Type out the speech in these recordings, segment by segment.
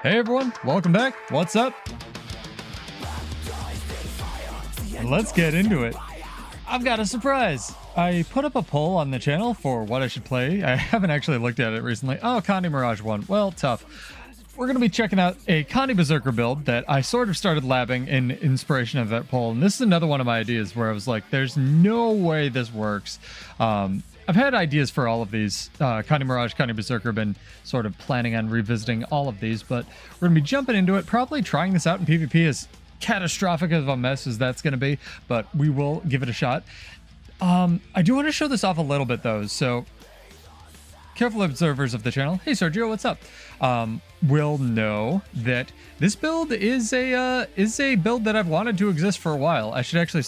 Hey everyone, welcome back. What's up? Let's get into it. I've got a surprise. I put up a poll on the channel for what I should play. I haven't actually looked at it recently. Oh, Conde Mirage 1. Well, tough. We're going to be checking out a Conde Berserker build that I sort of started labbing in inspiration of that poll. And this is another one of my ideas where I was like, there's no way this works. I've had ideas for all of these. Conde Mirage, Conde Berserker, been sort of planning on revisiting all of these, but we're going to be jumping into it, probably trying this out in PvP as catastrophic of a mess as that's going to be, but we will give it a shot. I do want to show this off a little bit though, so careful observers of the channel, hey Sergio, what's up? Will know that this build is a build that I've wanted to exist for a while. I should actually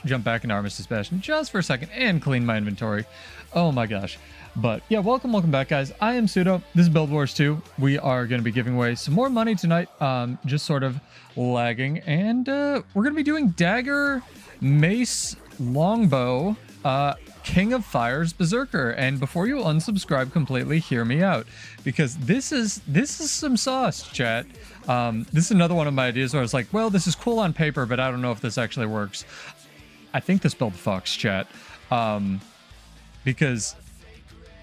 jump back into Armistice Bastion just for a second and clean my inventory. Oh my gosh. But yeah, welcome back guys. I am Pseudo. This is Build Wars 2. We are going to be giving away some more money tonight, just sort of lagging, and we're going to be doing Dagger, Mace, Longbow, King of Fire's Berserker. And before you unsubscribe completely, hear me out, because this is some sauce, chat. This is another one of my ideas where I was like, well, this is cool on paper, but I don't know if this actually works. I think this build fucks, chat. Because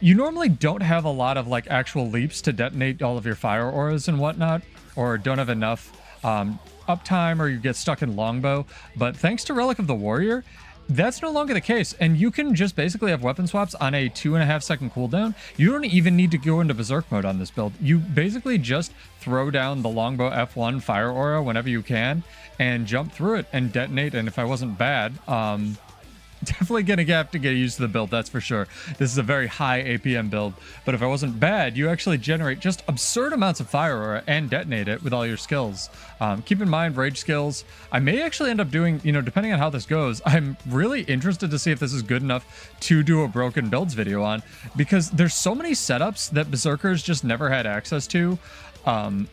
you normally don't have a lot of like actual leaps to detonate all of your fire auras and whatnot, or don't have enough uptime, or you get stuck in Longbow. But thanks to Relic of the Warrior, that's no longer the case, and you can just basically have weapon swaps on a 2.5 second cooldown. You don't even need to go into Berserk mode on this build. You basically just throw down the Longbow F1 fire aura whenever you can and jump through it and detonate. And if I wasn't bad, definitely gonna have to get used to the build, that's for sure. This is a very high APM build, but if I wasn't bad, you actually generate just absurd amounts of fire aura and detonate it with all your skills. Keep in mind rage skills. I may actually end up doing, you know, depending on how this goes, I'm really interested to see if this is good enough to do a broken builds video on, because there's so many setups that Berserkers just never had access to.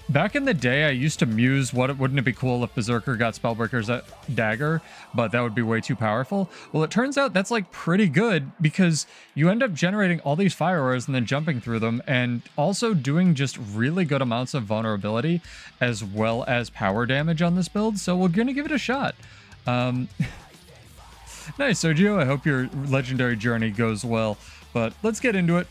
Back in the day, I used to muse wouldn't it be cool if Berserker got Spellbreaker's Dagger, but that would be way too powerful. Well, it turns out that's like pretty good, because you end up generating all these fire auras and then jumping through them, and also doing just really good amounts of vulnerability as well as power damage on this build. So we're gonna give it a shot. Nice, Sergio. I hope your legendary journey goes well, but let's get into it.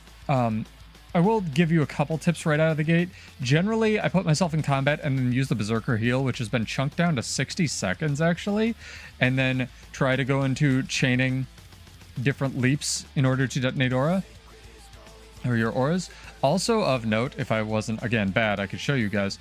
I will give you a couple tips right out of the gate. Generally, I put myself in combat and then use the Berserker heal, which has been chunked down to 60 seconds actually, and then try to go into chaining different leaps in order to detonate aura, or your auras. Also of note, if I wasn't, again, bad, I could show you guys.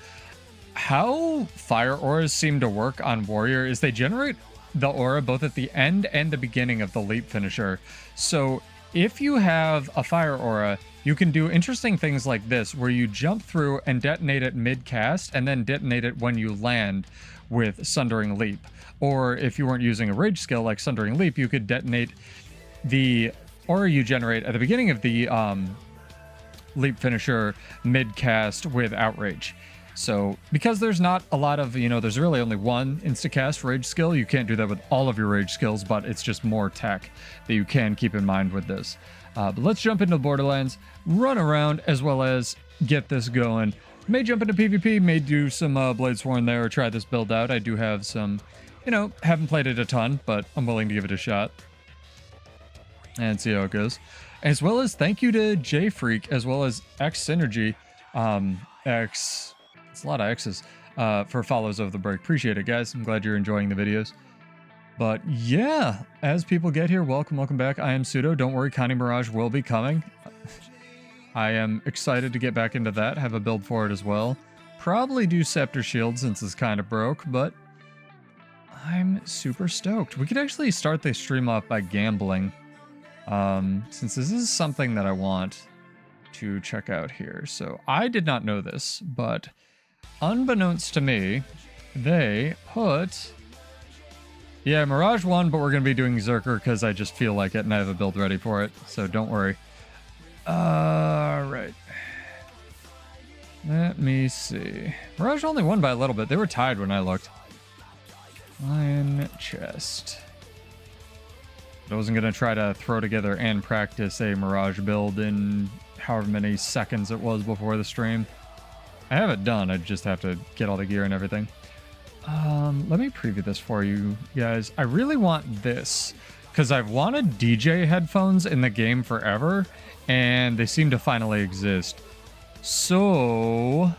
How fire auras seem to work on Warrior is they generate the aura both at the end and the beginning of the leap finisher. So if you have a fire aura, you can do interesting things like this, where you jump through and detonate it mid-cast, and then detonate it when you land with Sundering Leap. Or if you weren't using a rage skill like Sundering Leap, you could detonate the aura you generate at the beginning of the leap finisher mid-cast with Outrage. So because there's not a lot of, you know, there's really only one insta-cast rage skill, you can't do that with all of your rage skills, but it's just more tech that you can keep in mind with this. But let's jump into Borderlands, run around, as well as get this going. May jump into PvP, may do some Bladesworn there, or try this build out. I do have some, you know, haven't played it a ton, but I'm willing to give it a shot and see how it goes. As well as thank you to JFreak, as well as X Synergy, X, it's a lot of X's, for follows over the break. Appreciate it, guys. I'm glad you're enjoying the videos. But yeah, as people get here, welcome back. I am Pseudo. Don't worry, Conde Mirage will be coming. I am excited to get back into that, have a build for it as well. Probably do Scepter Shield since it's kind of broke, but I'm super stoked. We could actually start the stream off by gambling, since this is something that I want to check out here. So I did not know this, but unbeknownst to me, they put... yeah, Mirage won, but we're going to be doing Berserker because I just feel like it and I have a build ready for it, so don't worry. Alright. Let me see. Mirage only won by a little bit. They were tied when I looked. Lion chest. But I wasn't going to try to throw together and practice a Mirage build in however many seconds it was before the stream. I have it done. I just have to get all the gear and everything. Let me preview this for you guys. I really want this because I've wanted DJ headphones in the game forever, and they seem to finally exist. So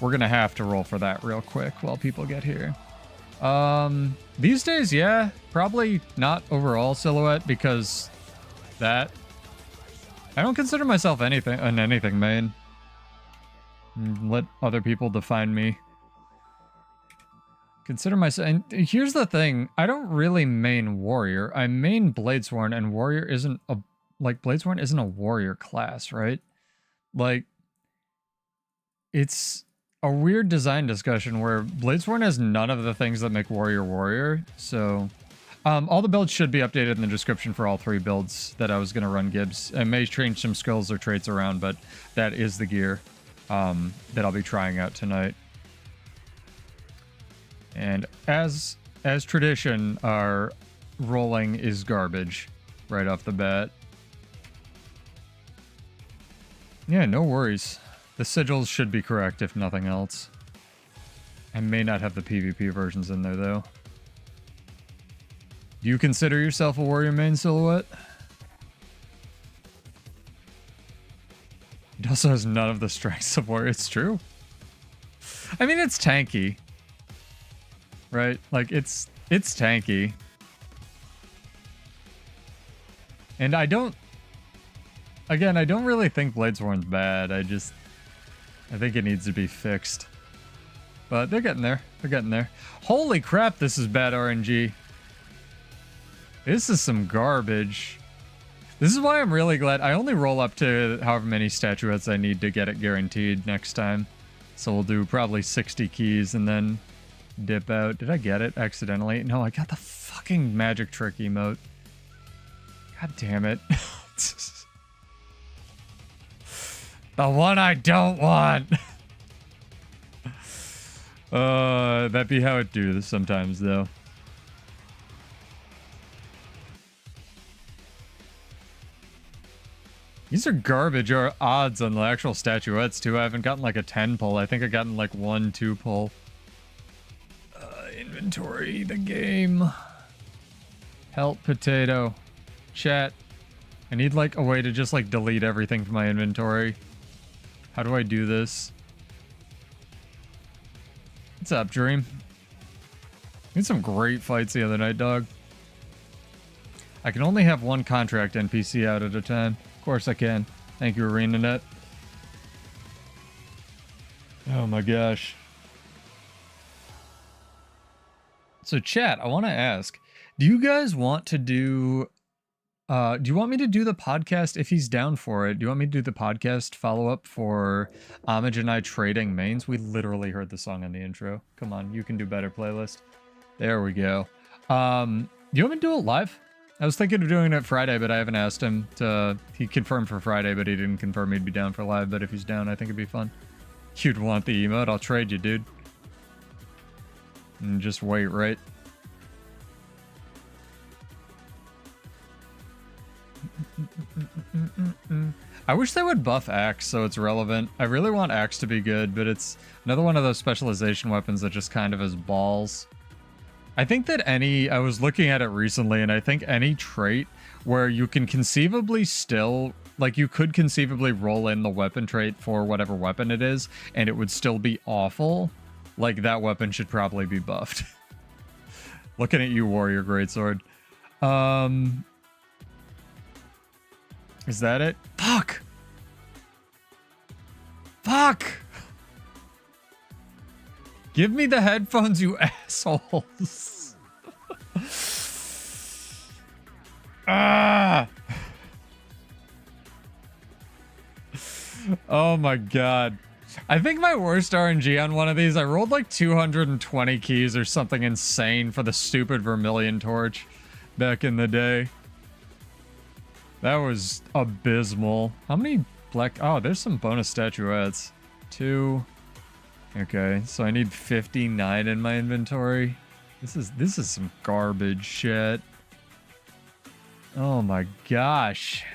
we're going to have to roll for that real quick while people get here. These days, yeah, probably not overall silhouette because that I don't consider myself anything main. Let other people define me. Consider myself, and here's the thing, I don't really main warrior. I main Bladesworn, and warrior isn't a, like, Bladesworn isn't a warrior class, right? Like, it's a weird design discussion where Bladesworn has none of the things that make warrior warrior, so... all the builds should be updated in the description for all 3 builds that I was going to run Gibbs. I may change some skills or traits around, but that is the gear that I'll be trying out tonight. And as tradition, our rolling is garbage right off the bat. Yeah, no worries. The sigils should be correct, if nothing else. I may not have the PvP versions in there, though. Do you consider yourself a warrior main silhouette? It also has none of the strengths of warrior. It's true. I mean, it's tanky. Right? Like, it's tanky. And I don't... Again, I don't really think Bladesworn's bad. I think it needs to be fixed. But they're getting there. They're getting there. Holy crap, this is bad RNG. This is some garbage. This is why I'm really glad. I only roll up to however many statuettes I need to get it guaranteed next time. So we'll do probably 60 keys and then dip out. Did I get it accidentally? No, I got the fucking magic trick emote. God damn it. The one I don't want. That be how it do sometimes, though. These are garbage or odds on the actual statuettes, too. I haven't gotten like a 10 pull. I think I've gotten like 1, 2 pull. Inventory, the game. Help, potato. Chat. I need like a way to just like delete everything from my inventory. How do I do this? What's up, Dream? We had some great fights the other night, dog. I can only have 1 contract NPC out at a time. Of course I can. Thank you, ArenaNet. Oh my gosh. So chat, I want to ask, do you guys want to do you want me to do the podcast if he's down for it? Do you want me to do the podcast follow-up for Homage and I trading mains? We literally heard the song in the intro. Come on, you can do better, playlist. There we go. Do you want me to do it live? I was thinking of doing it Friday, but I haven't asked him to... He confirmed for Friday, but he didn't confirm he'd be down for live. But if he's down, I think it'd be fun. You'd want the emote? I'll trade you, dude. And just wait, right? I wish they would buff Axe so it's relevant. I really want Axe to be good, but it's another one of those specialization weapons that just kind of has balls. I think that I was looking at it recently, and I think any trait where you can conceivably still, like you could conceivably roll in the weapon trait for whatever weapon it is, and it would still be awful, like that weapon should probably be buffed. Looking at you, Warrior Greatsword. Is that it? Fuck! Fuck! Give me the headphones, you assholes. Ah! Oh my god. I think my worst RNG on one of these, I rolled like 220 keys or something insane for the stupid Vermilion Torch back in the day. That was abysmal. How many black... Oh, there's some bonus statuettes. 2... Okay, so I need 59 in my inventory. This is some garbage shit. Oh my gosh.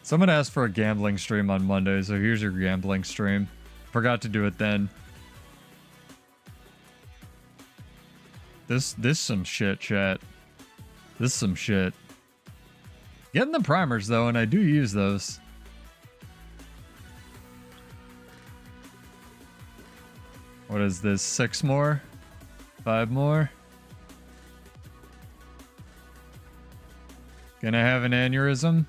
Someone asked for a gambling stream on Monday, so here's your gambling stream. Forgot to do it then. This some shit, chat. This some shit. Getting the primers though, and I do use those. What is this? 6 more? 5 more? Gonna have an aneurysm?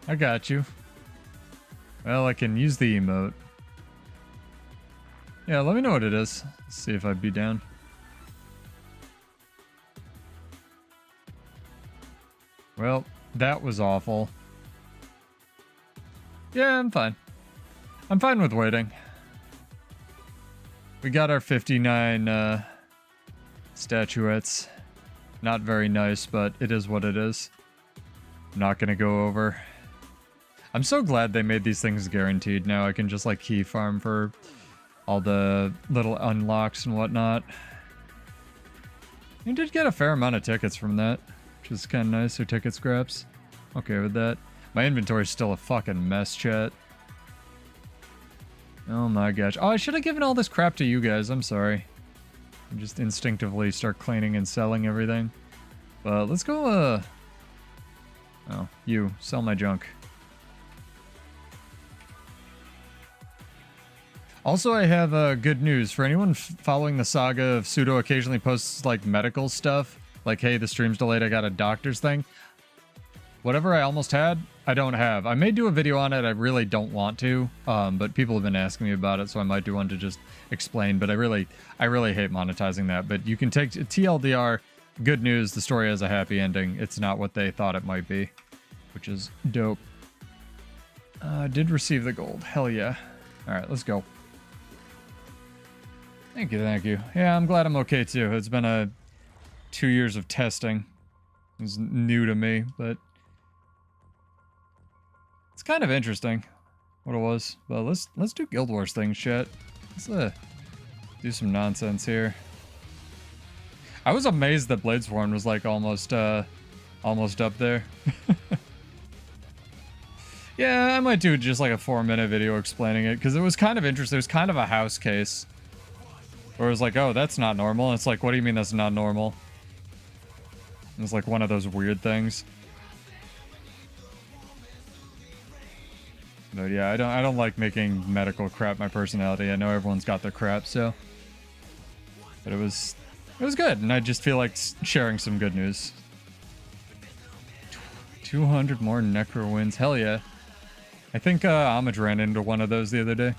I got you. Well, I can use the emote. Yeah, let me know what it is. Let's see if I'd be down. Well, that was awful. Yeah, I'm fine. I'm fine with waiting. We got our 59 statuettes. Not very nice, but it is what it is. I'm not gonna go over. I'm so glad they made these things guaranteed now. I can just like key farm for all the little unlocks and whatnot. You did get a fair amount of tickets from that, which is kind of nice, or ticket scraps. Okay with that. My inventory's still a fucking mess, chat. Oh my gosh. Oh, I should have given all this crap to you guys. I'm sorry. I just instinctively start cleaning and selling everything. But let's go, oh, you. Sell my junk. Also, I have good news. For anyone following the saga of Pseudo occasionally posts, like, medical stuff. Like, hey, the stream's delayed, I got a doctor's thing. Whatever I almost had, I don't have. I may do a video on it, I really don't want to. But people have been asking me about it, so I might do one to just explain. But I really hate monetizing that. But you can take TLDR, good news, the story has a happy ending. It's not what they thought it might be, which is dope. Did receive the gold. Hell yeah. Alright, let's go. Thank you, thank you. Yeah, I'm glad I'm okay too. It's been 2 years of testing. It was new to me, but it's kind of interesting what it was. But let's do Guild Wars things, shit. Let's do some nonsense here. I was amazed that Bladesworn was like almost up there. Yeah, I might do just like a 4-minute video explaining it because it was kind of interesting. It was kind of a house case. Where it was like, oh, that's not normal. And it's like, what do you mean that's not normal? And it's like one of those weird things. But yeah, I don't like making medical crap my personality. I know everyone's got their crap, so. But it was good, and I just feel like sharing some good news. 200 more Necro wins. Hell yeah. I think Homage ran into one of those the other day.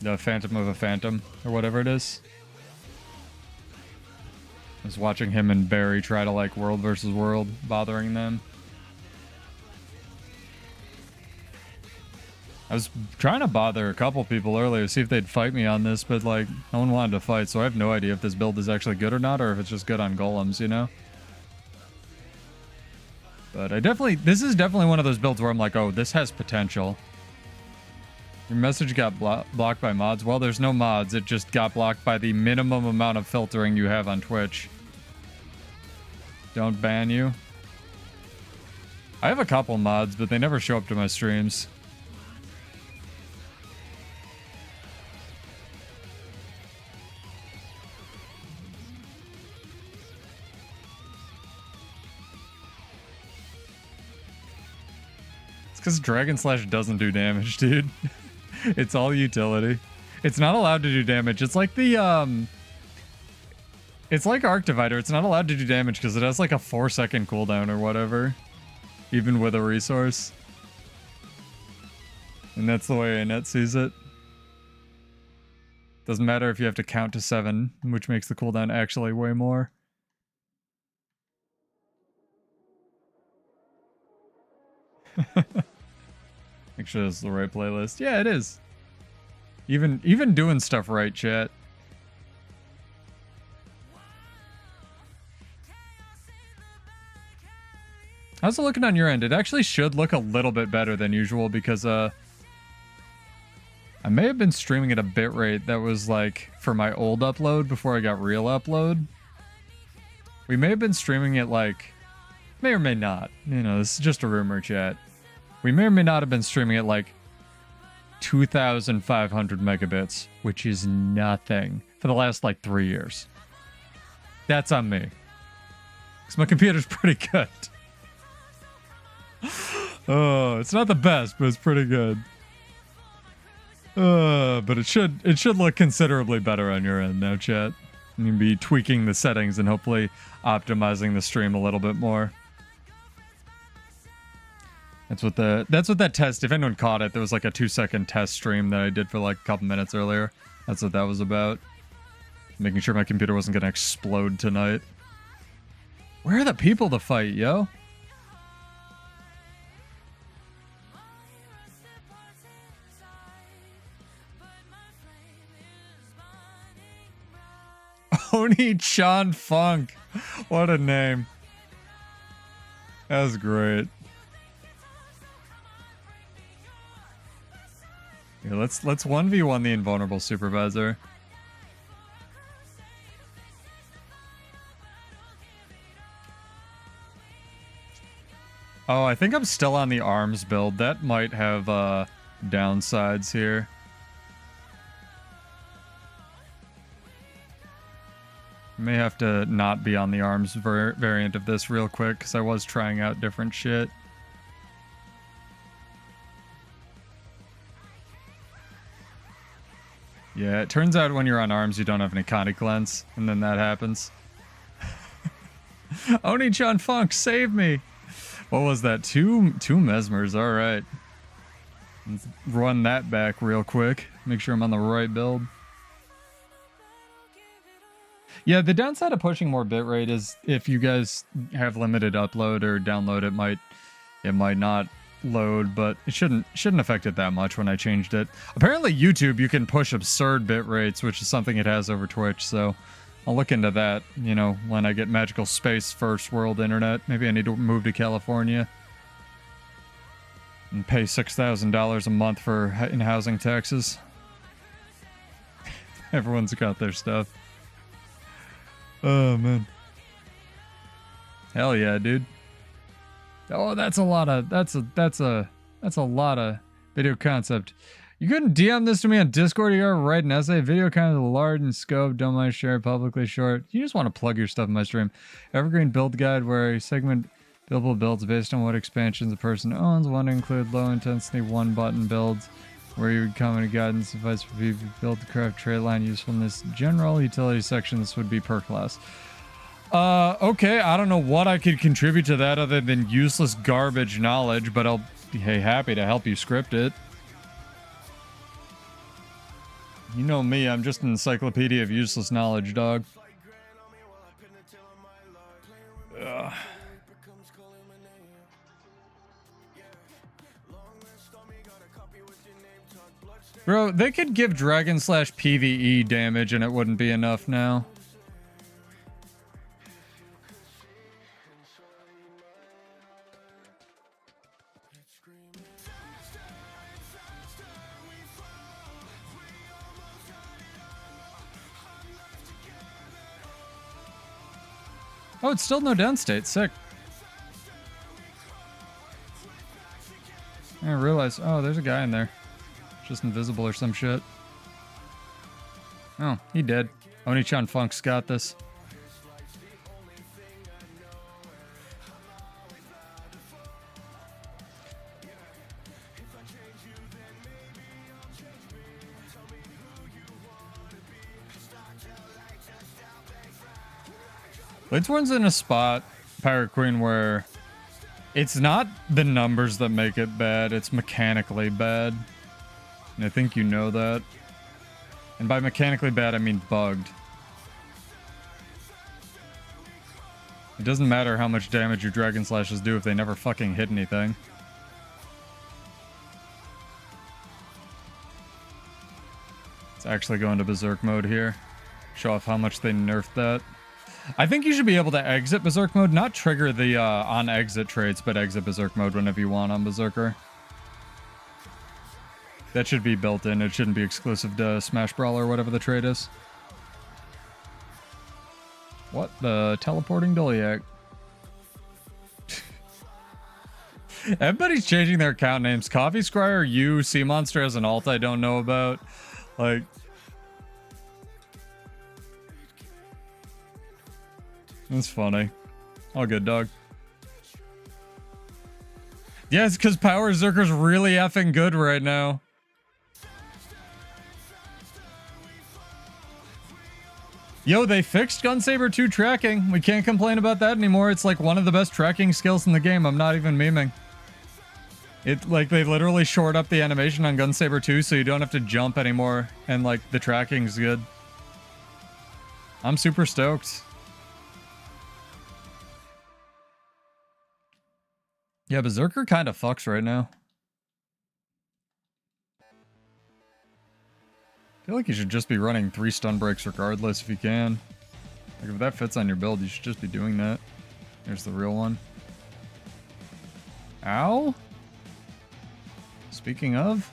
The Phantom of a Phantom, or whatever it is. I was watching him and Barry try to like World versus World, bothering them. I was trying to bother a couple people earlier, see if they'd fight me on this, but like, no one wanted to fight, so I have no idea if this build is actually good or not, or if it's just good on golems, you know? But this is definitely one of those builds where I'm like, oh, this has potential. Your message got blocked by mods? Well, there's no mods. It just got blocked by the minimum amount of filtering you have on Twitch. Don't ban you. I have a couple mods, but they never show up to my streams. It's because Dragon Slash doesn't do damage, dude. It's all utility. It's not allowed to do damage. It's like the, it's like Arc Divider. It's not allowed to do damage because it has like a 4-second cooldown or whatever. Even with a resource. And that's the way Annette sees it. Doesn't matter if you have to count to 7, which makes the cooldown actually way more. Make sure this is the right playlist. Yeah, it is. Even doing stuff right, chat. How's it looking on your end? It actually should look a little bit better than usual because I may have been streaming at a bitrate that was like for my old upload before I got real upload. We may have been streaming it like, may or may not. You know, this is just a rumor, chat. We may or may not have been streaming it like 2,500 megabits, which is nothing for the last like 3 years. That's on me. Because my computer's pretty good. Oh, it's not the best, but it's pretty good. But it should look considerably better on your end now, chat. You can be tweaking the settings and hopefully optimizing the stream a little bit more. That's what that test, if anyone caught it, there was like a 2-second test stream that I did for like a couple minutes earlier. That's what that was about. Making sure my computer wasn't gonna explode tonight. Where are the people to fight, yo? Oni-chan Funk. What a name. That was great. Yeah, let's 1v1 the invulnerable supervisor. Oh, I think I'm still on the arms build. That might have downsides here. May have to not be on the arms variant of this real quick because I was trying out different shit. Yeah, it turns out when you're on arms you don't have any Conti cleanse, and then that happens. Oni-chan Funk, save me! What was that? Two mesmers, alright. Let's run that back real quick. Make sure I'm on the right build. Yeah, the downside of pushing more bitrate is if you guys have limited upload or download, it might not load, but it shouldn't affect it that much when I changed it. Apparently YouTube you can push absurd bit rates, which is something it has over Twitch, so I'll look into that, you know, when I get magical space first world internet. Maybe I need to move to California and pay $6,000 a month for in housing taxes. Everyone's got their stuff. Oh man. Hell yeah, dude. Oh, that's a lot of video concept. You couldn't DM this to me on Discord. You gotta write an essay. Video kind of large in scope. Don't mind share it publicly short. You just want to plug your stuff in my stream. Evergreen build guide where I segment buildable builds based on what expansions a person owns. One to include low intensity one button builds where you would comment and guidance advice for people build the craft trade line usefulness general utility section. This would be per class. Okay, I don't know what I could contribute to that other than useless garbage knowledge, but I'll be happy to help you script it. You know me, I'm just an encyclopedia of useless knowledge, dog. Ugh. Bro, they could give Dragon Slash PvE damage and it wouldn't be enough now. Oh, it's still no downstate. Sick. I didn't realize. Oh, there's a guy in there. Just invisible or some shit. Oh, he did. Oni-chan Funk's got this. Bladesworn's in a spot, Pirate Queen, where it's not the numbers that make it bad, it's mechanically bad. And I think you know that. And by mechanically bad, I mean bugged. It doesn't matter how much damage your Dragon Slashes do if they never fucking hit anything. Let's actually go into Berserk mode here. Show off how much they nerfed that. I think you should be able to exit Berserk mode, not trigger the on exit traits, but exit Berserk mode whenever you want on Berserker. That should be built in. It shouldn't be exclusive to Smash Brawl or whatever the trait is. What the teleporting Doliak? Everybody's changing their account names. Coffee Scryer, you, Sea Monster has an alt I don't know about. Like, that's funny. All good, dog. Yeah, it's because Power Berserker's really effing good right now. Yo, they fixed Gunsaber 2 tracking. We can't complain about that anymore. It's like one of the best tracking skills in the game. I'm not even memeing. It, like, they literally shored up the animation on Gunsaber 2 so you don't have to jump anymore. And, like, the tracking's good. I'm super stoked. Yeah, Berserker kind of fucks right now. I feel like you should just be running 3 stun breaks regardless if you can. Like, if that fits on your build, you should just be doing that. Here's the real one. Ow? Speaking of...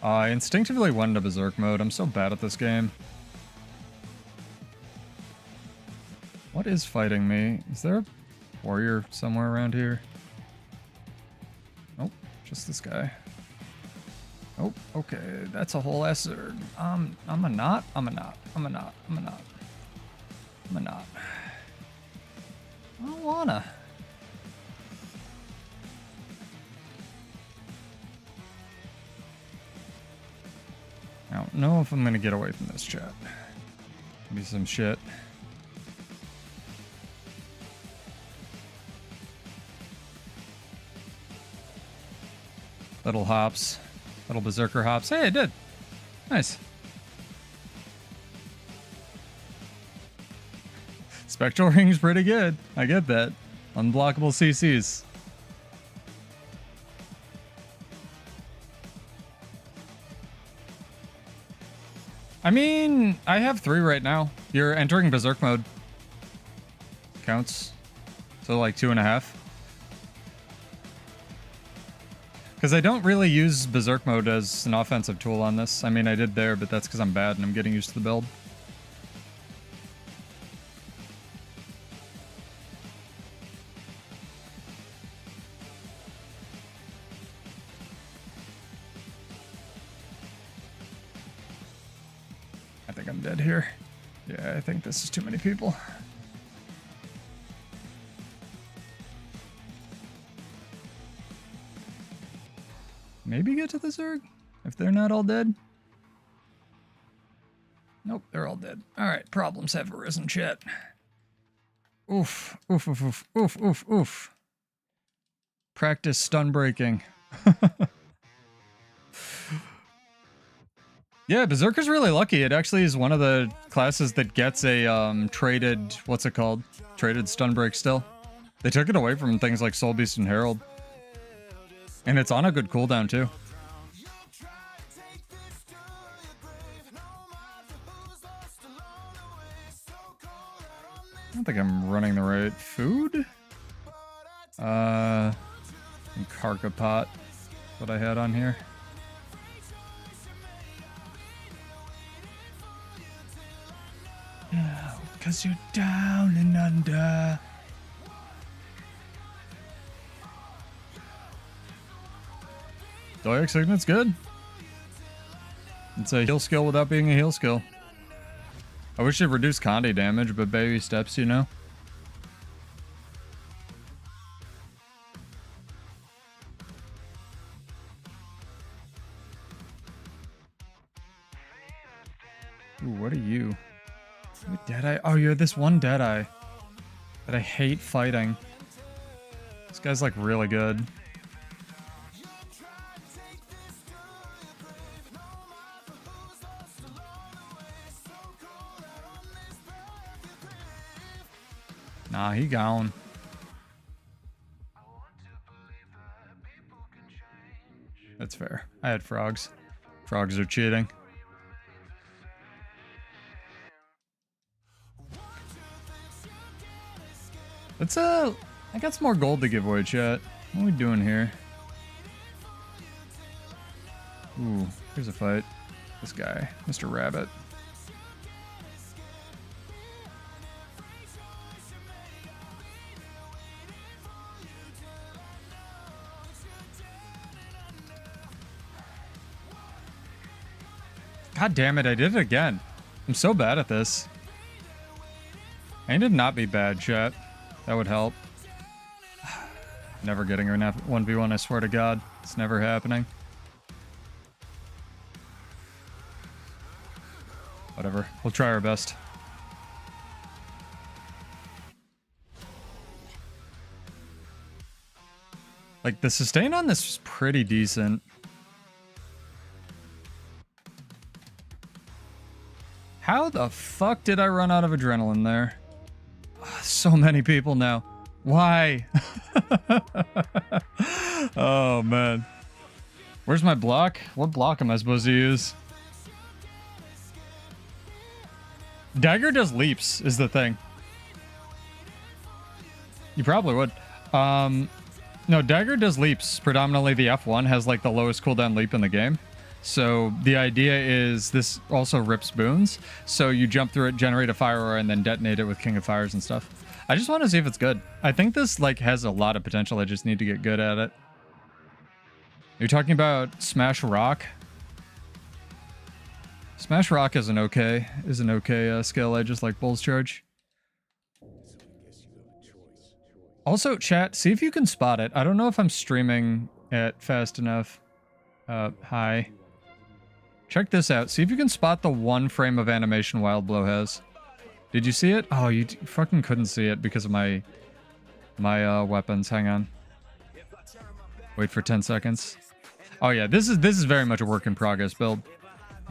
I instinctively went into Berserk mode. I'm so bad at this game. What is fighting me? Is there a warrior somewhere around here? Nope, just this guy. Oh, okay, that's a whole Zerg. I'm a not. I don't wanna. I don't know if I'm gonna get away from this chat. Maybe some shit. Little hops. Little Berserker hops. Hey, I did. Nice. Spectral Ring's pretty good. I get that. Unblockable CCs. I mean, I have 3 right now. You're entering Berserk mode. Counts. So like 2.5. Because I don't really use Berserk mode as an offensive tool on this. I mean, I did there, but that's because I'm bad and I'm getting used to the build. I think I'm dead here. Yeah, I think this is too many people. Maybe get to the Zerg if they're not all dead. Nope, they're all dead. All right, problems have arisen, chat. Oof, oof, oof, oof, oof, oof, oof. Practice stun breaking. Yeah, Berserker's really lucky. It actually is one of the classes that gets a traded, what's it called? Traded stun break still. They took it away from things like Soul Beast and Herald. And it's on a good cooldown too. I don't think I'm running the right food. Karka pot. What I had on here. Yeah, because you're down and under. Doyak Signet's good. It's a heal skill without being a heal skill. I wish it reduced Conde damage, but baby steps, you know? Ooh, what are you? You Deadeye? Oh, you're this one Deadeye that I hate fighting. This guy's like really good. Nah, he gone. That's fair. I had frogs. Frogs are cheating. Let's I got some more gold to give away, chat. What are we doing here? Ooh, here's a fight. This guy, Mr. Rabbit. God damn it, I did it again. I'm so bad at this. I need to not be bad, chat. That would help. Never getting her 1v1, I swear to God. It's never happening. Whatever. We'll try our best. Like, the sustain on this is pretty decent. How the fuck did I run out of adrenaline there? So many people now. Why? Oh, man. Where's my block? What block am I supposed to use? Dagger does leaps, is the thing. You probably would. No, Dagger does leaps. Predominantly the F1 has like the lowest cooldown leap in the game. So the idea is this also rips boons. So you jump through it, generate a fire aura, and then detonate it with King of Fires and stuff. I just want to see if it's good. I think this like has a lot of potential. I just need to get good at it. You're talking about Smash Rock? Smash Rock is an okay skill. I just like Bull's Charge. Also, chat, see if you can spot it. I don't know if I'm streaming it fast enough. Hi. Check this out. See if you can spot the 1 frame of animation Wild Blow has. Did you see it? Oh, you fucking couldn't see it because of my weapons. Hang on. Wait for 10 seconds. Oh yeah, this is very much a work in progress build.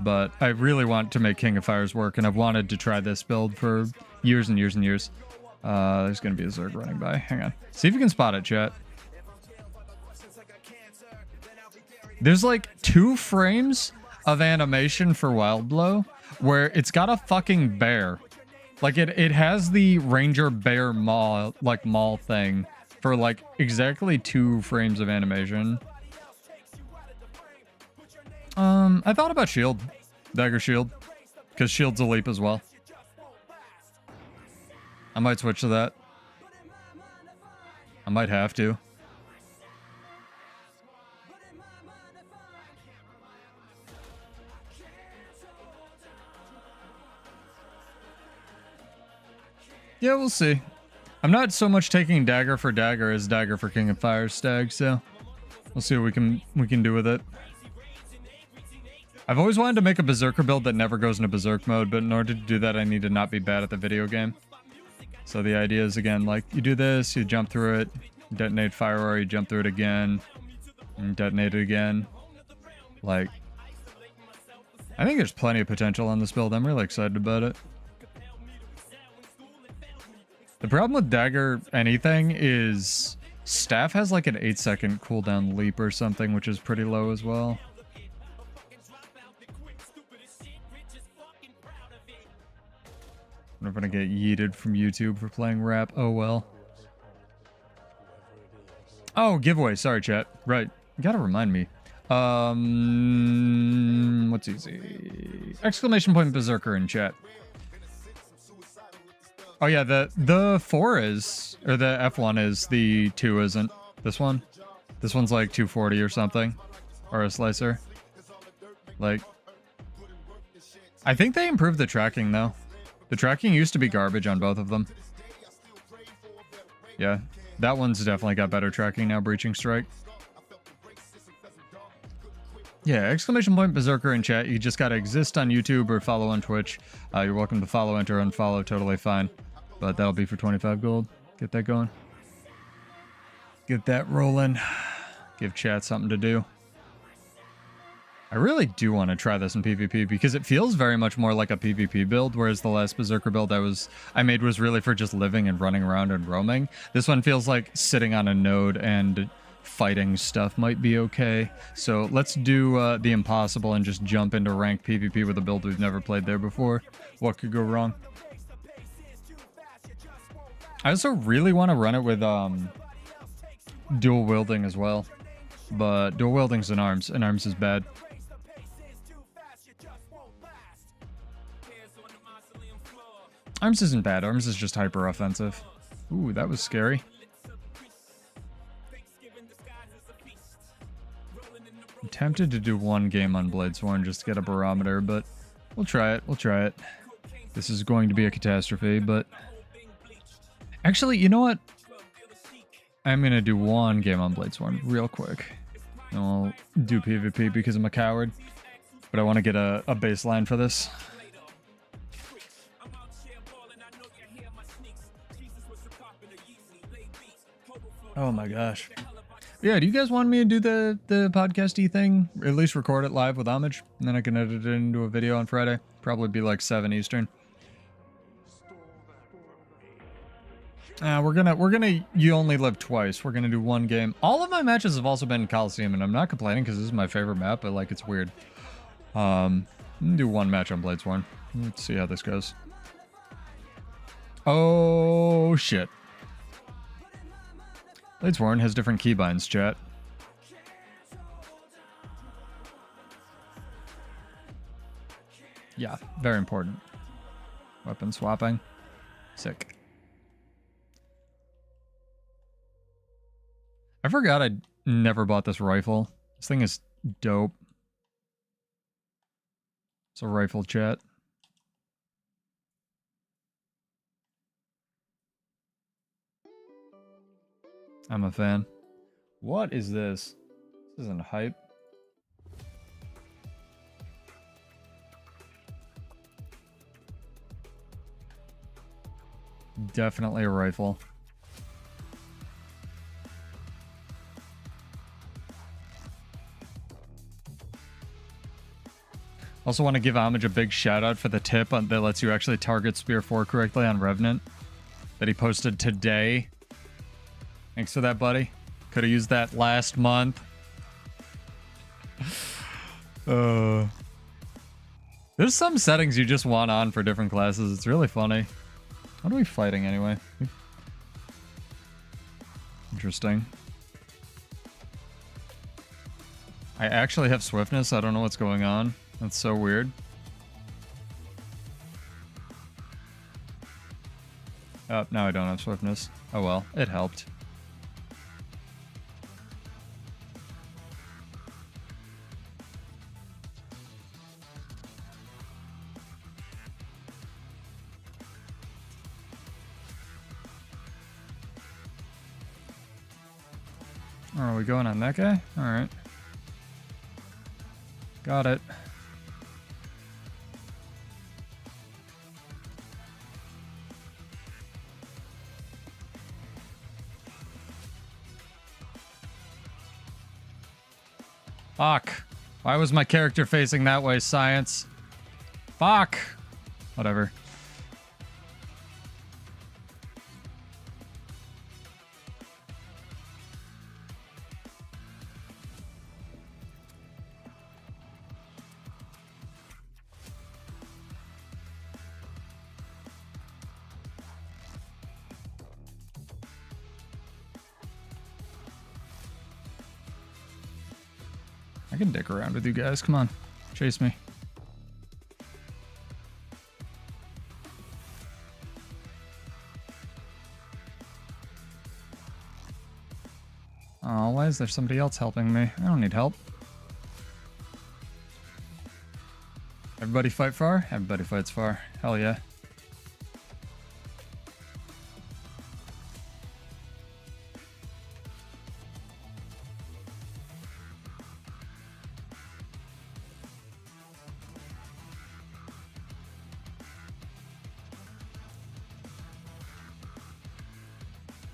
But I really want to make King of Fires work, and I've wanted to try this build for years and years and years. There's gonna be a Zerg running by. Hang on. See if you can spot it, chat. There's like 2 frames of animation for Wild Blow where it's got a fucking bear. Like it has the Ranger Bear Maw, like Maul thing for like exactly 2 frames of animation. I thought about Shield. Dagger Shield. Because Shield's a leap as well. I might switch to that. I might have to. Yeah, we'll see. I'm not so much taking Dagger for Dagger as Dagger for King of Fire Stag, so we'll see what we can do with it. I've always wanted to make a Berserker build that never goes into Berserk mode, but in order to do that, I need to not be bad at the video game. So the idea is, again, like, you do this, you jump through it, detonate fire aura, you jump through it again, and detonate it again. Like, I think there's plenty of potential on this build. I'm really excited about it. The problem with Dagger anything is Staff has like an 8-second cooldown leap or something, which is pretty low as well. I'm gonna get yeeted from YouTube for playing rap. Oh well. Oh, giveaway. Sorry, chat. Right. You gotta remind me. What's easy? Exclamation point Berserker in chat. Oh yeah, the 4 is, or the F1 is, the 2 isn't. This one? This one's like 240 or something. Or a slicer. Like, I think they improved the tracking though. The tracking used to be garbage on both of them. Yeah, that one's definitely got better tracking now, Breaching Strike. Yeah, exclamation point Berserker in chat. You just gotta exist on YouTube or follow on Twitch. You're welcome to follow, enter, unfollow, totally fine. But that'll be for 25 gold. Get that going. Get that rolling. Give chat something to do. I really do want to try this in PvP because it feels very much more like a PvP build, whereas the last Berserker build I made was really for just living and running around and roaming. This one feels like sitting on a node and fighting stuff might be okay. So let's do the impossible and just jump into ranked PvP with a build we've never played there before. What could go wrong? I also really want to run it with dual wielding as well. But dual wielding's in arms, and arms is bad. Arms isn't bad, arms is just hyper offensive. Ooh, that was scary. I'm tempted to do one game on Bladesworn just to get a barometer, but we'll try it, we'll try it. This is going to be a catastrophe, but... Actually, you know what? I'm gonna do one game on Bladesworn real quick. And I'll do PvP because I'm a coward. But I want to get a baseline for this. Oh my gosh. Yeah, do you guys want me to do the podcast-y thing? At least record it live with Homage, and then I can edit it into a video on Friday. Probably be like 7 Eastern. You only live twice. We're gonna do one game. All of my matches have also been in Coliseum, and I'm not complaining because this is my favorite map, but like it's weird. I'm gonna do one match on Bladesworn. Let's see how this goes. Oh shit. Bladesworn has different keybinds, chat. Yeah, very important. Weapon swapping. Sick. I forgot I never bought this rifle. This thing is dope. It's a rifle, chat. I'm a fan. What is this? This isn't hype. Definitely a rifle. Also want to give Homage a big shout out for the tip that lets you actually target Spear 4 correctly on Revenant that he posted today. Thanks for that, buddy. Could have used that last month. There's some settings you just want on for different classes. It's really funny. What are we fighting anyway? Interesting. I actually have swiftness. I don't know what's going on. That's so weird. Oh, now I don't have swiftness. Oh well, it helped. Oh, are we going on that guy? Alright. Got it. Fuck. Why was my character facing that way, science? Fuck. Whatever. I can dick around with you guys. Come on. Chase me. Oh, why is there somebody else helping me? I don't need help. Everybody fight far? Everybody fights far. Hell yeah.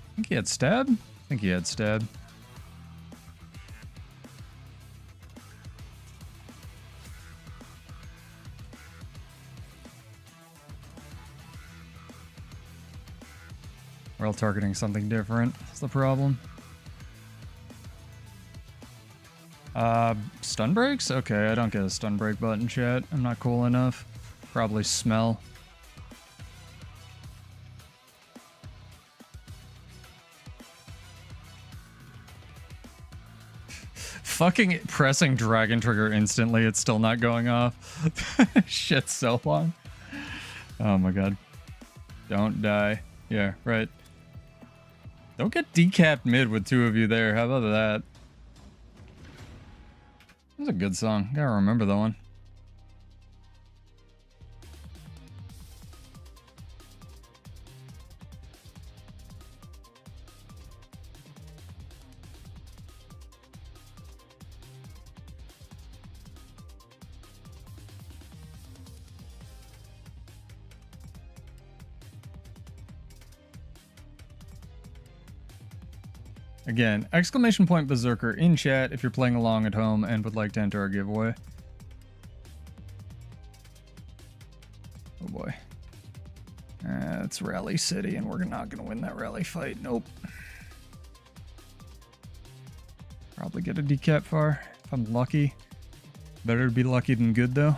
I think he had stab? I think he had stab. We're all targeting something different. That's the problem. Stun breaks? Okay, I don't get a stun break button, chat. I'm not cool enough. Probably smell. Fucking pressing dragon trigger instantly, it's still not going off. Shit, so long. Oh my god. Don't die. Yeah, right. Don't get decapped mid with two of you there. How about that? That's a good song. Gotta remember that one. Again, exclamation point Berserker in chat if you're playing along at home and would like to enter our giveaway. Oh boy. It's Rally City and we're not going to win that rally fight. Nope. Probably get a decap far if I'm lucky. Better to be lucky than good though.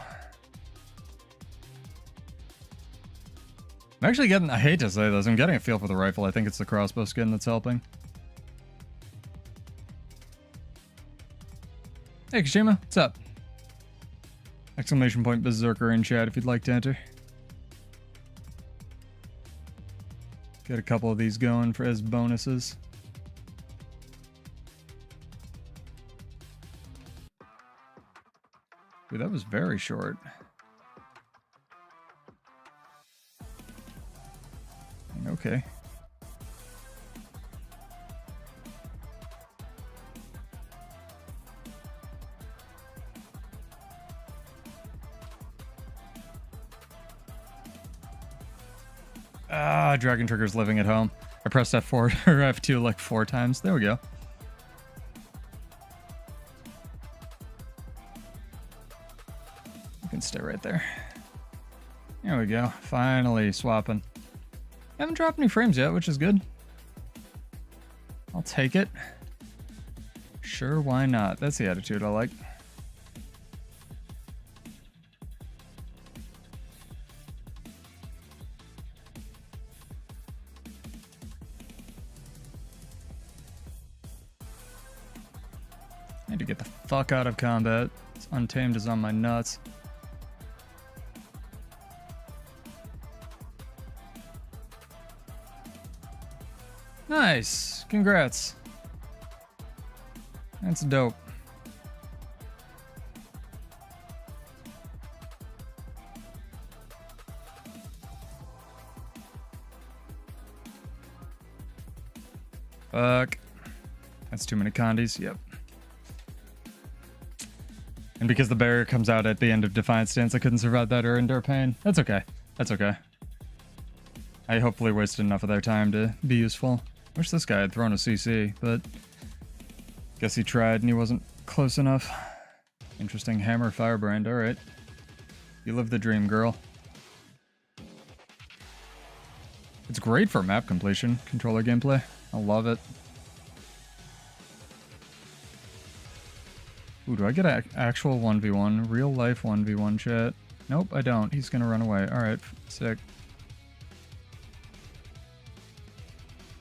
I'm actually getting, I hate to say this, I'm getting a feel for the rifle. I think it's the crossbow skin that's helping. Hey Kashima, what's up? Exclamation point Berserker in chat if you'd like to enter. Get a couple of these going for as bonuses. Dude, that was very short. Okay. Ah, Dragon Trigger's living at home. I pressed F4 or F2 like 4 times. There we go. You can stay right there. There we go. Finally swapping. Haven't dropped any frames yet, which is good. I'll take it. Sure, why not? That's the attitude I like. I need to get the fuck out of combat. This Untamed is on my nuts. Nice. Congrats. That's dope. Fuck. That's too many condies. Yep. And because the barrier comes out at the end of Defiant Stance, I couldn't survive that or endure pain. That's okay. That's okay. I hopefully wasted enough of their time to be useful. Wish this guy had thrown a CC, but guess he tried and he wasn't close enough. Interesting hammer firebrand. All right. You live the dream, girl. It's great for map completion, controller gameplay. I love it. Ooh, do I get an actual 1v1? Real life 1v1 chat? Nope, I don't. He's gonna run away. Alright, sick.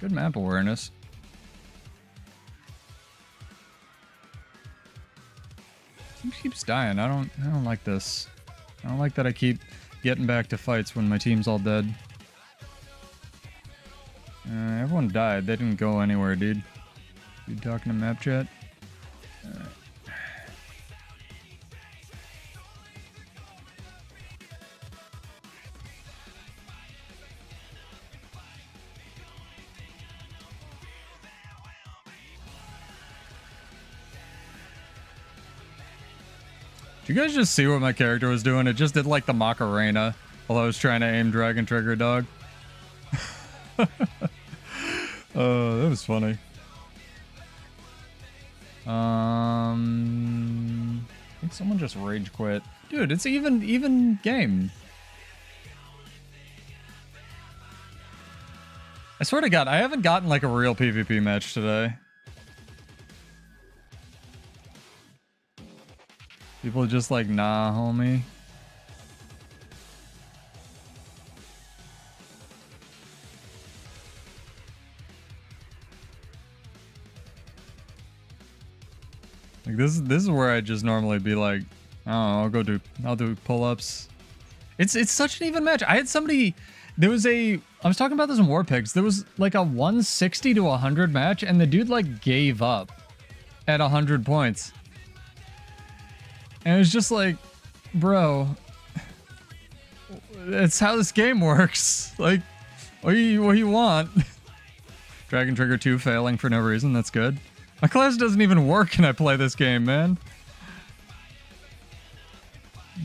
Good map awareness. He keeps dying. I don't like this. I don't like that I keep getting back to fights when my team's all dead. Everyone died. They didn't go anywhere, dude. You talking to map chat? Did you guys just see what my character was doing? It just did like the Macarena while I was trying to aim Dragon Trigger, dog. Oh, that was funny. I think someone just rage quit. Dude, it's even game. I swear to God, I haven't gotten like a real PvP match today. People are just like, nah, homie. Like this is where I just normally be like, oh, I'll do pull-ups. It's such an even match. I had somebody, I was talking about this in War Pigs. There was like a 160 to 100 match, and the dude like gave up at 100 points. And it was just like, bro, that's how this game works. Like, what do you want? Dragon Trigger 2 failing for no reason. That's good. My class doesn't even work when I play this game, man.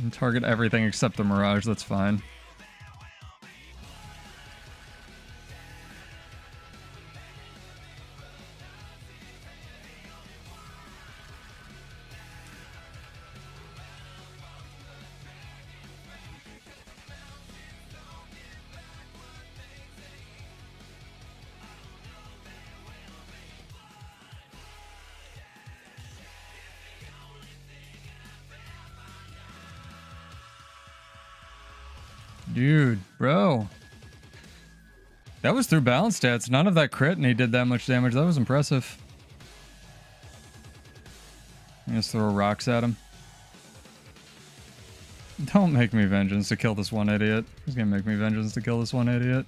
And target everything except the Mirage. That's fine. Dude, bro. That was through balance stats. None of that crit and he did that much damage. That was impressive. Just throw rocks at him. Don't make me vengeance to kill this one idiot. He's gonna make me vengeance to kill this one idiot.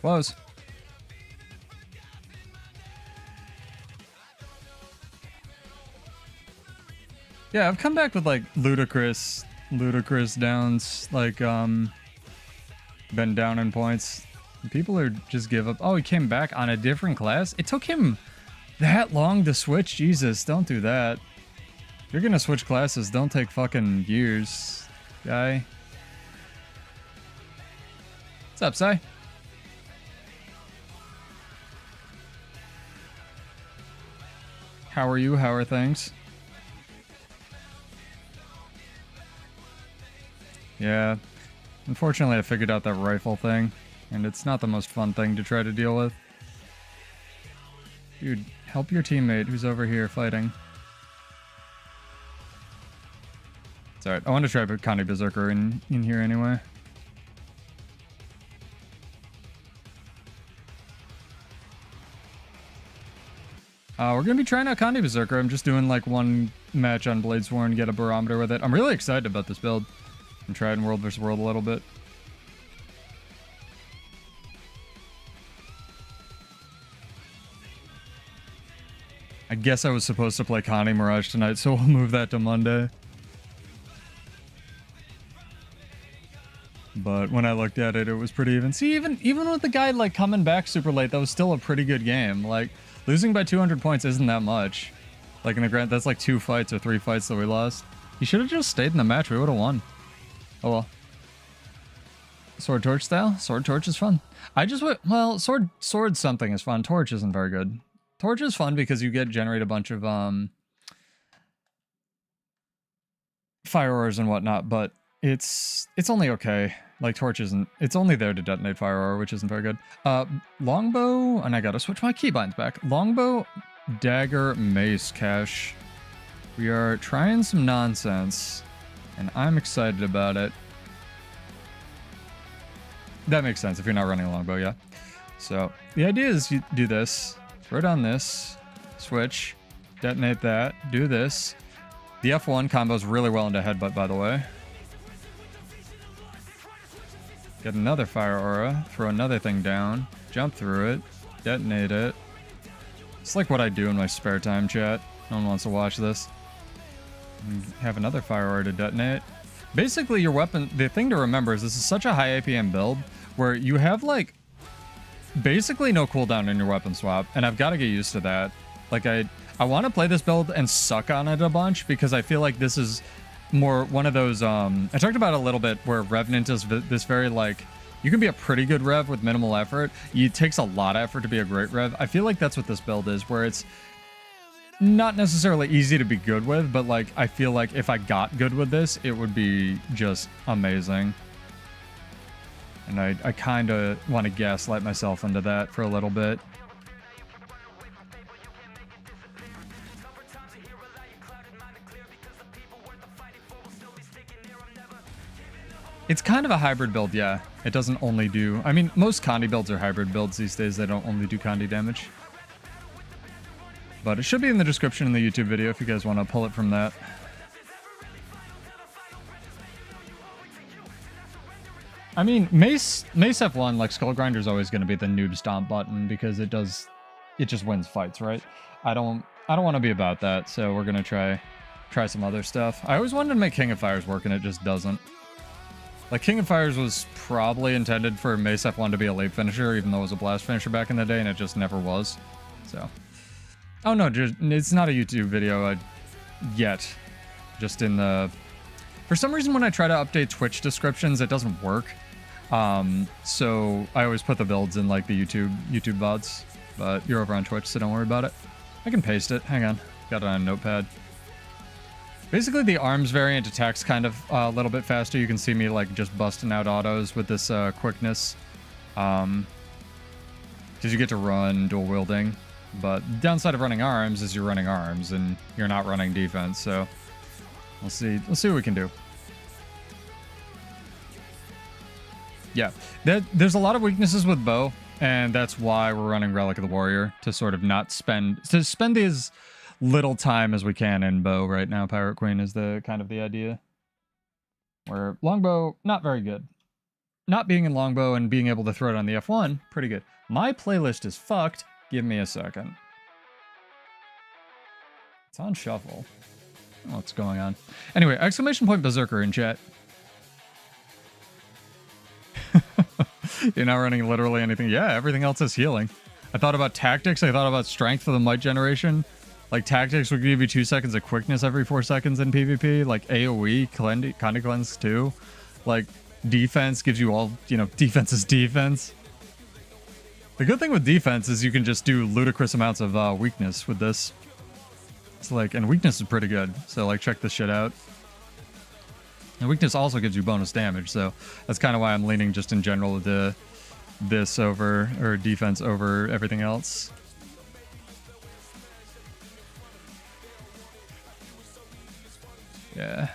Was. Yeah, I've come back with like ludicrous downs, like been down in points. People are just give up. Oh, he came back on a different class? It took him that long to switch? Jesus, don't do that. If you're gonna switch classes, don't take fucking years, guy. What's up, Sai? How are you? How are things? Yeah. Unfortunately, I figured out that rifle thing, and it's not the most fun thing to try to deal with. Dude, help your teammate who's over here fighting. It's alright. I want to try to put Connie Berserker in here anyway. We're going to be trying out Connie Berserker. I'm just doing like one match on Bladesworn, get a barometer with it. I'm really excited about this build. I'm trying World vs. World a little bit. I guess I was supposed to play Connie Mirage tonight, so we'll move that to Monday. But when I looked at it, it was pretty even. See, even with the guy like coming back super late, that was still a pretty good game. Like, losing by 200 points isn't that much. Like in the grand, that's like 2 fights or 3 fights that we lost. He should have just stayed in the match. We would have won. Oh well. Sword torch style? Sword torch is fun. I just went, well, sword something is fun. Torch isn't very good. Torch is fun because you generate a bunch of fire auras and whatnot, but it's only okay. Like torch isn't, it's only there to detonate fire aura, which isn't very good. Longbow, and I gotta switch my keybinds back. Longbow, dagger, mace, cache. We are trying some nonsense, and I'm excited about it. That makes sense if you're not running a longbow, yeah. So the idea is you do this, throw down this, switch, detonate that, do this. The F1 combos really well into headbutt, by the way. Get another fire aura, throw another thing down, jump through it, detonate it. It's like what I do in my spare time, chat. No one wants to watch this. And have another fire aura to detonate. Basically, your weapon, the thing to remember is this is such a high APM build where you have like basically no cooldown in your weapon swap, and I've got to get used to that. Like I want to play this build and suck on it a bunch because I feel like this is more one of those, I talked about it a little bit where Revenant is this very like, you can be a pretty good Rev with minimal effort. It takes a lot of effort to be a great Rev. I feel like that's what this build is, where it's not necessarily easy to be good with, but like, I feel like if I got good with this, it would be just amazing. And I kind of want to gaslight myself into that for a little bit. It's kind of a hybrid build, yeah. It doesn't only do... I mean, most Condi builds are hybrid builds these days. They don't only do Condi damage. But it should be in the description in the YouTube video if you guys want to pull it from that. I mean, Mace F1, like, Skull Grinder is always going to be the noob stomp button because it just wins fights, right? I don't want to be about that, so we're going to try some other stuff. I always wanted to make King of Fires work, and it just doesn't. Like, King of Fires was probably intended for Mace F1 to be a late finisher, even though it was a blast finisher back in the day, and it just never was. So... Oh no, it's not a YouTube video yet. Just in the... For some reason, when I try to update Twitch descriptions, it doesn't work. So I always put the builds in like the YouTube VODs. But you're over on Twitch, so don't worry about it. I can paste it. Hang on. Got it on a notepad. Basically, the arms variant attacks kind of a little bit faster. You can see me like just busting out autos with this quickness. Because you get to run dual wielding. But the downside of running arms is you're running arms and you're not running defense, so we'll see what we can do. Yeah, there's a lot of weaknesses with bow, and that's why we're running Relic of the Warrior, to sort of spend as little time as we can in bow right now. Pirate Queen is the kind of the idea. Where longbow, not very good. Not being in longbow and being able to throw it on the F1, pretty good. My playlist is fucked. Give me a second. It's on shuffle. What's going on? Anyway, exclamation point Berserker in chat. You're not running literally anything. Yeah, everything else is healing. I thought about tactics. I thought about strength for the might generation. Like, tactics would give you 2 seconds of quickness every 4 seconds in PvP. Like, AoE, Condi Cleanse too. Like, defense gives you all, you know, defense is defense. The good thing with defense is you can just do ludicrous amounts of weakness with this. It's like, and weakness is pretty good. So like, check this shit out. And weakness also gives you bonus damage. So that's kind of why I'm leaning just in general to this over, or defense over everything else. Yeah.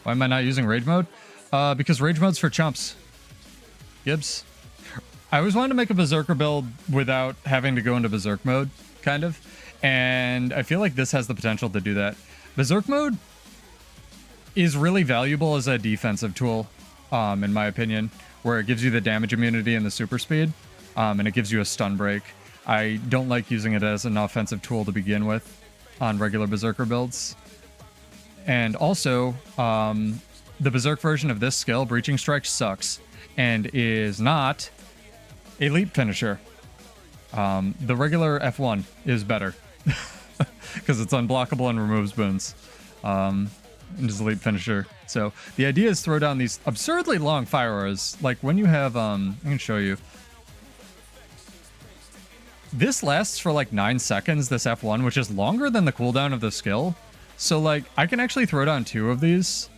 Why am I not using rage mode? Because rage mode's for chumps. Gibbs. I always wanted to make a Berserker build without having to go into Berserk mode, kind of. And I feel like this has the potential to do that. Berserk mode is really valuable as a defensive tool, in my opinion, where it gives you the damage immunity and the super speed, and it gives you a stun break. I don't like using it as an offensive tool to begin with on regular Berserker builds. And also, the Berserk version of this skill, Breaching Strike, sucks. And is not a leap finisher. The regular F1 is better. Because it's unblockable and removes boons. And is a leap finisher. So the idea is throw down these absurdly long fire auras. Like when you have, I can show you. This lasts for like 9 seconds, this F1, which is longer than the cooldown of the skill. So like, I can actually throw down 2 of these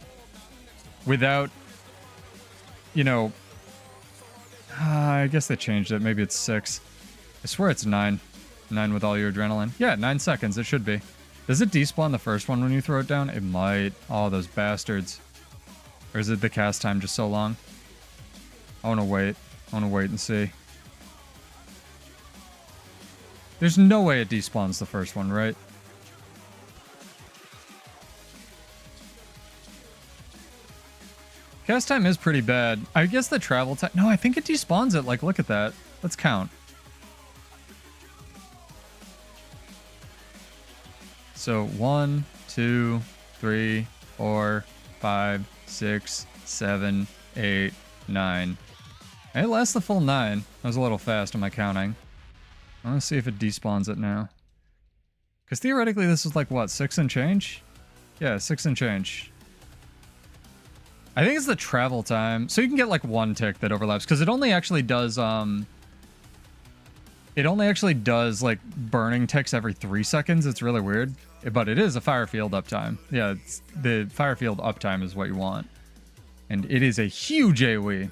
without, you know, I guess they changed it. Maybe it's 6. I swear it's 9. 9 with all your adrenaline. Yeah, 9 seconds. It should be. Does it despawn the first one when you throw it down? It might. Oh, those bastards. Or is it the cast time just so long? I want to wait. I want to wait and see. There's no way it despawns the first one, right? Cast time is pretty bad. I guess the travel time... No, I think it despawns it. Like, look at that. Let's count. So, 1, 2, 3, 4, 5, 6, 7, 8, 9. It lasts the full 9. I was a little fast on my counting. I want to see if it despawns it now. Because theoretically, this is like, what, 6 and change? Yeah, 6 and change. I think it's the travel time. So you can get like 1 tick that overlaps. Because it only actually does, it only actually does like burning ticks every 3 seconds. It's really weird. But it is a fire field uptime. Yeah, it's, the fire field uptime is what you want. And it is a huge AoE.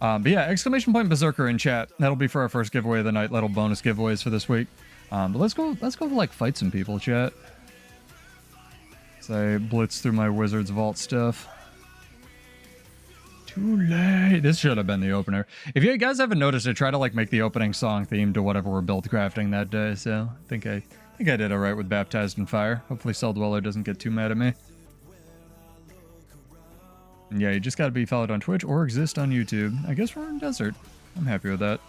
But yeah, exclamation point Berserker in chat. That'll be for our first giveaway of the night. Little bonus giveaways for this week. But let's go like fight some people, chat. So I blitz through my Wizard's Vault stuff. Too late. This should have been the opener. If you guys haven't noticed, I try to like make the opening song theme to whatever we're build crafting that day. So I think I did all right with Baptized in Fire. Hopefully Cell Dweller doesn't get too mad at me. And yeah, you just got to be followed on Twitch or exist on YouTube. I guess we're in Desert. I'm happy with that.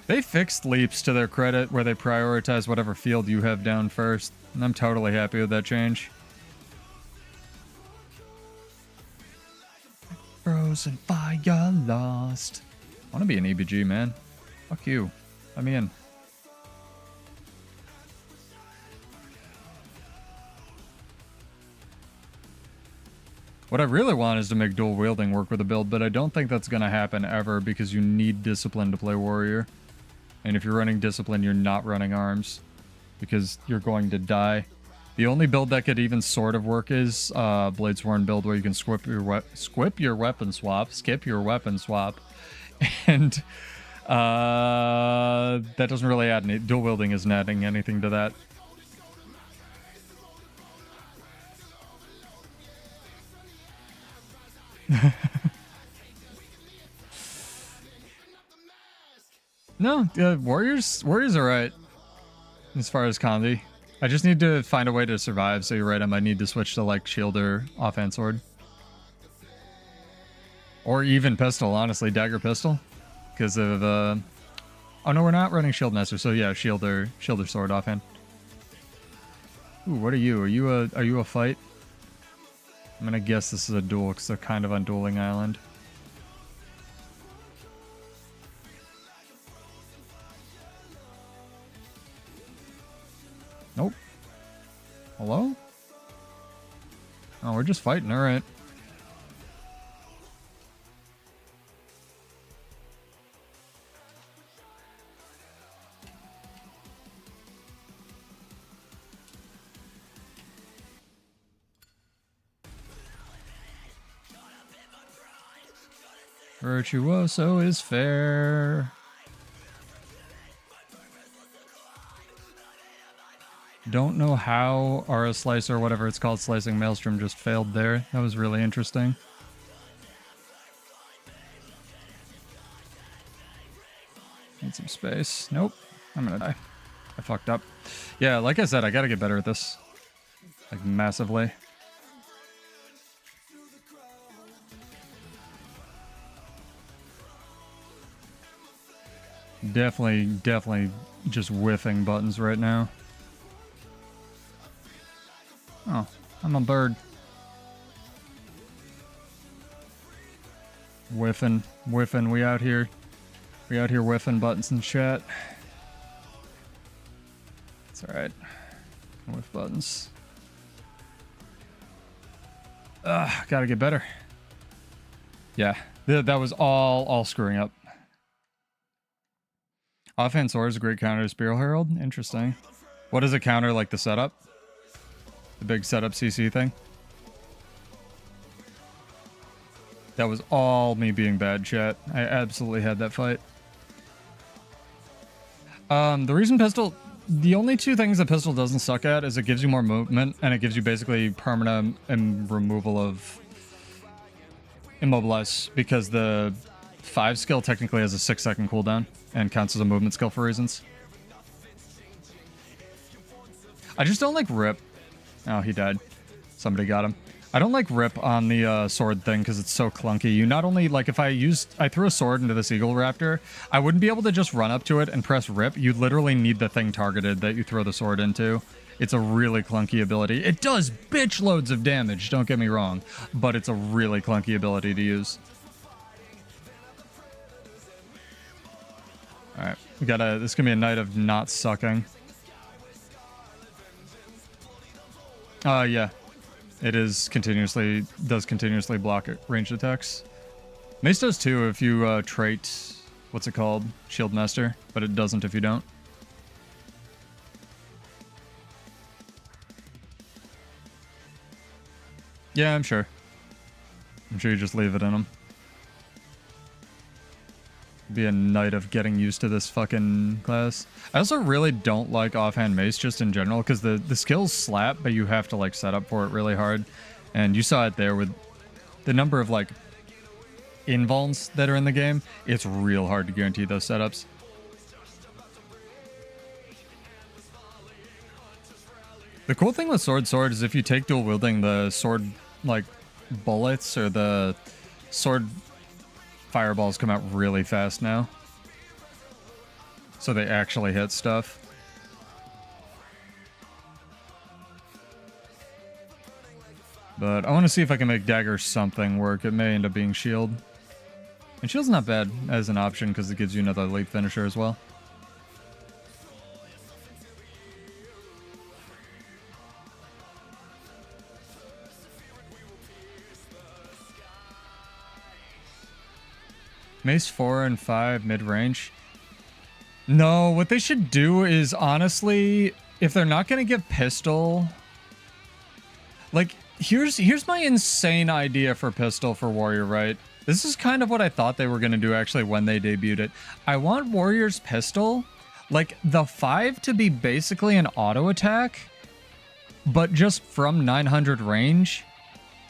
They fixed leaps to their credit where they prioritize whatever field you have down first. And I'm totally happy with that change. Frozen fire lost. I want to be an EBG, man. Fuck you. Let me in. What I really want is to make dual wielding work with a build, but I don't think that's going to happen ever because you need discipline to play warrior. And if you're running discipline, you're not running arms because you're going to die. The only build that could even sort of work is Bladesworn build where you can skip your weapon swap. And that doesn't really add any. Dual wielding isn't adding anything to that. No, warriors are right as far as comedy. I just need to find a way to survive, so you're right, I might need to switch to like shield or offhand sword. Or even pistol, honestly, dagger pistol. Because of oh no, we're not running shield master, so yeah, shield or sword offhand. Ooh, what are you? Are you a fight? I'm gonna guess this is a duel because they're kind of on dueling island. Nope. Hello? Oh, we're just fighting, alright. Virtuoso is fair. Don't know how Aura Slicer or whatever it's called, Slicing Maelstrom, just failed there. That was really interesting. Need some space. Nope. I'm gonna die. I fucked up. Yeah, like I said, I gotta get better at this. Like, massively. Definitely just whiffing buttons right now. Oh, I'm a bird. Whiffing, we out here. We out here whiffing buttons in chat. It's alright. Whiff buttons. Gotta get better. Yeah, that was all screwing up. Offhand sword is a great counter to Spear Herald. Interesting. What does it counter, like the setup? The big setup CC thing? That was all me being bad, chat. I absolutely had that fight. The reason pistol... The only two things that pistol doesn't suck at is it gives you more movement, and it gives you basically permanent removal of immobilize, because the 5 skill technically has a 6-second cooldown and counts as a movement skill for reasons. I just don't like rip. Oh, he died. Somebody got him. I don't like rip on the sword thing because it's so clunky. You not only, like, if I threw a sword into this Eagle Raptor, I wouldn't be able to just run up to it and press rip. You literally need the thing targeted that you throw the sword into. It's a really clunky ability. It does bitch loads of damage, don't get me wrong, but it's a really clunky ability to use. Alright, this is gonna be a night of not sucking. Yeah. It does continuously block ranged attacks. Mace does too if you trait, what's it called? Shield Master, but it doesn't if you don't. Yeah, I'm sure. I'm sure you just leave it in them. Be a night of getting used to this fucking class. I also really don't like offhand mace just in general because the skills slap, but you have to like set up for it really hard. And you saw it there with the number of like invulns that are in the game. It's real hard to guarantee those setups. The cool thing with sword is if you take dual wielding, the sword like bullets or the sword fireballs come out really fast now. So they actually hit stuff. But I want to see if I can make dagger something work. It may end up being shield. And shield's not bad as an option because it gives you another leap finisher as well. Mace 4 and 5 mid-range. No, what they should do is, honestly, if they're not going to give pistol... Like, here's my insane idea for pistol for Warrior, right? This is kind of what I thought they were going to do, actually, when they debuted it. I want Warrior's pistol, like, the 5 to be basically an auto attack, but just from 900 range.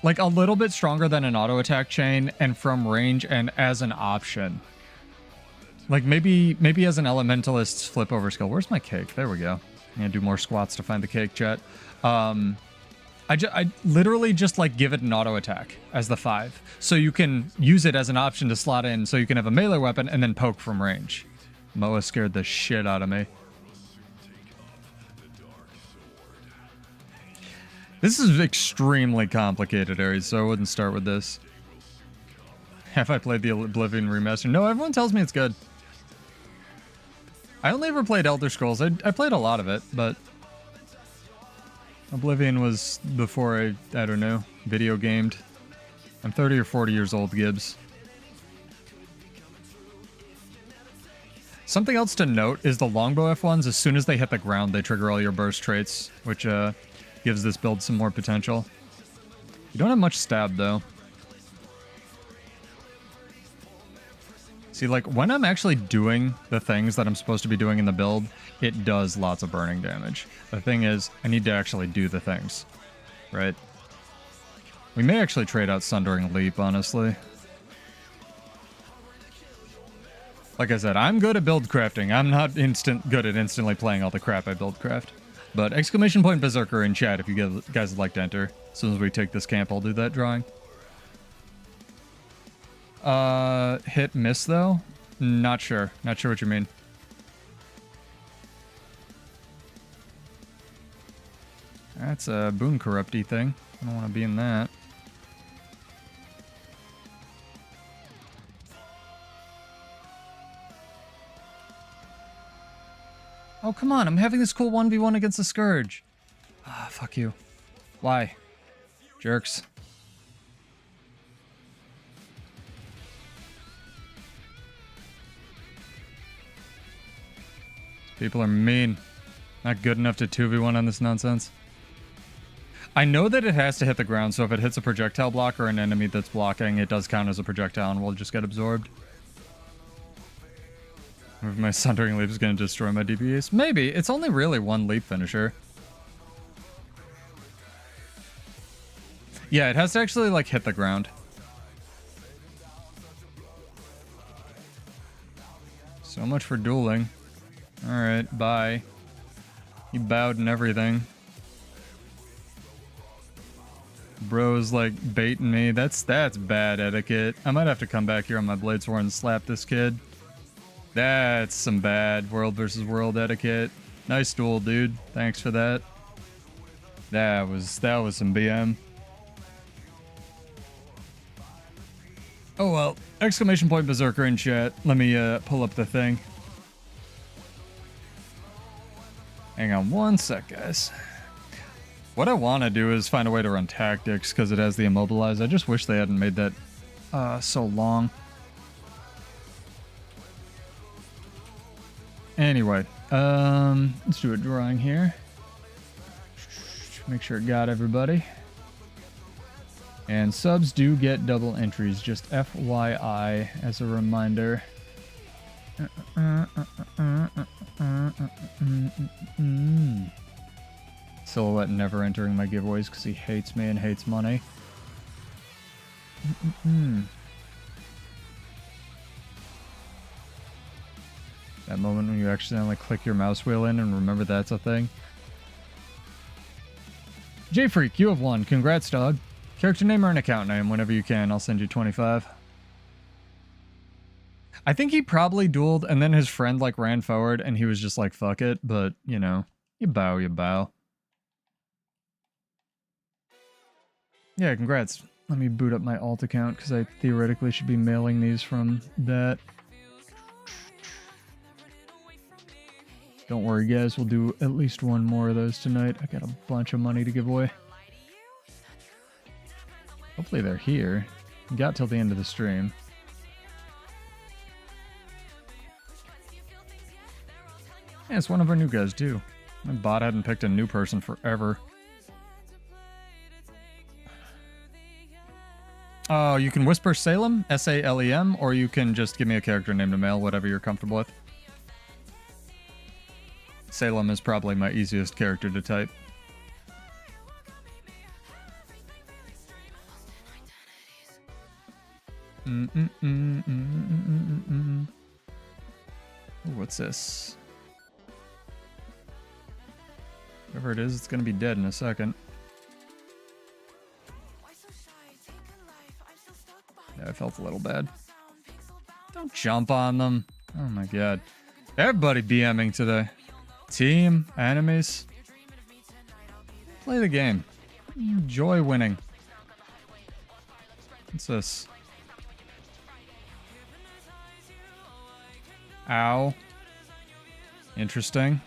Like, a little bit stronger than an auto attack chain, and from range and as an option. Like, maybe as an elementalist's flip over skill. Where's my cake? There we go. I'm gonna do more squats to find the cake, chat. I literally just, like, give it an auto attack as the 5. So you can use it as an option to slot in, so you can have a melee weapon and then poke from range. Moa scared the shit out of me. This is extremely complicated, Ares, so I wouldn't start with this. Have I played the Oblivion remaster? No, everyone tells me it's good. I only ever played Elder Scrolls. I played a lot of it, but Oblivion was before I don't know, video gamed. I'm 30 or 40 years old, Gibbs. Something else to note is the longbow F1s, as soon as they hit the ground, they trigger all your burst traits, which gives this build some more potential. You don't have much stab, though. See, like, when I'm actually doing the things that I'm supposed to be doing in the build, it does lots of burning damage. The thing is, I need to actually do the things, right? We may actually trade out Sundering Leap, honestly. Like I said, I'm good at build crafting. I'm not good at instantly playing all the crap I build craft. But exclamation point Berserker in chat if you guys would like to enter. As soon as we take this camp, I'll do that drawing. Hit miss though? Not sure. Not sure what you mean. That's a boon corrupty thing. I don't want to be in that. Oh, come on. I'm having this cool 1v1 against the Scourge. Ah, fuck you. Why? Jerks. People are mean. Not good enough to 2v1 on this nonsense. I know that it has to hit the ground, so if it hits a projectile block or an enemy that's blocking, it does count as a projectile and will just get absorbed. If my Sundering Leap is going to destroy my DPS? Maybe. It's only really one leap finisher. Yeah, it has to actually, like, hit the ground. So much for dueling. Alright, bye. You bowed and everything. Bro's, like, baiting me. That's bad etiquette. I might have to come back here on my Bladesworn and slap this kid. That's some bad world versus world etiquette. Nice duel, dude. Thanks for that. That was some BM. Oh well. Exclamation point Berserker in chat. Let me pull up the thing. Hang on one sec, guys. What I want to do is find a way to run tactics because it has the immobilize. I just wish they hadn't made that so long. Anyway, let's do a drawing here. Make sure it got everybody. And subs do get double entries, just FYI as a reminder. Silhouette never entering my giveaways because he hates me and hates money. That moment when you accidentally click your mouse wheel in and remember that's a thing. J-Freak, you have won. Congrats, dog. Character name or an account name whenever you can. I'll send you 25. I think he probably dueled and then his friend like ran forward and he was just like, fuck it. But, you know, you bow, you bow. Yeah, congrats. Let me boot up my alt account because I theoretically should be mailing these from that. Don't worry, guys. We'll do at least one more of those tonight. I got a bunch of money to give away. Hopefully they're here. We got till the end of the stream. Yeah, it's one of our new guys, too. My bot hadn't picked a new person forever. Oh, you can whisper Salem, S-A-L-E-M, or you can just give me a character name to mail, whatever you're comfortable with. Salem is probably my easiest character to type. Ooh, what's this? Whatever it is, it's gonna be dead in a second. Yeah, I felt a little bad. Don't jump on them. Oh my god. Everybody BMing today. Team, enemies. Play the game. Enjoy winning. What's this? Ow. Interesting.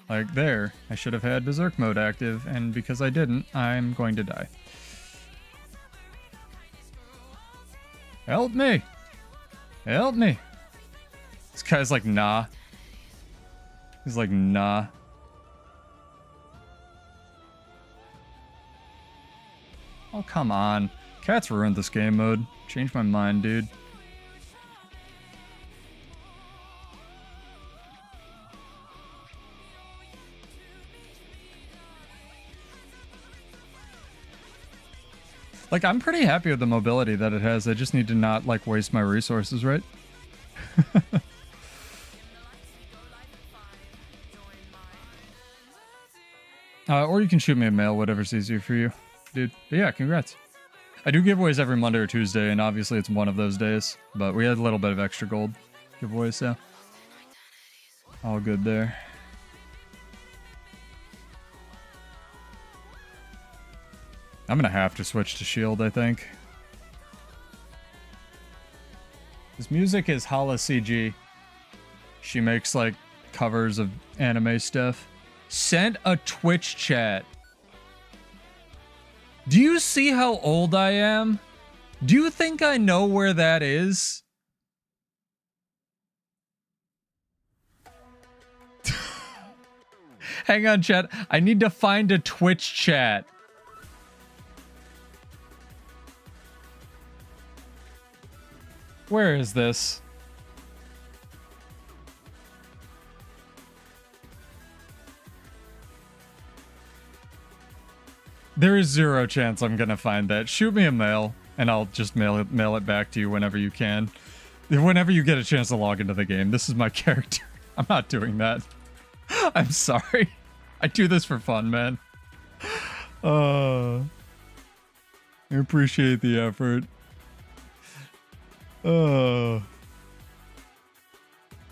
Like there, I should have had Berserk mode active, and because I didn't, I'm going to die. Help me! Help me! This guy's like, nah. He's like, nah. Oh, come on. Cats ruined this game mode. Changed my mind, dude. Like, I'm pretty happy with the mobility that it has. I just need to not, like, waste my resources, right? Or you can shoot me a mail, whatever's easier for you, dude. But yeah, congrats. I do giveaways every Monday or Tuesday, and obviously it's one of those days. But we had a little bit of extra gold giveaways, so all good there. I'm gonna have to switch to shield, I think. This music is Hala CG. She makes like covers of anime stuff. Sent a Twitch chat. Do you see how old I am? Do you think I know where that is? Hang on, chat. I need to find a Twitch chat. Where is this? There is 0 chance I'm gonna find that. Shoot me a mail, and I'll just mail it back to you whenever you can. Whenever you get a chance to log into the game. This is my character. I'm not doing that. I'm sorry. I do this for fun, man. I appreciate the effort.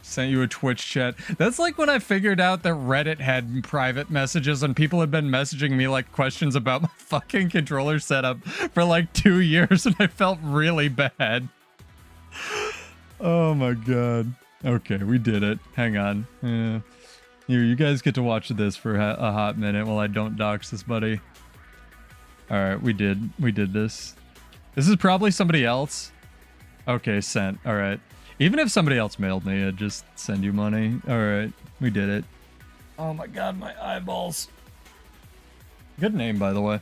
Sent you a Twitch chat. That's like when I figured out that Reddit had private messages and people had been messaging me like questions about my fucking controller setup for like 2 years and I felt really bad. Oh my god. Okay, we did it. Hang on. Here, you guys get to watch this for a hot minute while I don't dox this buddy. Alright, we did this. This is probably somebody else. Okay, sent. Alright. Even if somebody else mailed me, I'd just send you money. Alright, we did it. Oh my god, my eyeballs. Good name, by the way.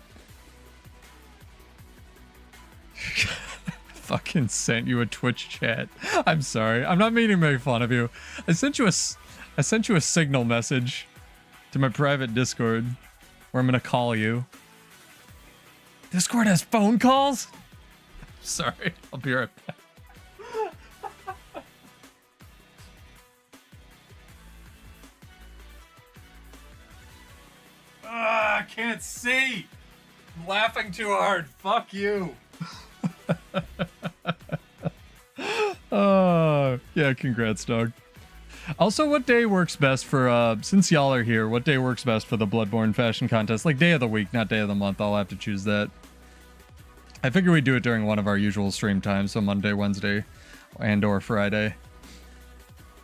fucking sent you a Twitch chat. I'm sorry. I'm not meaning to make fun of you. I sent you a signal message to my private Discord where I'm gonna call you. Discord has phone calls? Sorry. I'll be right back. I can't see. I'm laughing too hard. Fuck you. Yeah, congrats, dog. Also, what day works best for, since y'all are here, what day works best for the Bloodborne fashion contest? Like, day of the week, not day of the month. I'll have to choose that. I figure we do it during one of our usual stream times, so Monday, Wednesday, and or Friday.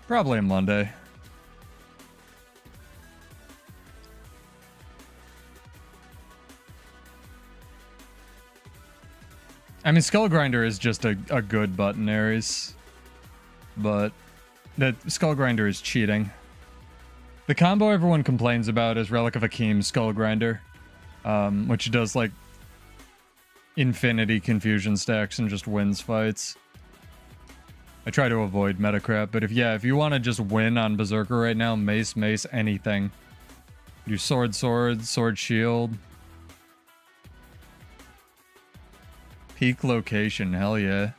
Probably a Monday. I mean, Skull Grinder is just a good button, Ares. But that Skull Grinder is cheating. The combo everyone complains about is Relic of Akeem's Skull Grinder, which does like infinity confusion stacks and just wins fights. I try to avoid meta crap, but if you want to just win on Berserker right now, mace, anything. Do sword, shield. Peak location, hell yeah.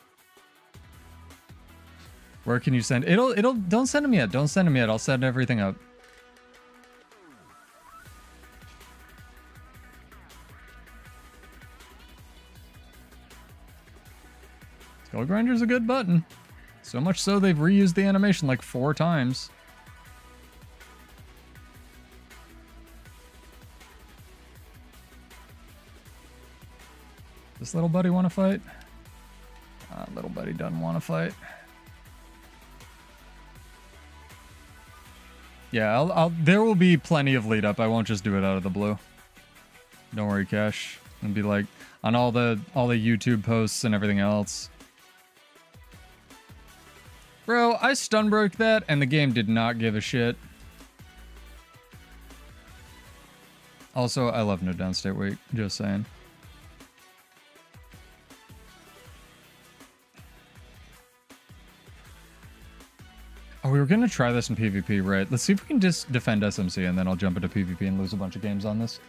Where can you send? Don't send them yet. Don't send them yet. I'll set everything up. Skull Grinder's a good button. So much so they've reused the animation like 4 times. Does little buddy want to fight? Little buddy doesn't want to fight. Yeah, there will be plenty of lead up. I won't just do it out of the blue. Don't worry, Cash. It'll be like on all the YouTube posts and everything else. Bro, I stun broke that and the game did not give a shit. Also, I love no downstate weight, just saying. Oh, we were gonna try this in PvP, right? Let's see if we can just defend SMC and then I'll jump into PvP and lose a bunch of games on this.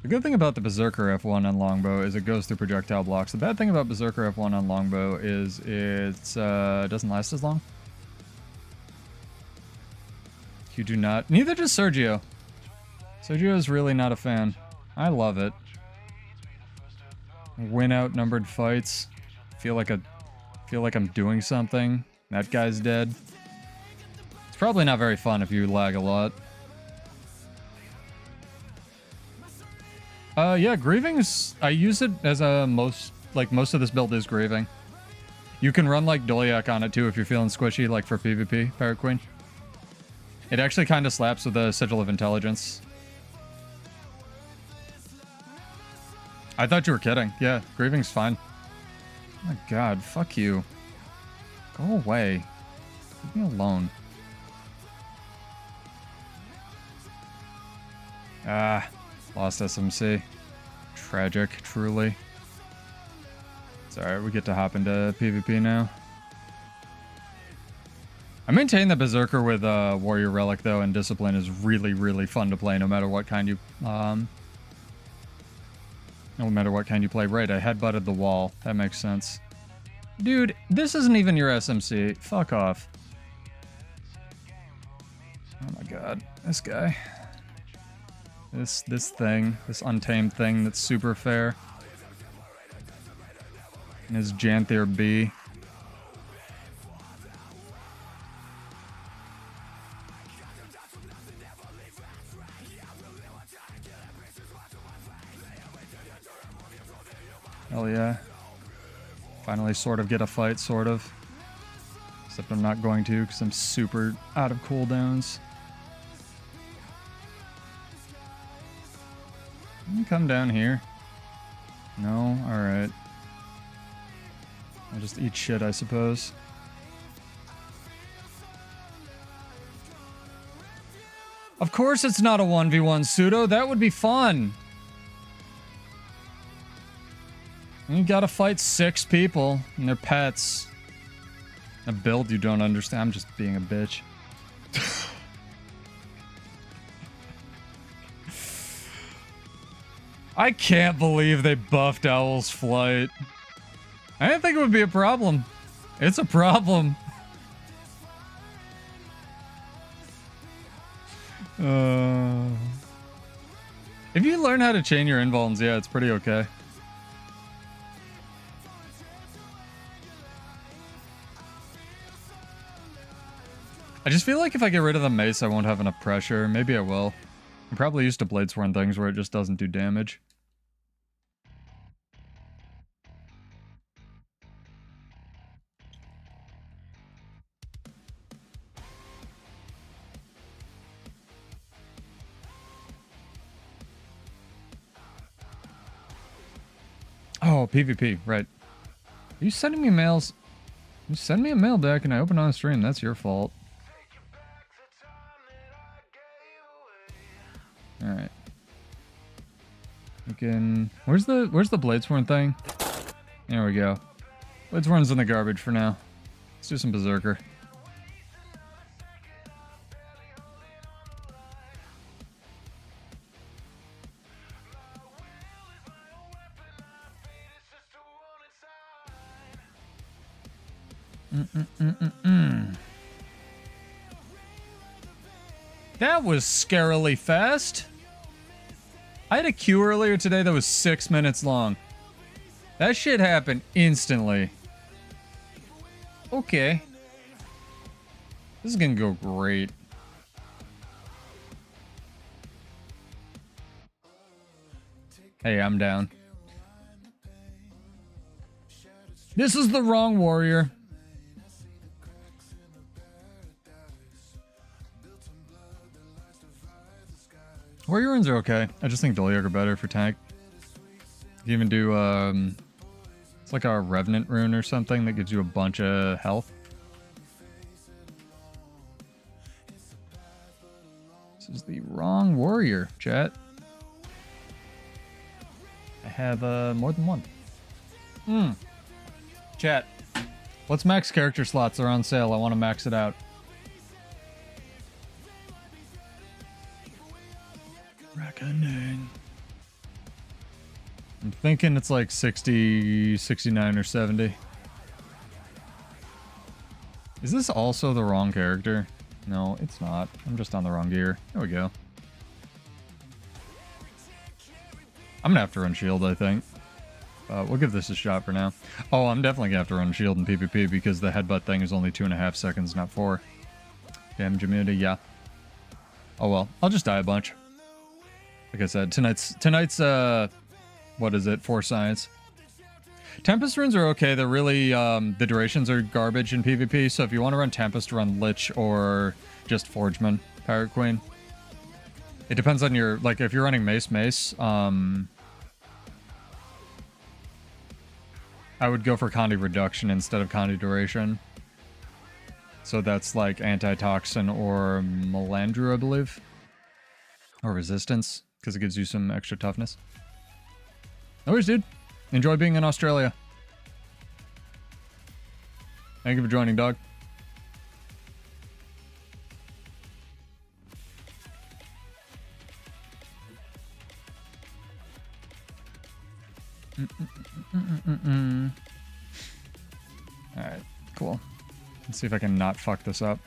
The good thing about the Berserker F1 on Longbow is it goes through projectile blocks. The bad thing about Berserker F1 on Longbow is it doesn't last as long. You do not. Neither does Sergio. Sergio is really not a fan. I love it. Win outnumbered fights. Feel like I'm doing something. That guy's dead. It's probably not very fun if you lag a lot. Yeah, grieving's, I use it as a most of this build is grieving. You can run like Dolyak on it too if you're feeling squishy, like for PvP, Parrot Queen. It actually kind of slaps with the Sigil of Intelligence. I thought you were kidding. Yeah, grieving's fine. Oh my god, fuck you. Go away. Leave me alone. Ah. Lost SMC. Tragic, truly. It's alright, we get to hop into PvP now. I maintain that Berserker with Warrior Relic, though, and Discipline is really, really fun to play, no matter what kind you... no matter what kind you play. Right, I headbutted the wall. That makes sense. Dude, this isn't even your SMC. Fuck off. Oh my god. This guy. This thing, this untamed thing that's super fair. And his Janthier B. Hell yeah. Finally sort of get a fight, sort of. Except I'm not going to because I'm super out of cooldowns. Can you come down here? No? Alright. I'll just eat shit, I suppose. Of course it's not a 1v1 pseudo. That would be fun. You gotta fight 6 people and their pets. A build you don't understand. I'm just being a bitch. I can't believe they buffed Owl's Flight. I didn't think it would be a problem. It's a problem. If you learn how to chain your invulns, yeah, it's pretty okay. I just feel like if I get rid of the mace, I won't have enough pressure. Maybe I will. I'm probably used to Bladesworn things where it just doesn't do damage. Oh, PvP, right. Are you sending me mails? You send me a mail back and I open on stream. That's your fault. Alright. Where's the Bladesworn thing? There we go. Bladesworn's in the garbage for now. Let's do some Berserker. That was scarily fast. I had a queue earlier today that was 6 minutes long. That shit happened instantly. Okay. This is gonna go great. Hey, I'm down. This is the wrong warrior. Warrior runes are okay. I just think Doliark are better for tank. You even do, it's like a Revenant rune or something that gives you a bunch of health. This is the wrong warrior, chat. I have, more than one. Chat. What's max character slots? They're on sale. I want to max it out. Reckoning. I'm thinking it's like 60, 69, or 70. Is this also the wrong character? No, it's not. I'm just on the wrong gear. There we go. I'm gonna have to run shield, I think. We'll give this a shot for now. Oh, I'm definitely gonna have to run shield in PvP because the headbutt thing is only 2.5 seconds, not 4. Damage immunity, yeah. Oh well, I'll just die a bunch. Like I said, tonight's what is it? Force Science. Tempest runes are okay. They're really, the durations are garbage in PvP, so if you want to run Tempest, run Lich or just Forgeman, Pirate Queen. It depends on your, like, if you're running Mace, I would go for Condi Reduction instead of Condi Duration. So that's like Antitoxin or Melandru, I believe. Or Resistance, because it gives you some extra toughness. No worries, dude. Enjoy being in Australia. Thank you for joining, dog. Alright, cool. Let's see if I can not fuck this up.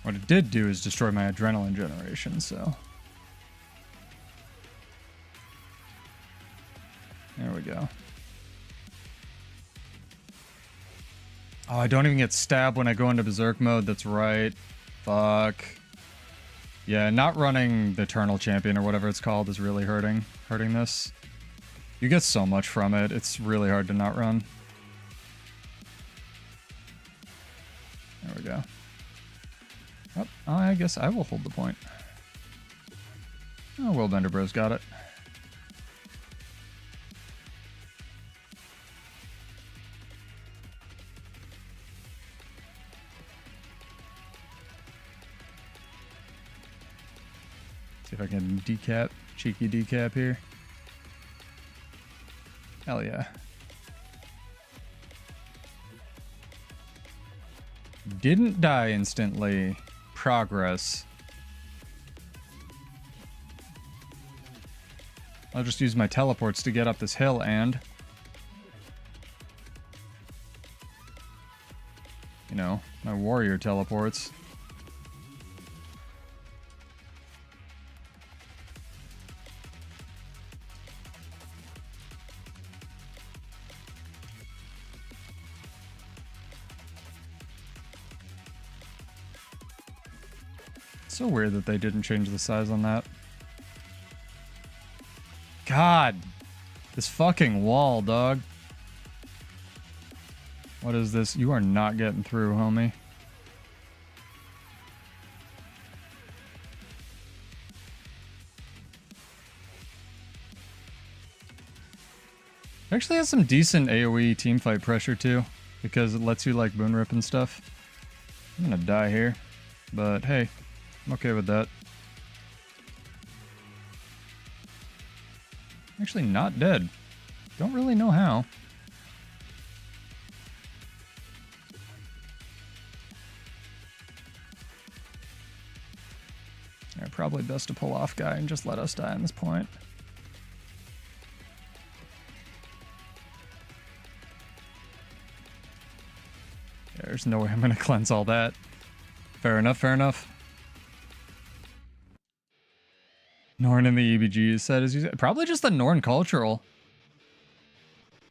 What it did do is destroy my adrenaline generation, so. There we go. Oh, I don't even get stabbed when I go into Berserk mode. That's right. Fuck. Yeah, not running the Eternal Champion or whatever it's called is really hurting this. You get so much from it. It's really hard to not run. There we go. Oh, I guess I will hold the point. Oh, Willbender Bros got it. See if I can decap, cheeky decap here. Hell yeah. Didn't die instantly. Progress. I'll just use my teleports to get up this hill and... you know, my warrior teleports. So weird that they didn't change the size on that. God! This fucking wall, dog. What is this? You are not getting through, homie. It actually has some decent AoE teamfight pressure too, because it lets you like moon rip and stuff. I'm gonna die here, but hey, I'm okay with that. Actually not dead. Don't really know how. Yeah, probably best to pull off guy and just let us die on this point. Yeah, there's no way I'm gonna cleanse all that. Fair enough, fair enough. Norn in the EBG set is probably just the Norn cultural.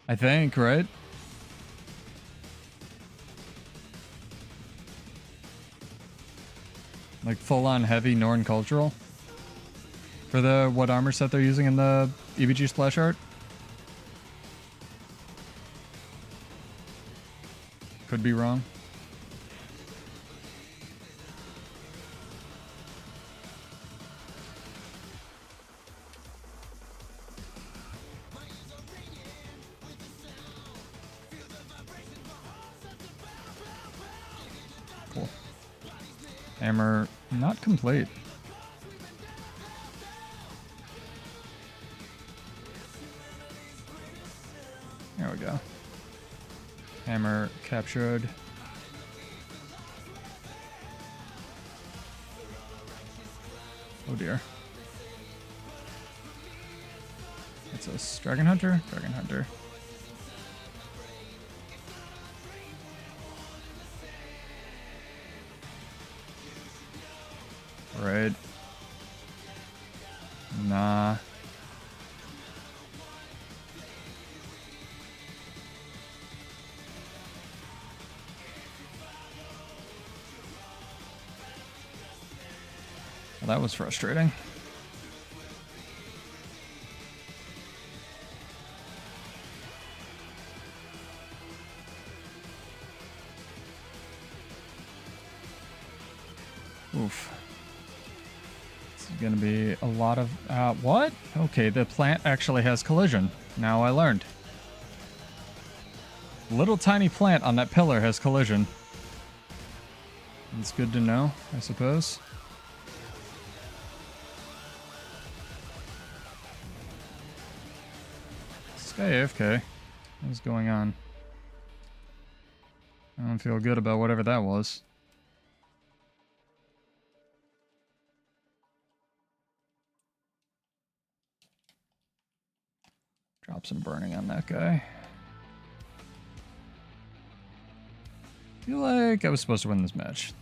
I think, right? Like full-on heavy Norn cultural for the what armor set they're using in the EBG splash art. Could be wrong. Cool. Hammer not complete. There we go. Hammer captured. Oh dear. It's a Dragon Hunter? Dragon Hunter. Right. Nah. Well, that was frustrating. Oof. This is gonna be a lot of... what? Okay, the plant actually has collision. Now I learned. Little tiny plant on that pillar has collision. It's good to know, I suppose. This guy AFK. What is going on? I don't feel good about whatever that was. Drop some burning on that guy. Feel like I was supposed to win this match.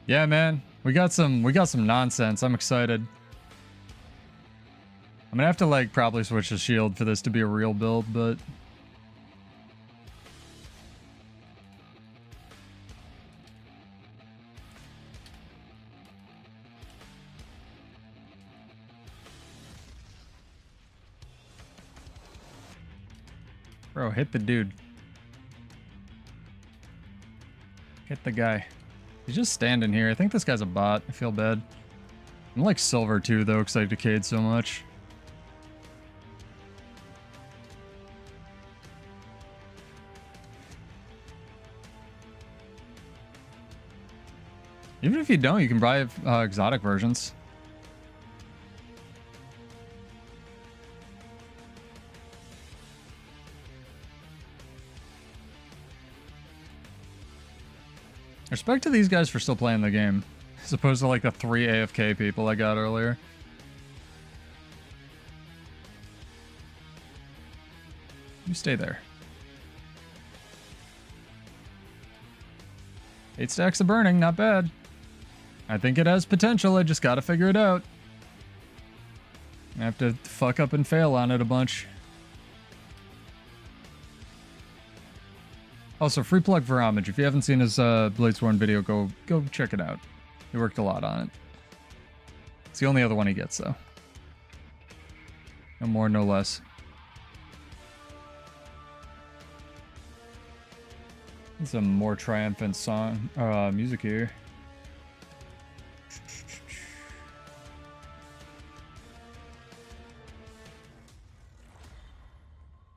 Yeah, man. We got some nonsense. I'm excited. I'm gonna have to like probably switch to shield for this to be a real build, but bro, hit the dude. Hit the guy. He's just standing here. I think this guy's a bot. I feel bad. I'm like silver too though because I decayed so much. Even if you don't, you can buy exotic versions. Respect to these guys for still playing the game, as opposed to like the 3 AFK people I got earlier. You stay there. 8 stacks of burning, not bad. I think it has potential, I just gotta figure it out. I have to fuck up and fail on it a bunch. Also, free plug for Homage. If you haven't seen his Bladesworn video, go check it out. He worked a lot on it. It's the only other one he gets, though. No more, no less. It's a more triumphant song, music here.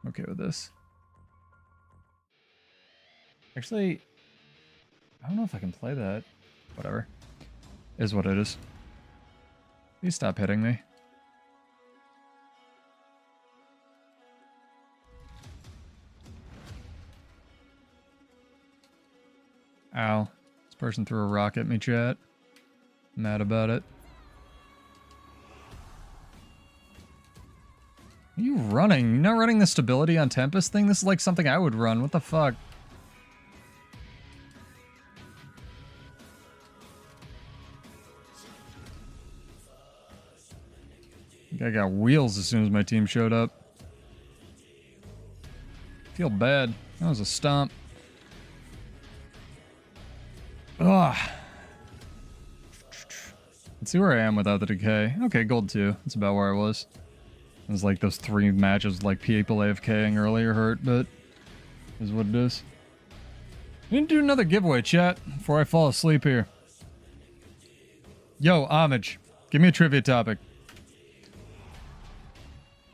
Okay with this. Actually, I don't know if I can play that. Whatever. Is what it is. Please stop hitting me. Ow. This person threw a rock at me, chat. Mad about it. Are you running? You're not running the stability on Tempest thing? This is like something I would run. What the fuck? I got wheels as soon as my team showed up. Feel bad. That was a stomp. Ugh. Let's see where I am without the decay. Okay, gold 2. That's about where I was. It was like those 3 matches like people AFKing earlier hurt, but is what it is. We need to do another giveaway, chat, before I fall asleep here. Yo, Homage, give me a trivia topic.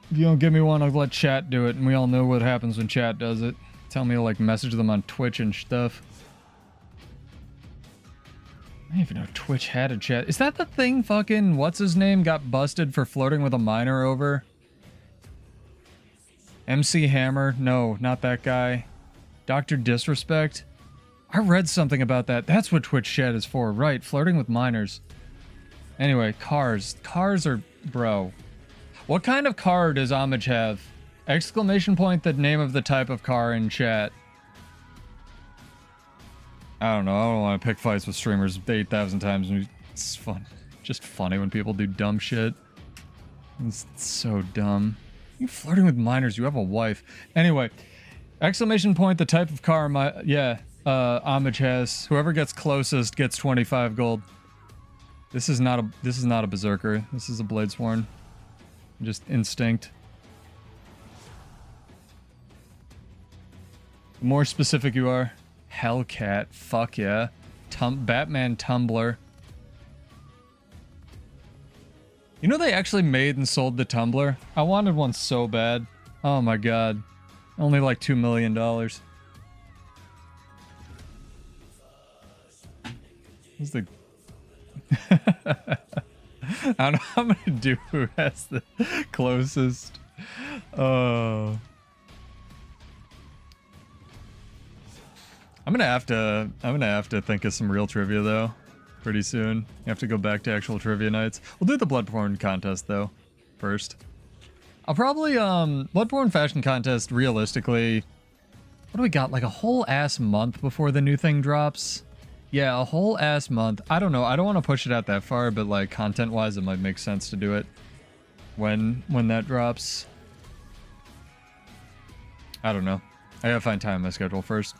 If you don't give me one, I'll let chat do it, and we all know what happens when chat does it. Tell me to like message them on Twitch and stuff. I didn't even know Twitch had a chat. Is that the thing fucking what's his name got busted for flirting with a minor over? MC Hammer? No, not that guy. Dr. Disrespect? I read something about that. That's what Twitch chat is for, right? Flirting with minors. Anyway, cars. Cars are... bro. What kind of car does Homage have? Exclamation point the name of the type of car in chat. I don't know. I don't want to pick fights with streamers 8,000 times. It's fun. Just funny when people do dumb shit. It's so dumb. You flirting with minors. You have a wife. Anyway, exclamation point the type of car Homage has. Whoever gets closest gets 25 gold. This is not a Berserker. This is a Bladesworn. Just instinct. The more specific you are. Hellcat. Fuck yeah. Batman Tumbler. You know they actually made and sold the Tumbler? I wanted one so bad. Oh my god. Only like $2 million. What's the... I don't know how I'm gonna do who has the closest. Oh. I'm gonna have to think of some real trivia though. Pretty soon. You have to go back to actual trivia nights. We'll do the Bloodborne contest though. First. I'll probably Bloodborne fashion contest realistically. What do we got? Like a whole ass month before the new thing drops? Yeah, a whole ass month. I don't know. I don't want to push it out that far, but like content-wise, it might make sense to do it. when that drops. I don't know. I gotta find time in my schedule first.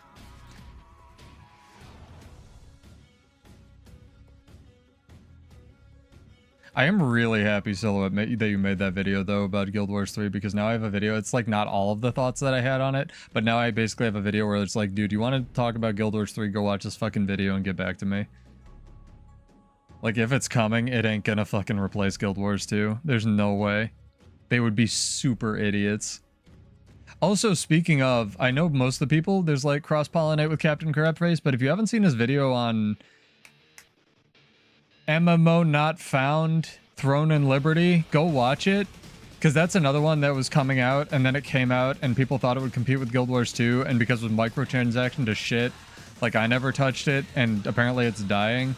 I am really happy, Silhouette, that you made that video, though, about Guild Wars 3, because now I have a video. It's, like, not all of the thoughts that I had on it, but now I basically have a video where it's like, dude, you want to talk about Guild Wars 3, go watch this fucking video and get back to me. Like, if it's coming, it ain't gonna fucking replace Guild Wars 2. There's no way. They would be super idiots. Also, speaking of, I know most of the people, there's, like, cross-pollinate with Captain Crabface, but if you haven't seen his video on MMO Not Found, Throne and Liberty, go watch it, because that's another one that was coming out, and then it came out, and people thought it would compete with Guild Wars 2, and because of microtransaction to shit, like, I never touched it, and apparently it's dying.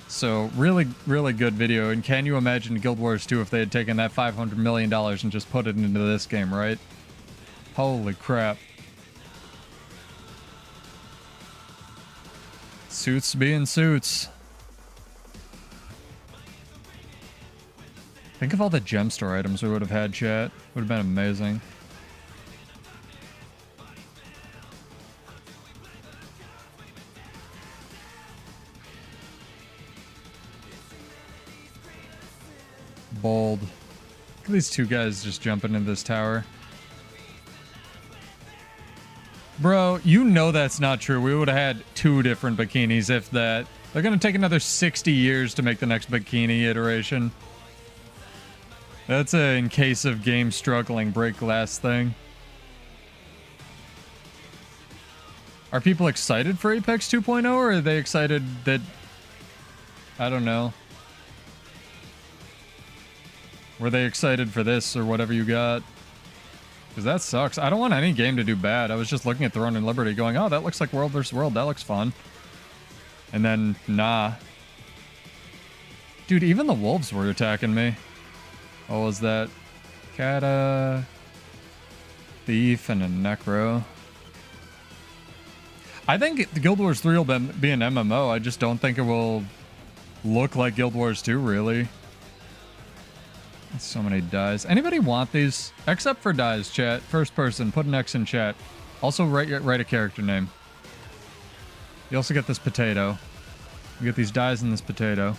So, really, really good video, and can you imagine Guild Wars 2 if they had taken that $500 million and just put it into this game, right? Holy crap. Suits being suits. Think of all the gem store items we would have had, chat. Would have been amazing. Bold. Look at these two guys just jumping into this tower. Bro, you know that's not true. We would have had 2 different bikinis, if that. They're gonna take another 60 years to make the next bikini iteration. That's a in case of game struggling break glass thing. Are people excited for Apex 2.0, or are they excited that... I don't know. Were they excited for this or whatever you got? Because that sucks. I don't want any game to do bad. I was just looking at Throne and Liberty going, oh, that looks like World vs. World. That looks fun. And then, nah. Dude, even the wolves were attacking me. What was that? Kata, Thief, and a Necro. I think the Guild Wars 3 will be an MMO. I just don't think it will look like Guild Wars 2, really. So many dies. Anybody want these? Except for dies, chat. First person, put an X in chat. Also, write a character name. You also get this potato. You get these dies in this potato.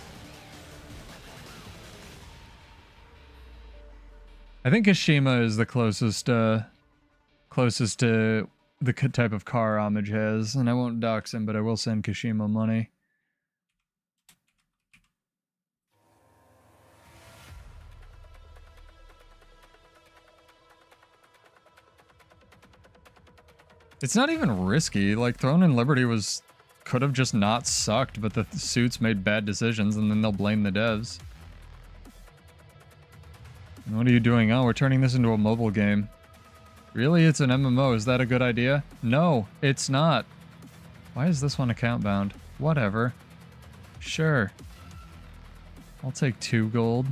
I think Kashima is the closest to the type of car Homage has, and I won't dox him, but I will send Kashima money. It's not even risky. Like, Throne and Liberty could have just not sucked, but the suits made bad decisions, and then they'll blame the devs. And what are you doing? Oh, we're turning this into a mobile game. Really? It's an MMO. Is that a good idea? No, it's not. Why is this one account bound? Whatever. Sure. I'll take 2 gold.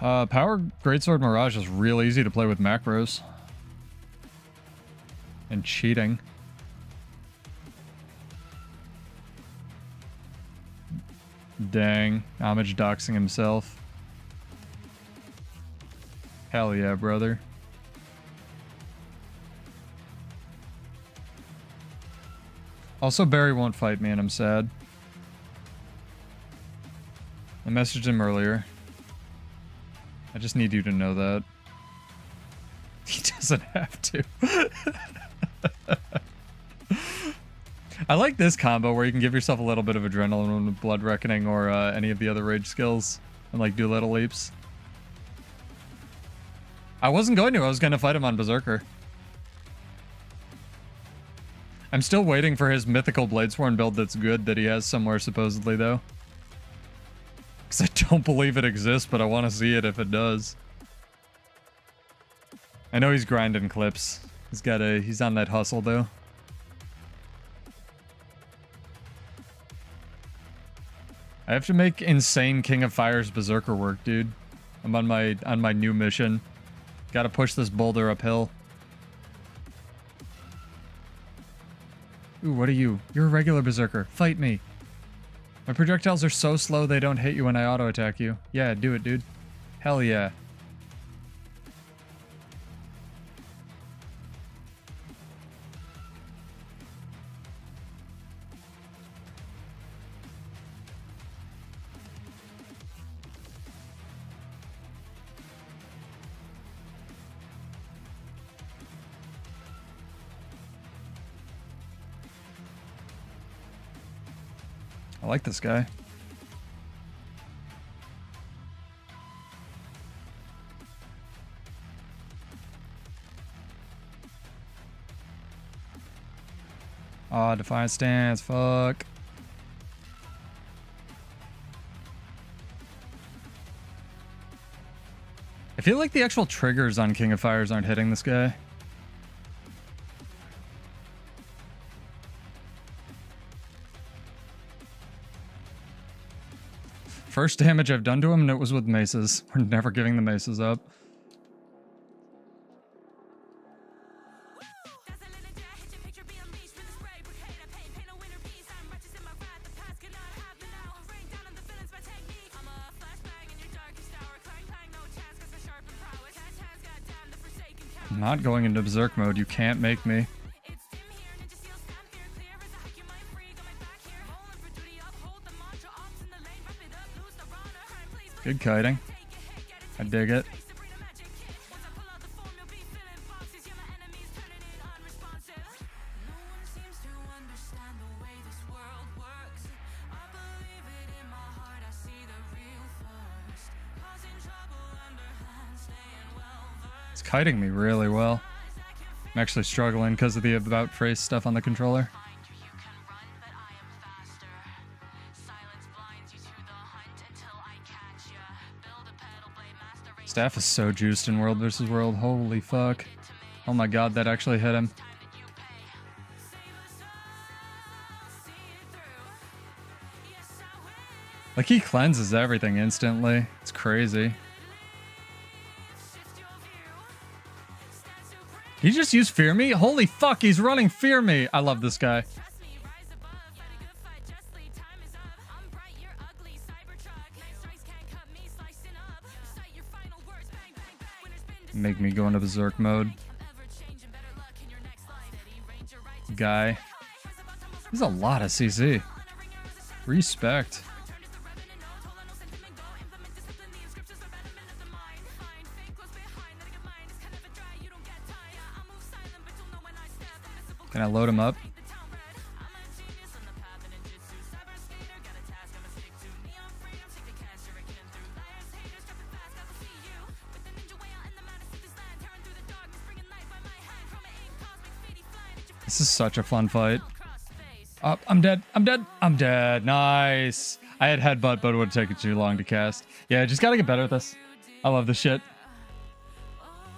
Power Greatsword Mirage is real easy to play with macros. And cheating. Dang. Homage doxing himself. Hell yeah, brother. Also, Barry won't fight me and I'm sad. I messaged him earlier. I just need you to know that. He doesn't have to. I like this combo where you can give yourself a little bit of adrenaline with Blood Reckoning or any of the other rage skills and like do little leaps. I wasn't going to. I was going to fight him on Berserker. I'm still waiting for his mythical Bladesworn build that's good that he has somewhere supposedly though. Because I don't believe it exists, but I want to see it if it does. I know he's grinding clips. He's on that hustle though. I have to make insane King of Fire's Berserker work, dude. I'm on my new mission. Gotta push this boulder uphill. Ooh, what are you? You're a regular Berserker. Fight me. My projectiles are so slow they don't hit you when I auto attack you. Yeah, do it, dude. Hell yeah. I like this guy. Oh, Defiant Stance, fuck. I feel like the actual triggers on King of Fires aren't hitting this guy. First damage I've done to him, and it was with maces. We're never giving the maces up. I'm not going into Berserk mode. You can't make me. Good kiting. I dig it. It's kiting me really well. I'm actually struggling because of the about phrase stuff on the controller. Staff is so juiced in World vs. World. Holy fuck. Oh my god, that actually hit him. Like, he cleanses everything instantly. It's crazy. He just used Fear Me? Holy fuck, he's running Fear Me. I love this guy. Make me go into Berserk mode. Guy. He's a lot of CC. Respect. Can I load him up? This is such a fun fight. Oh, I'm dead. I'm dead. I'm dead. Nice. I had headbutt, but it would have taken too long to cast. Yeah, I just gotta get better at this. I love this shit.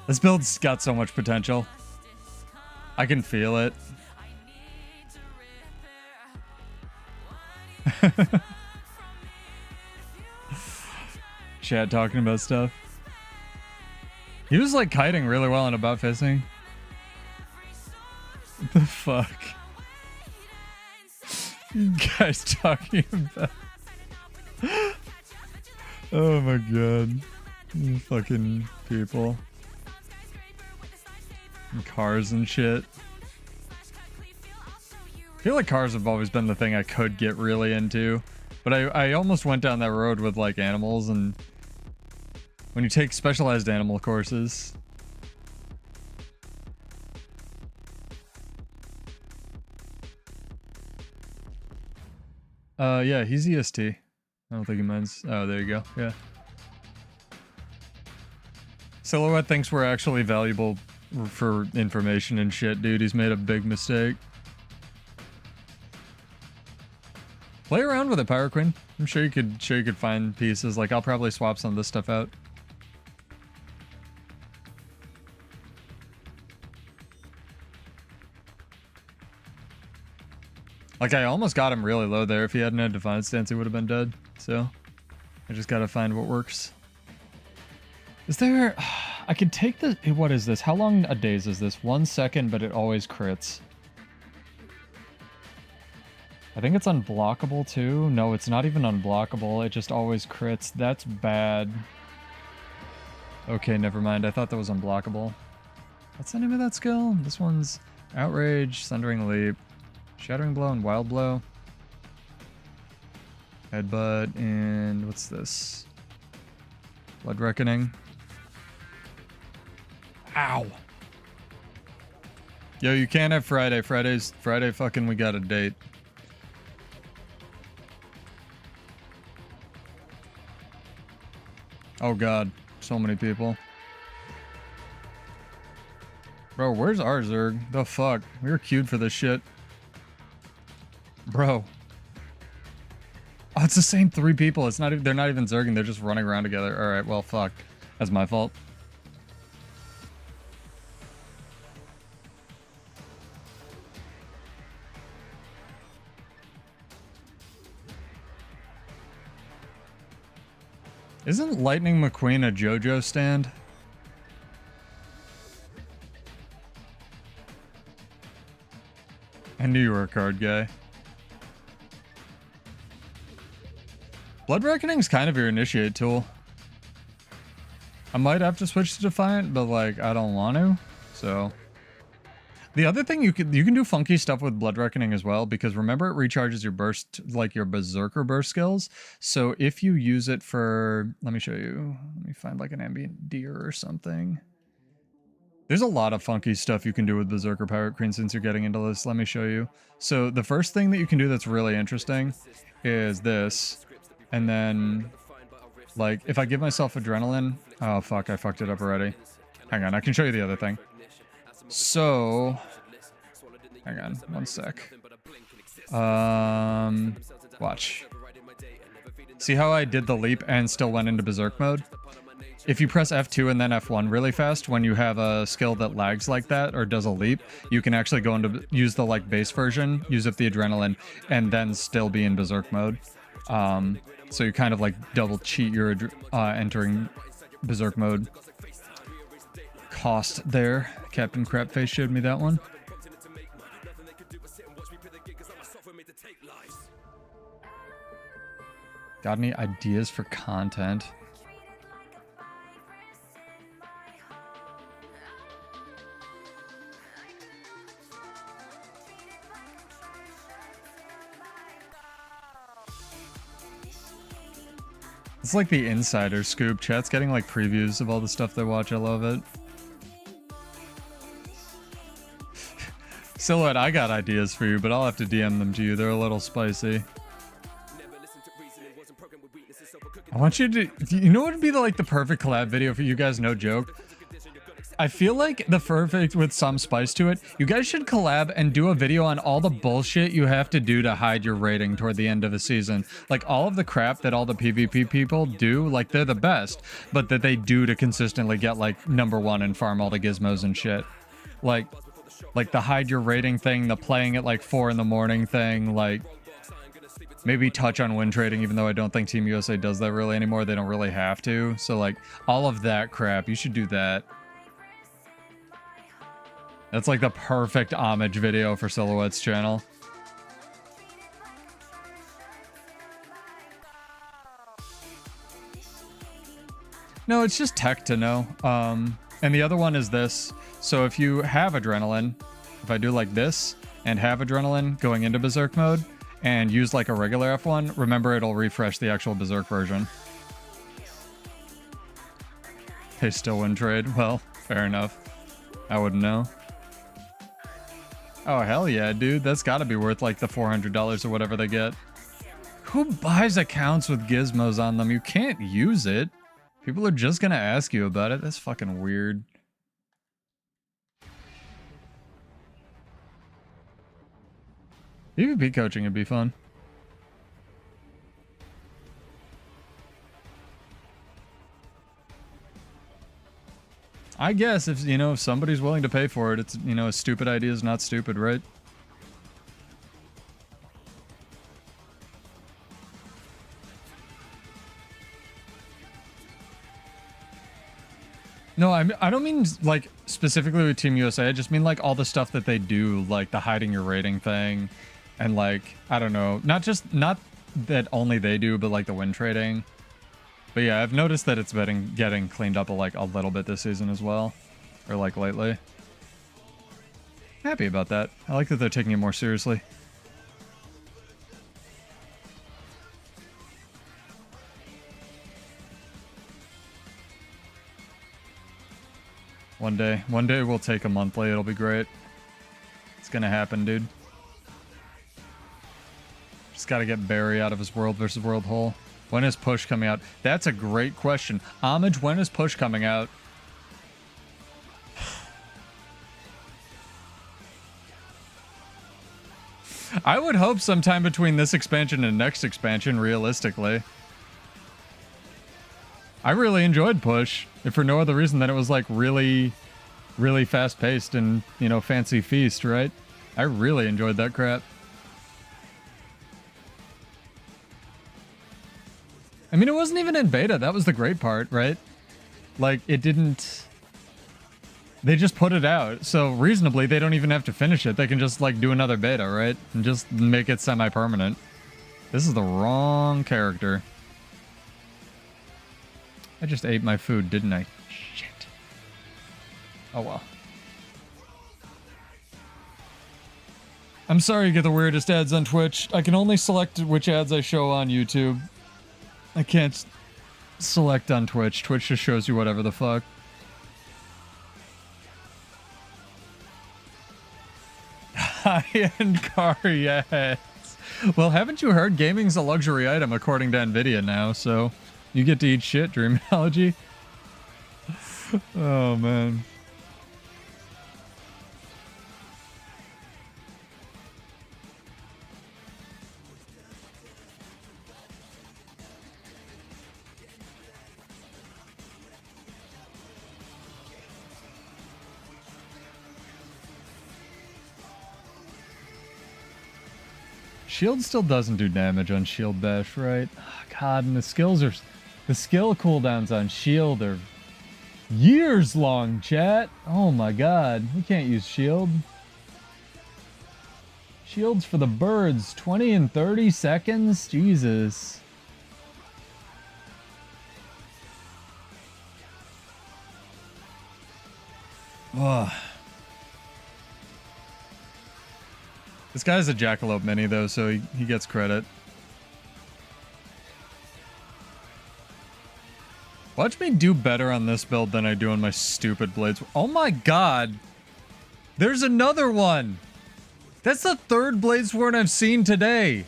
This build's got so much potential. I can feel it. Chad talking about stuff. He was like kiting really well and about facing. What the fuck? You guys talking about? Oh my god. You fucking people. And cars and shit. I feel like cars have always been the thing I could get really into. But I almost went down that road with like animals, and when you take specialized animal courses. Yeah, he's EST. I don't think he minds. Oh, there you go. Yeah. Silhouette thinks we're actually valuable for information and shit, dude. He's made a big mistake. Play around with it, Pyro Queen. I'm sure you could find pieces. Like, I'll probably swap some of this stuff out. Like, I almost got him really low there. If he hadn't had Defiant Stance, he would have been dead. So, I just gotta find what works. Is there... I could take the... What is this? How long a daze is this? 1 second, but it always crits. I think it's unblockable too. No, it's not even unblockable. It just always crits. That's bad. Okay, never mind. I thought that was unblockable. What's the name of that skill? This one's Outrage, Sundering Leap, Shattering Blow, and Wild Blow. Headbutt, and what's this? Blood Reckoning. Ow! Yo, you can't have Friday. Friday fucking we got a date. Oh god, so many people. Bro, where's our Zerg? The fuck? We were queued for this shit. Bro. Oh, it's the same 3 people. It's not even, they're not even Zerging, they're just running around together. Alright, well fuck. That's my fault. Isn't Lightning McQueen a JoJo stand? I knew you were a card guy. Blood Reckoning's kind of your initiate tool. I might have to switch to Defiant, but like I don't want to. So the other thing you can do funky stuff with Blood Reckoning as well, because remember it recharges your burst, like your Berserker burst skills. So if you use it for, let me show you. Let me find like an ambient deer or something. There's a lot of funky stuff you can do with Berserker Pirate Queen since you're getting into this. Let me show you. So the first thing that you can do that's really interesting is this. And then, like, if I give myself Adrenaline... Oh, fuck, I fucked it up already. Hang on, I can show you the other thing. So... Hang on, one sec. Watch. See how I did the leap and still went into Berserk mode? If you press F2 and then F1 really fast, when you have a skill that lags like that or does a leap, you can actually go into use the like base version, use up the adrenaline, and then still be in Berserk mode. So you kind of like double cheat your entering Berserk mode. Cost there. Captain Crapface showed me that one. Got any ideas for content? It's like the insider scoop. Chat's getting like previews of all the stuff they watch. I love it. Silhouette, I got ideas for you, but I'll have to DM them to you. They're a little spicy. I want you to... You know what would be the perfect collab video for you guys? No joke. I feel like the perfect with some spice to it. You guys should collab and do a video on all the bullshit you have to do to hide your rating toward the end of a season. Like all of the crap that all the PvP people do, like they're the best, but that they do to consistently get like #1 and farm all the gizmos and shit. Like the hide your rating thing, the playing at like 4 in the morning thing, like maybe touch on win trading, even though I don't think Team USA does that really anymore. They don't really have to. So like all of that crap, you should do that. That's like the perfect homage video for Silhouette's channel. No, it's just tech to know. And the other one is this. So if you have adrenaline, if I do like this and have adrenaline going into Berserk mode and use like a regular F1, remember it'll refresh the actual Berserk version. They still win trade. Well, fair enough. I wouldn't know. Oh, hell yeah, dude. That's got to be worth like the $400 or whatever they get. Who buys accounts with gizmos on them? You can't use it. People are just going to ask you about it. That's fucking weird. PvP coaching would be fun. I guess if, you know, if somebody's willing to pay for it, it's, you know, a stupid idea is not stupid, right? No, I don't mean like specifically with Team USA. I just mean like all the stuff that they do, like the hiding your rating thing, And like, I don't know, not that only they do, but like the win trading. But yeah, I've noticed that it's been getting cleaned up like a little bit this season as well. Or like lately. Happy about that. I like that they're taking it more seriously. One day we'll take a monthly. It'll be great. It's gonna happen, dude. Just gotta get Barry out of his World versus World hole. When is Push coming out? That's a great question. Homage, when is Push coming out? I would hope sometime between this expansion and next expansion, realistically. I really enjoyed Push, if for no other reason than it was like really, really fast-paced and, you know, fancy feast, right? I really enjoyed that crap. I mean, it wasn't even in beta. That was the great part, right? Like, it didn't... They just put it out, so reasonably they don't even have to finish it. They can just, like, do another beta, right? And just make it semi-permanent. This is the wrong character. I just ate my food, didn't I? Shit. Oh well. I'm sorry you get the weirdest ads on Twitch. I can only select which ads I show on YouTube. I can't select on Twitch. Twitch just shows you whatever the fuck. High-end car, yes. Well, haven't you heard gaming's a luxury item according to Nvidia now, so you get to eat shit, Dreamology. Oh, man. Shield still doesn't do damage on Shield Bash, right? Oh, God, and the skill cooldowns on Shield are years long, chat. Oh my God, we can't use Shield. Shields for the birds, 20 and 30 seconds? Jesus. Ugh. This guy's a Jackalope Mini, though, so he gets credit. Watch me do better on this build than I do on my stupid blades. Oh my God! There's another one! That's the third Bladesworn I've seen today!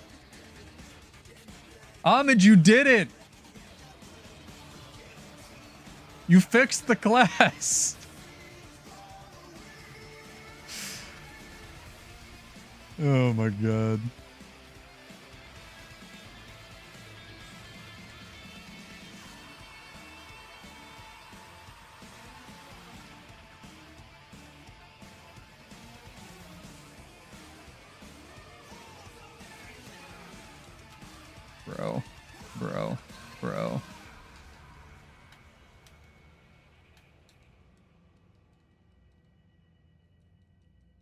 Homage, you did it! You fixed the class! Oh my God. Bro.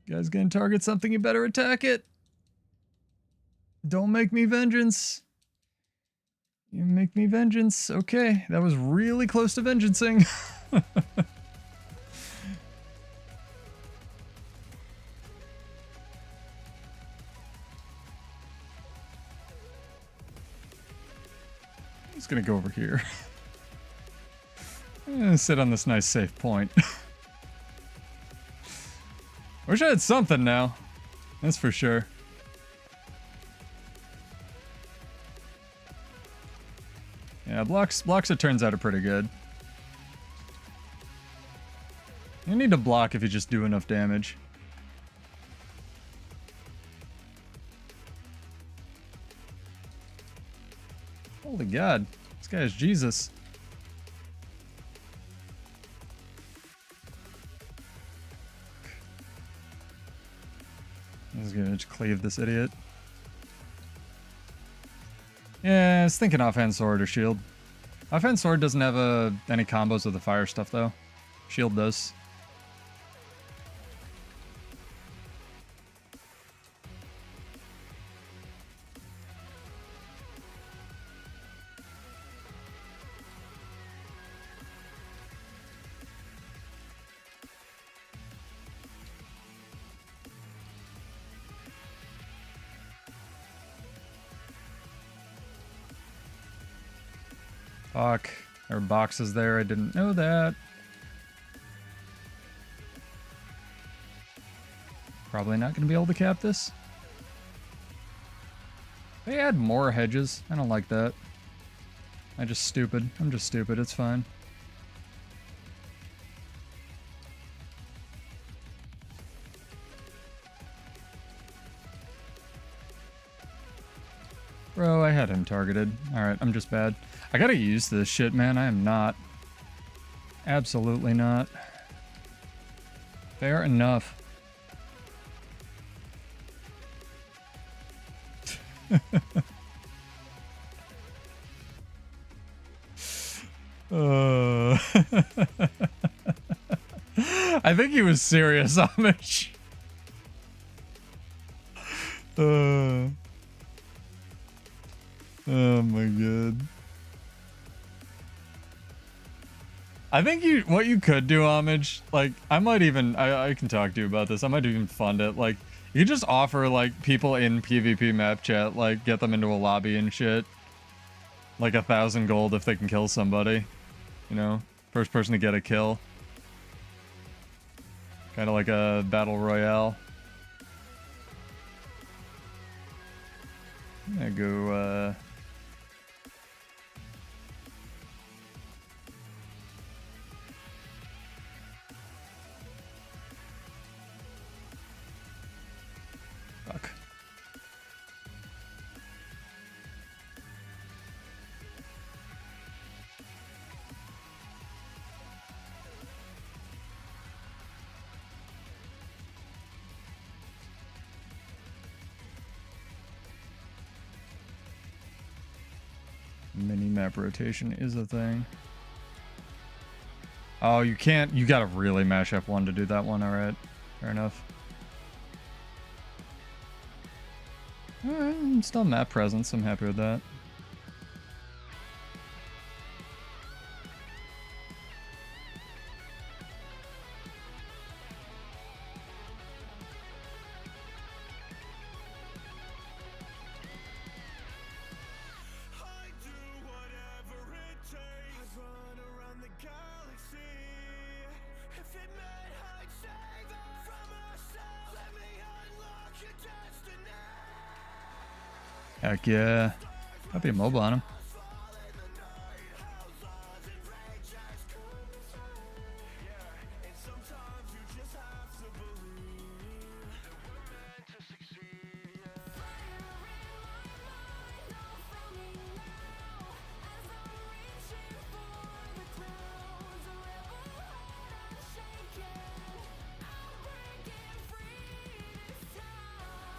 You guys gonna target something, you better attack it. Don't make me vengeance. You make me vengeance. Okay, that was really close to vengeancing. I'm just gonna go over here. I'm gonna sit on this nice safe point. Wish I had something now. That's for sure. Yeah, blocks it turns out are pretty good. You need to block if you just do enough damage. Holy God, this guy is Jesus. I'm just gonna just cleave this idiot. Yeah, I was thinking offhand sword or shield. Offhand sword doesn't have any combos with the fire stuff though. Shield does. Fuck. There are boxes there. I didn't know that. Probably not going to be able to cap this. They add more hedges. I don't like that. I'm just stupid. It's fine. Bro, I had him targeted. Alright, I'm just bad. I gotta use this shit, man. I am not. Absolutely not. Fair enough. I think he was serious, Amish. Oh my god. I think what you could do, Homage, like, I might even, I can talk to you about this, I might even fund it, like, you could just offer, like, people in PvP map chat, like, get them into a lobby and shit. Like 1,000 gold if they can kill somebody. You know? First person to get a kill. Kind of like a battle royale. I'm gonna go, fuck. Mini map rotation is a thing. Oh, you can't. You gotta really mash F1 to do that one. Alright. Fair enough. Alright, still map presence. I'm happy with that. Heck yeah. I'll be mobile on him.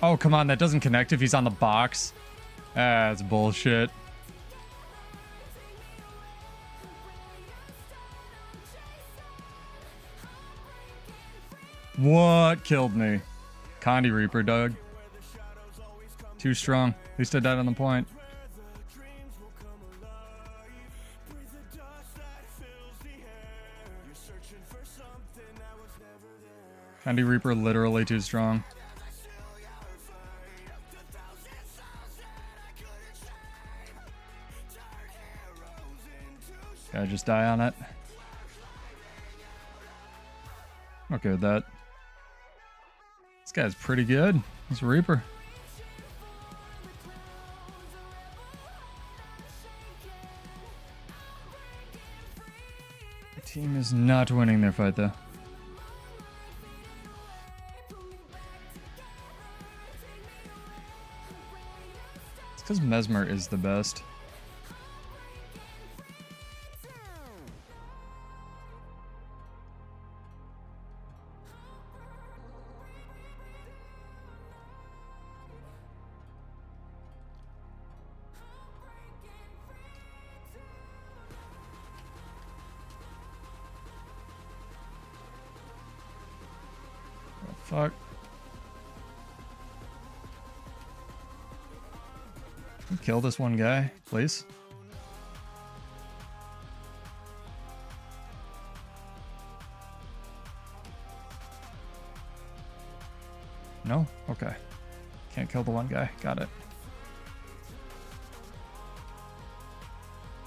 Oh, come on. That doesn't connect if he's on the box. That's bullshit. What killed me? Condi Reaper, Doug. Too strong. At least I died on the point. Condi Reaper literally too strong. Gotta just die on it. Okay with that. This guy's pretty good. He's a Reaper. The team is not winning their fight though. It's because Mesmer is the best. Fuck. Kill this one guy, please. No? Okay. Can't kill the one guy. Got it.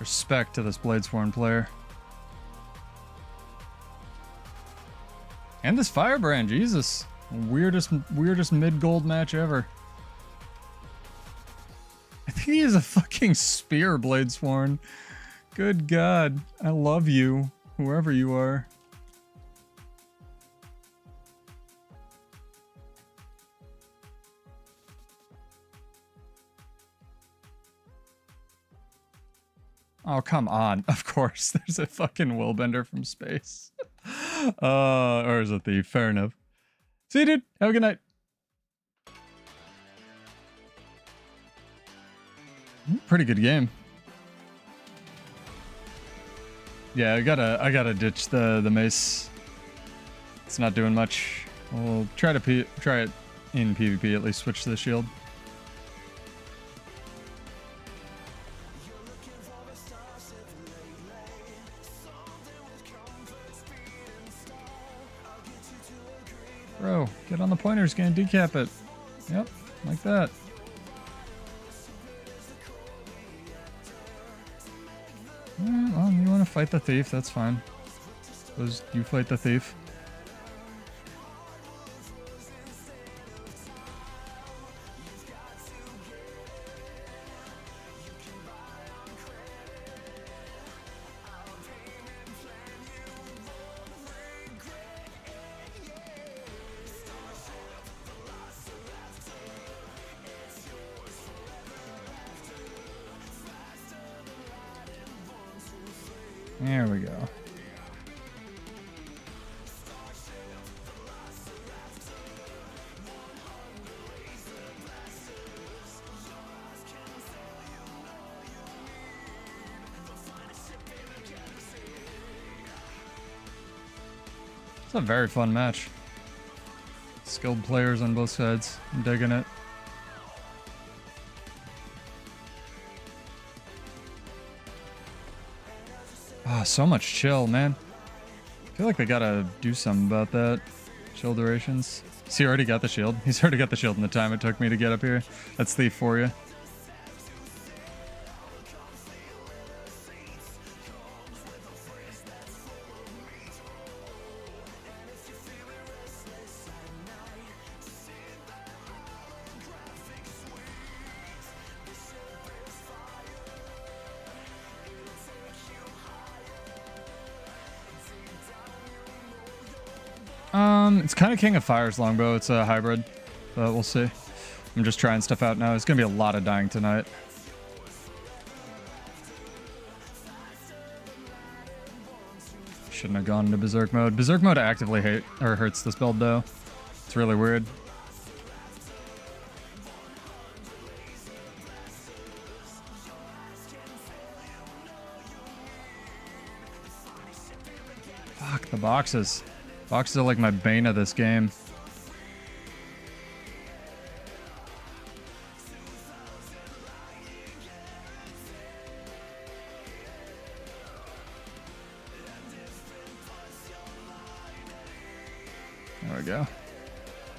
Respect to this Bladesworn player. And this Firebrand, Jesus. Weirdest mid-gold match ever. I think he is a fucking spear, Bladesworn. Good God. I love you, whoever you are. Oh, come on. Of course, there's a fucking willbender from space. Or is it thief? Fair enough. See you, dude. Have a good night. Pretty good game. Yeah, I gotta ditch the mace. It's not doing much. We'll try it in PvP, at least switch to the shield. Bro, get on the pointers, gonna decap it. Yep, like that. Well, you want to fight the thief, that's fine. Suppose you fight the thief. There we go. It's a very fun match. Skilled players on both sides. I'm digging it. Ah, so much chill, man. I feel like they gotta do something about that. Chill durations. He already got the shield. He's already got the shield in the time it took me to get up here. That's thief for you. It's kind of King of Fire's longbow. It's a hybrid, but we'll see. I'm just trying stuff out now. It's gonna be a lot of dying tonight. Shouldn't have gone into Berserk mode. Berserk mode actively hurts this build though. It's really weird. Fuck the boxes. Boxes are like my bane of this game. There we go.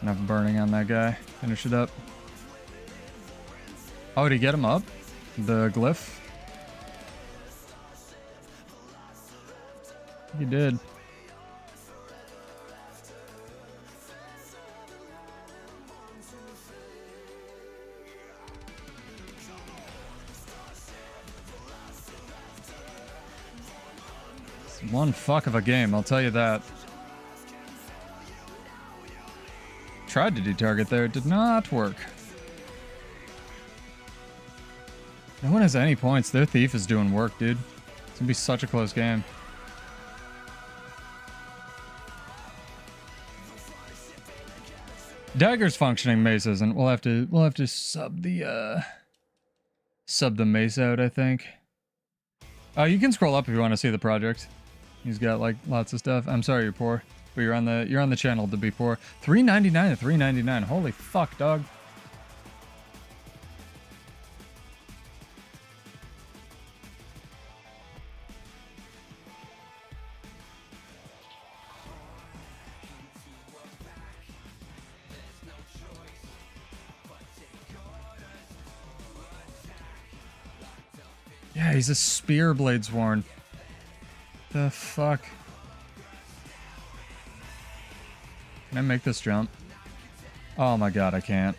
Enough burning on that guy. Finish it up. Oh, did he get him up? The glyph? He did. One fuck of a game, I'll tell you that. Tried to detarget there, it did not work. No one has any points. Their thief is doing work, dude. It's gonna be such a close game. Dagger's functioning, mace isn't. We'll have to sub the mace out, I think. You can scroll up if you want to see the project. He's got like lots of stuff. I'm sorry you're poor, but you're on the channel to be poor. $3.99 to $3.99. Holy fuck, dog. Yeah, he's a spear Bladesworn. The fuck? Can I make this jump? Oh my god, I can't.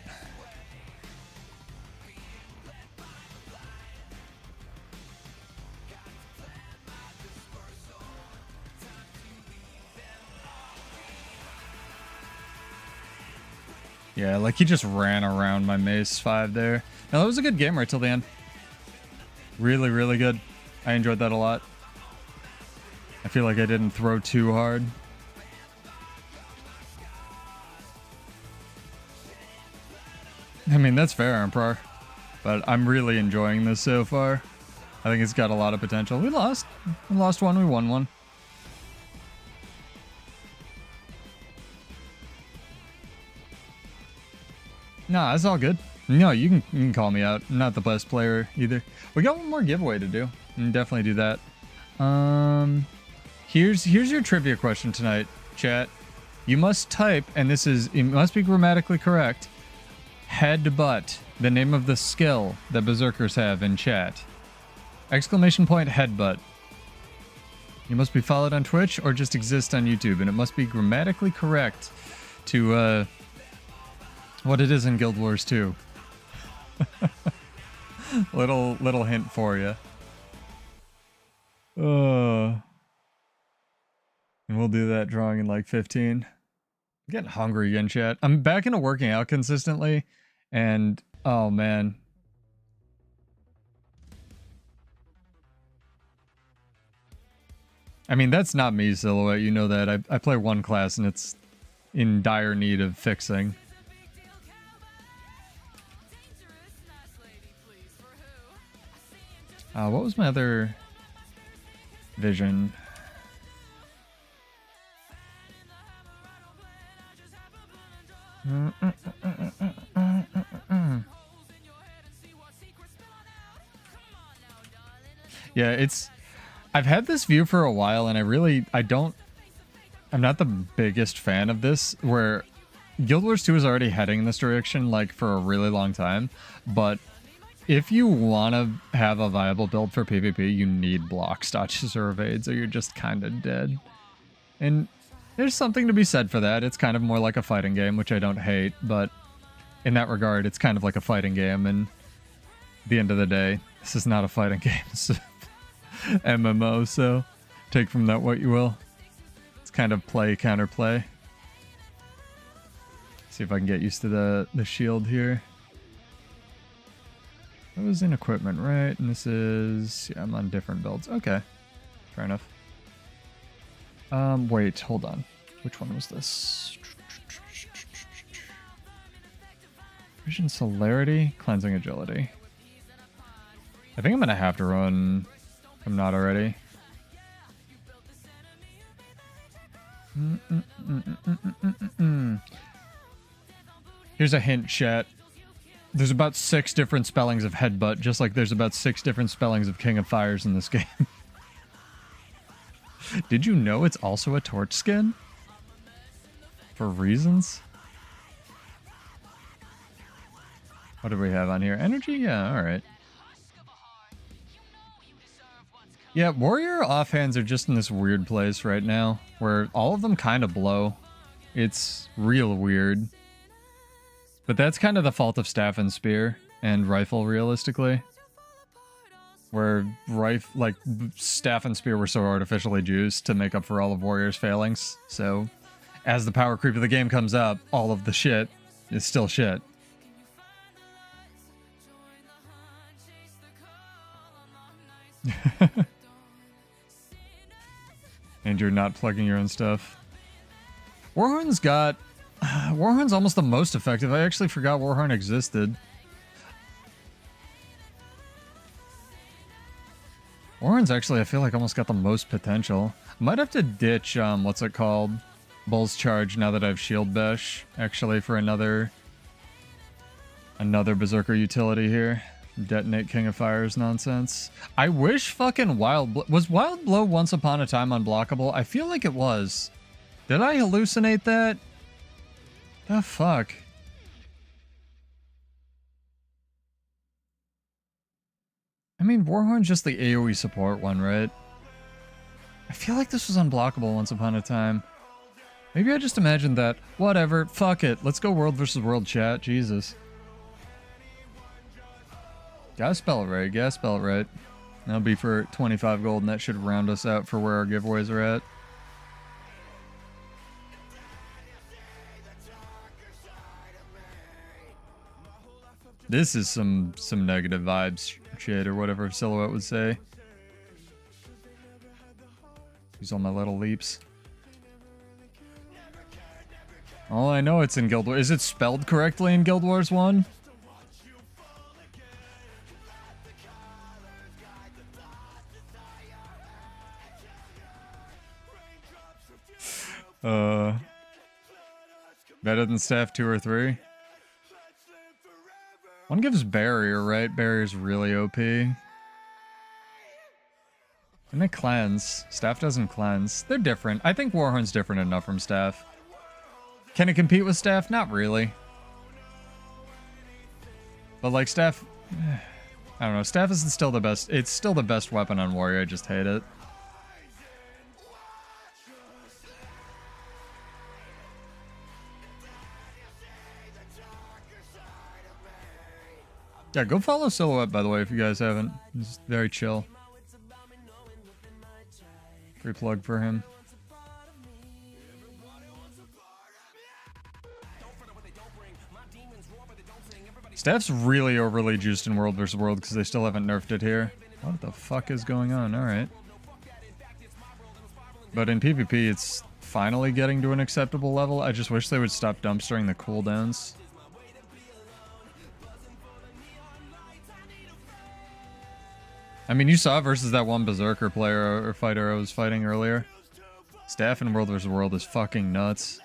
Yeah, like he just ran around my Mace 5 there. Now that was a good game right till the end. Really, really good. I enjoyed that a lot. I feel like I didn't throw too hard. I mean, that's fair, Emperor. But I'm really enjoying this so far. I think it's got a lot of potential. We lost. We lost one, we won one. Nah, it's all good. No, you can call me out. I'm not the best player either. We got one more giveaway to do. We can definitely do that. Here's your trivia question tonight, chat. You must type, and it must be grammatically correct, headbutt, the name of the skill that Berserkers have in chat. Exclamation point headbutt. You must be followed on Twitch or just exist on YouTube, and it must be grammatically correct to what it is in Guild Wars 2. little hint for you. And we'll do that drawing in like 15. I'm getting hungry again, chat. I'm back into working out consistently, and oh man. I mean, that's not me, Silhouette. You know that. I play one class and it's in dire need of fixing. What was my other vision? Yeah, I've had this view for a while, and I'm not the biggest fan of this, where Guild Wars 2 is already heading in this direction, like, for a really long time, but if you want to have a viable build for PvP, you need blocks, dodges, or evades, or you're just kind of dead. And there's something to be said for that. It's kind of more like a fighting game, which I don't hate, but in that regard, it's kind of like a fighting game, and at the end of the day, this is not a fighting game. It's a MMO, so take from that what you will. It's kind of play, counterplay. See if I can get used to the shield here. That was in equipment, right? And this is... yeah, I'm on different builds. Okay. Fair enough. Wait, hold on. Which one was this? Vision Celerity, Cleansing Agility. I think I'm gonna have to run... if I'm not already. Here's a hint, chat. There's about 6 different spellings of headbutt, just like there's about 6 different spellings of King of Fires in this game. Did you know it's also a torch skin? For reasons? What do we have on here? Energy? Yeah, alright. Yeah, Warrior offhands are just in this weird place right now, where all of them kind of blow. It's real weird. But that's kind of the fault of Staff and Spear and Rifle, realistically. Where Staff and Spear were so artificially juiced to make up for all of Warrior's failings. So, as the power creep of the game comes up, all of the shit is still shit. And you're not plugging your own stuff. Warhorn's got... Warhorn's almost the most effective. I actually forgot Warhorn existed. Warhorn's actually, I feel like, almost got the most potential. I might have to ditch, what's it called? Bull's Charge now that I've Shield Bash, actually, for another Berserker utility here. Detonate King of Fires nonsense. I wish fucking was Wild Blow once upon a time unblockable? I feel like it was. Did I hallucinate that? The fuck? I mean, Warhorn's just the AoE support one, right? I feel like this was unblockable once upon a time. Maybe I just imagined that. Whatever, fuck it. Let's go world versus world, chat. Jesus. Gotta spell it right, gotta spell it right. That'll be for 25 gold, and that should round us out for where our giveaways are at. This is some negative vibes shit, or whatever Silhouette would say. Use all my little leaps. Oh, I know it's in Guild Wars. Is it spelled correctly in Guild Wars 1? Better than Staff 2 or 3? One gives Barrier, right? Barrier's really OP. And it cleanse. Staff doesn't cleanse. They're different. I think Warhorn's different enough from Staff. Can it compete with Staff? Not really. But like Staff... I don't know. Staff is still the best. It's still the best weapon on Warrior. I just hate it. Yeah, go follow Silhouette, by the way, if you guys haven't. He's very chill. Free plug for him. Staff's really overly juiced in World vs. World because they still haven't nerfed it here. What the fuck is going on? Alright. But in PvP, it's finally getting to an acceptable level. I just wish they would stop dumpstering the cooldowns. I mean, you saw versus that one Berserker player or fighter I was fighting earlier. Staff in World vs. World is fucking nuts.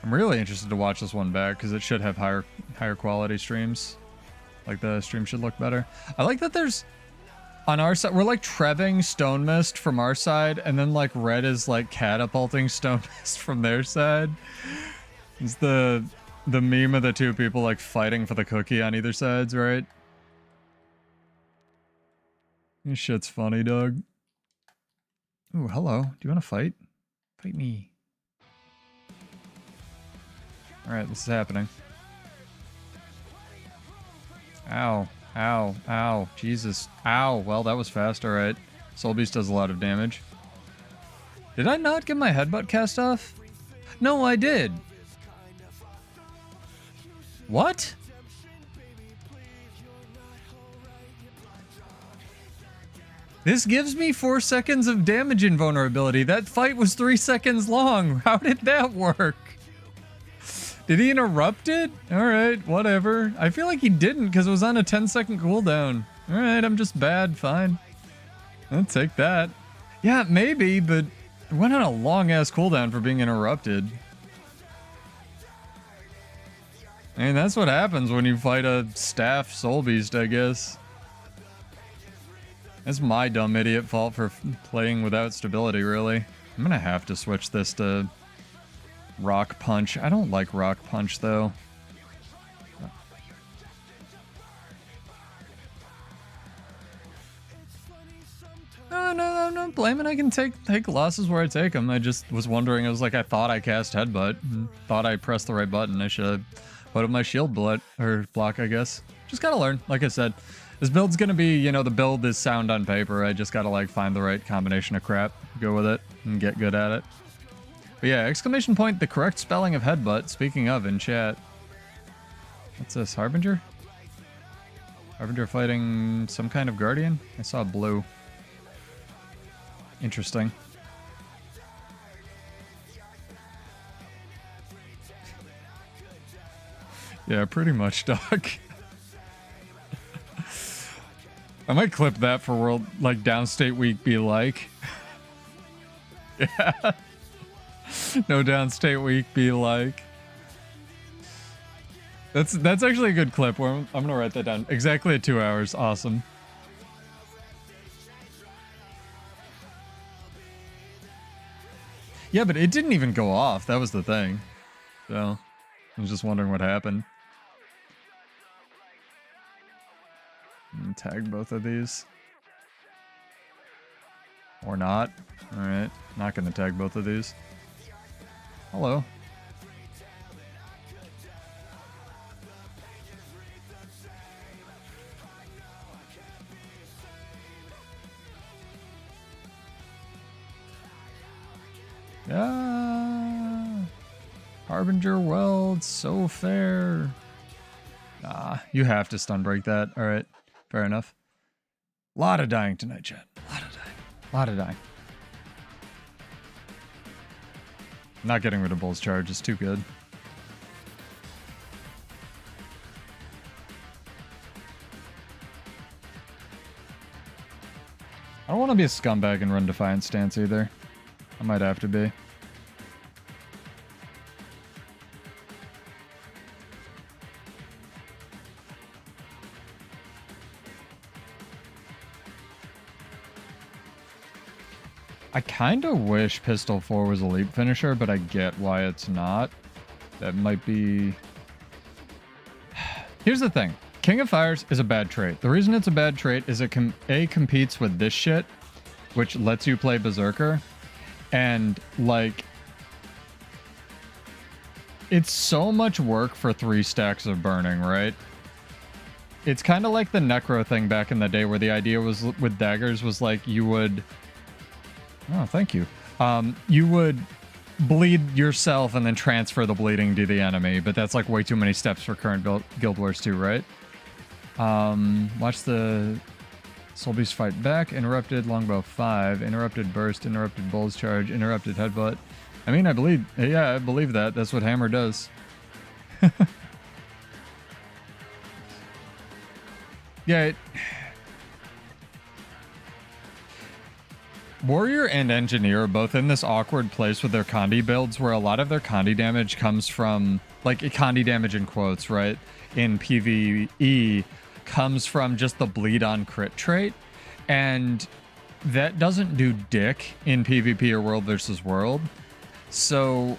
I'm really interested to watch this one back because it should have higher quality streams. Like the stream should look better. I like that there's on our side we're like Treving Stone Mist from our side, and then like Red is like catapulting Stone Mist from their side. It's the meme of the two people like fighting for the cookie on either sides, right? This shit's funny, dog. Ooh, hello. Do you want to fight? Fight me. Alright, this is happening. Ow. Ow. Ow. Jesus. Ow. Well, that was fast. Alright. Soul Beast does a lot of damage. Did I not get my headbutt cast off? No, I did. What? This gives me 4 seconds of damage invulnerability. That fight was 3 seconds long. How did that work? Did he interrupt it? Alright, whatever. I feel like he didn't because it was on a 10-second cooldown. Alright, I'm just bad. Fine. I'll take that. Yeah, maybe, but it went on a long-ass cooldown for being interrupted. I mean, that's what happens when you fight a staff soul beast, I guess. That's my dumb idiot fault for playing without stability, really. I'm gonna have to switch this to Rock Punch. I don't like Rock Punch, though. No, blaming. I can take losses where I take them. I just was wondering. I was like, I thought I cast Headbutt. Thought I pressed the right button. I should have put up my shield block, I guess. Just gotta learn. Like I said, this build's gonna be, you know, the build is sound on paper. I just gotta, like, find the right combination of crap, go with it, and get good at it. But yeah, exclamation point, the correct spelling of headbutt, speaking of, in chat. What's this, Harbinger? Harbinger fighting some kind of guardian? I saw blue. Interesting. Yeah, pretty much, dog. I might clip that for world, like, downstate week be like. Yeah. No downstate week be like. That's actually a good clip. I'm gonna write that down. Exactly at 2 hours. Awesome. Yeah, but it didn't even go off. That was the thing. So I was just wondering what happened. Tag both of these. Or not. Alright. Not gonna tag both of these. Hello. Ah, Harbinger Weld, so fair. Nah, you have to stun break that. Alright, fair enough. Lot of dying tonight, chat. Lot of dying. Lot of dying. Not getting rid of Bull's Charge is too good. I don't want to be a scumbag and run Defiant stance either. I might have to be. I kind of wish Pistol 4 was a leap finisher, but I get why it's not. That might be... Here's the thing. King of Fires is a bad trait. The reason it's a bad trait is it competes with this shit, which lets you play Berserker. And, like... It's so much work for 3 stacks of burning, right? It's kind of like the Necro thing back in the day where the idea was with daggers was like you would... Oh, thank you. You would bleed yourself and then transfer the bleeding to the enemy, but that's like way too many steps for current Guild Wars 2, right? Watch the Soul Beast fight back. Interrupted Longbow 5. Interrupted Burst. Interrupted Bull's Charge. Interrupted Headbutt. I mean, I believe that. That's what Hammer does. Yeah, Warrior and Engineer are both in this awkward place with their Condi builds where a lot of their Condi damage comes from, like, Condi damage in quotes, right? In PvE comes from just the bleed on crit trait. And that doesn't do dick in PvP or World versus World. So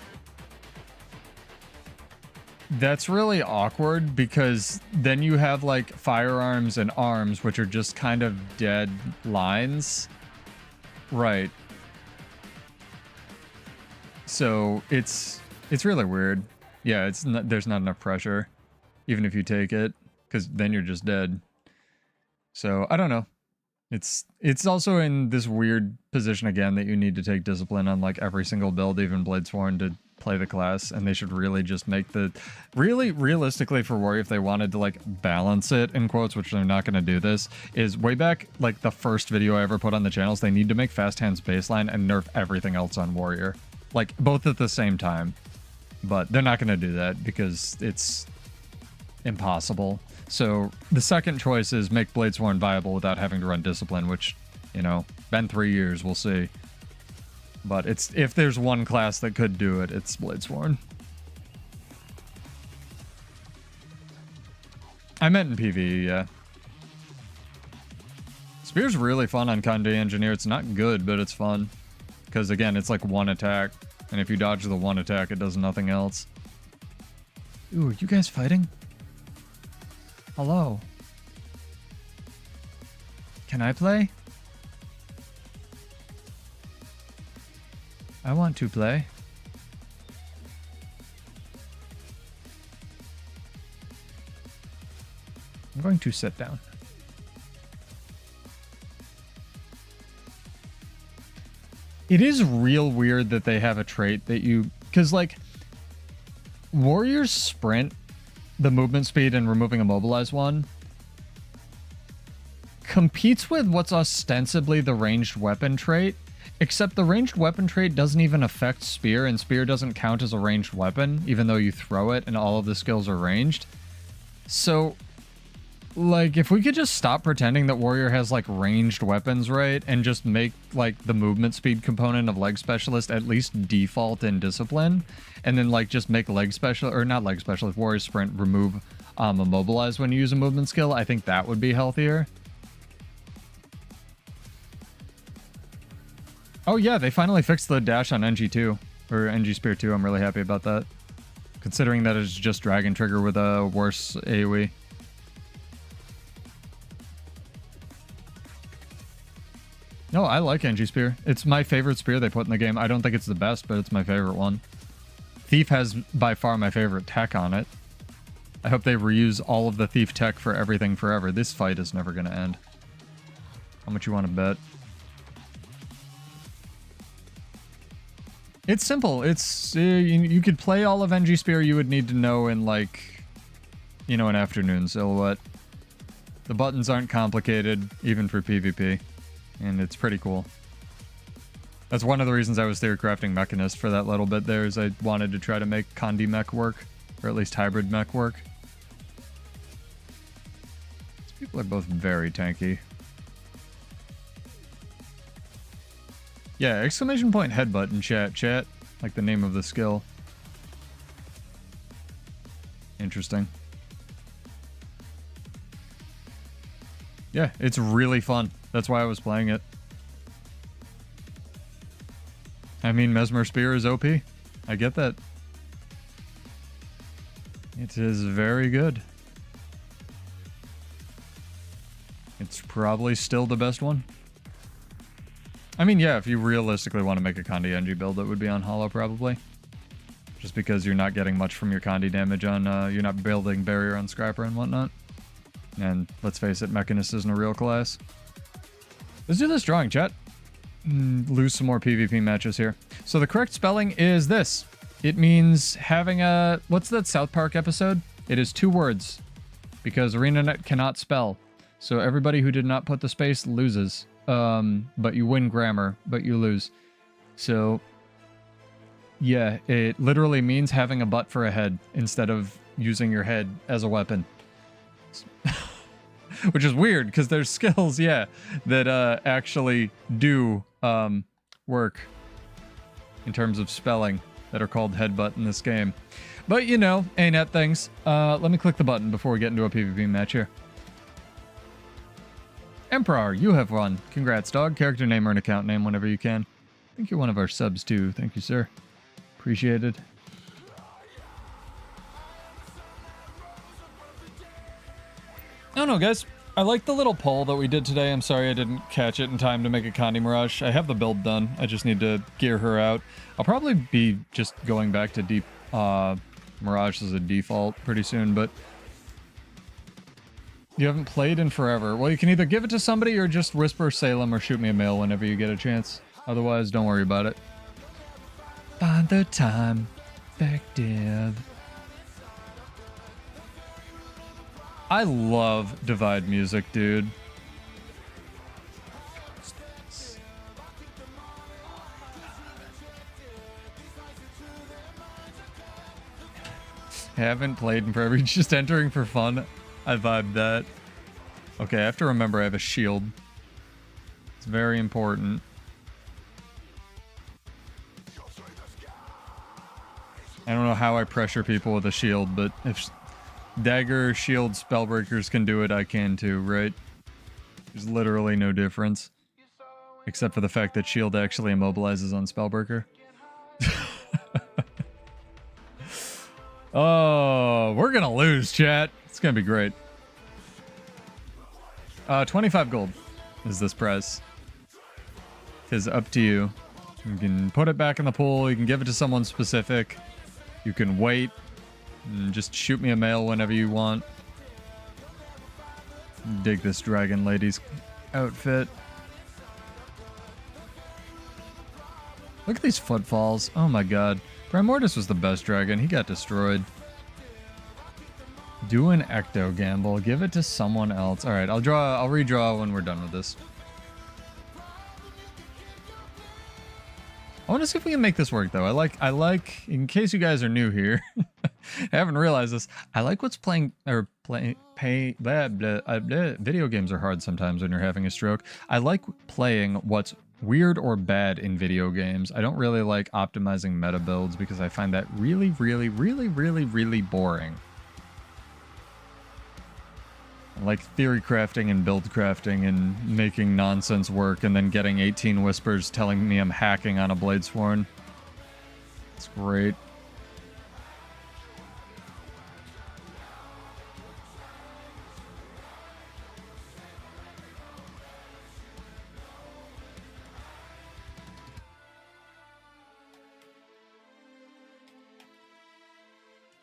that's really awkward because then you have like firearms and arms, which are just kind of dead lines. Right. So it's really weird. Yeah, it's not, there's not enough pressure, even if you take it, because then you're just dead. So I don't know. It's also in this weird position again that you need to take discipline on like every single build, even Bladesworn, to play the class, and they should really just make the realistically for Warrior, if they wanted to like balance it in quotes, which they're not going to do this, is way back like the first video I ever put on the channels, they need to make Fast Hands baseline and nerf everything else on Warrior, like both at the same time. But they're not going to do that because it's impossible. So the second choice is make Bladesworn viable without having to run discipline, which, you know, been 3 years, we'll see. But it's, if there's one class that could do it, it's Bladesworn. I meant in PvE, yeah. Spear's really fun on Condi Engineer. It's not good, but it's fun. Because again, it's like one attack. And if you dodge the one attack, it does nothing else. Ooh, are you guys fighting? Hello. Can I play? I want to play. I'm going to sit down. It is real weird that they have a trait that you... Because, like, Warrior's Sprint, the movement speed and removing Immobilize one, competes with what's ostensibly the ranged weapon trait, except the ranged weapon trait doesn't even affect Spear, and Spear doesn't count as a ranged weapon, even though you throw it and all of the skills are ranged. So, Like, if we could just stop pretending that Warrior has, like, ranged weapons, right? And just make, like, the movement speed component of Leg Specialist at least default in Discipline. And then, like, just make Leg Specialist, or not Leg Specialist, Warrior Sprint remove Immobilize when you use a movement skill. I think that would be healthier. Oh, yeah, they finally fixed the dash on NG2, or NG Spear 2. I'm really happy about that. Considering that it's just Dragon Trigger with a worse AoE. No, I like NG Spear. It's my favorite spear they put in the game. I don't think it's the best, but it's my favorite one. Thief has by far my favorite tech on it. I hope they reuse all of the Thief tech for everything forever. This fight is never going to end. How much you want to bet? It's simple. It's you could play all of NG Spear you would need to know in, like, you know, an afternoon silhouette. The buttons aren't complicated, even for PvP. And it's pretty cool. That's one of the reasons I was theorycrafting Mechanist for that little bit there, is I wanted to try to make Condi mech work, or at least hybrid mech work. These people are both very tanky. Yeah, exclamation point headbutt in chat, like the name of the skill. Interesting. Yeah, it's really fun. That's why I was playing it. I mean, Mesmer Spear is OP. I get that. It is very good. It's probably still the best one. I mean, yeah, if you realistically want to make a Condi NG build, it would be on Hollow, probably. Just because you're not getting much from your Condi damage on, you're not building barrier on Scrapper and whatnot. And let's face it, Mechanist isn't a real class. Let's do this drawing, chat. Lose some more PvP matches here. So the correct spelling is this. It means having a... What's that South Park episode? It is 2 words. Because ArenaNet cannot spell. So everybody who did not put the space loses. But you win grammar, but you lose. So... yeah, it literally means having a butt for a head instead of using your head as a weapon. Which is weird, because there's skills, yeah, that actually do work in terms of spelling that are called headbutt in this game. But, you know, ANET things. Let me click the button before we get into a PvP match here. Emperor, you have won. Congrats, dog. Character name or an account name whenever you can. I think you're one of our subs, too. Thank you, sir. Appreciated. I don't know, guys. I like the little poll that we did today. I'm sorry I didn't catch it in time to make a Condi Mirage. I have the build done. I just need to gear her out. I'll probably be just going back to deep Mirage as a default pretty soon, but you haven't played in forever. Well, you can either give it to somebody or just whisper Salem or shoot me a mail whenever you get a chance. Otherwise, don't worry about it. Father Time, effective. I love Divide music, dude. Haven't played in forever. Just entering for fun. I vibe that. Okay, I have to remember I have a shield. It's very important. I don't know how I pressure people with a shield, but if dagger, shield, spellbreakers can do it, I can too, right? There's literally no difference. Except for the fact that shield actually immobilizes on spellbreaker. Oh, we're gonna lose, chat. It's gonna be great. 25 gold is this prize. It's up to you. You can put it back in the pool, you can give it to someone specific. You can wait. And just shoot me a mail whenever you want. Dig this dragon lady's outfit. Look at these footfalls. Oh my god. Primordus was the best dragon. He got destroyed. Do an ecto gamble. Give it to someone else. Alright, I'll redraw when we're done with this. I want to see if we can make this work though. I like, in case you guys are new here, I haven't realized this. I like what's playing or video games are hard sometimes when you're having a stroke. I like playing what's weird or bad in video games. I don't really like optimizing meta builds because I find that really, really, really, really, really boring. I like theory crafting and build crafting and making nonsense work and then getting 18 whispers telling me I'm hacking on a Bladesworn. It's great.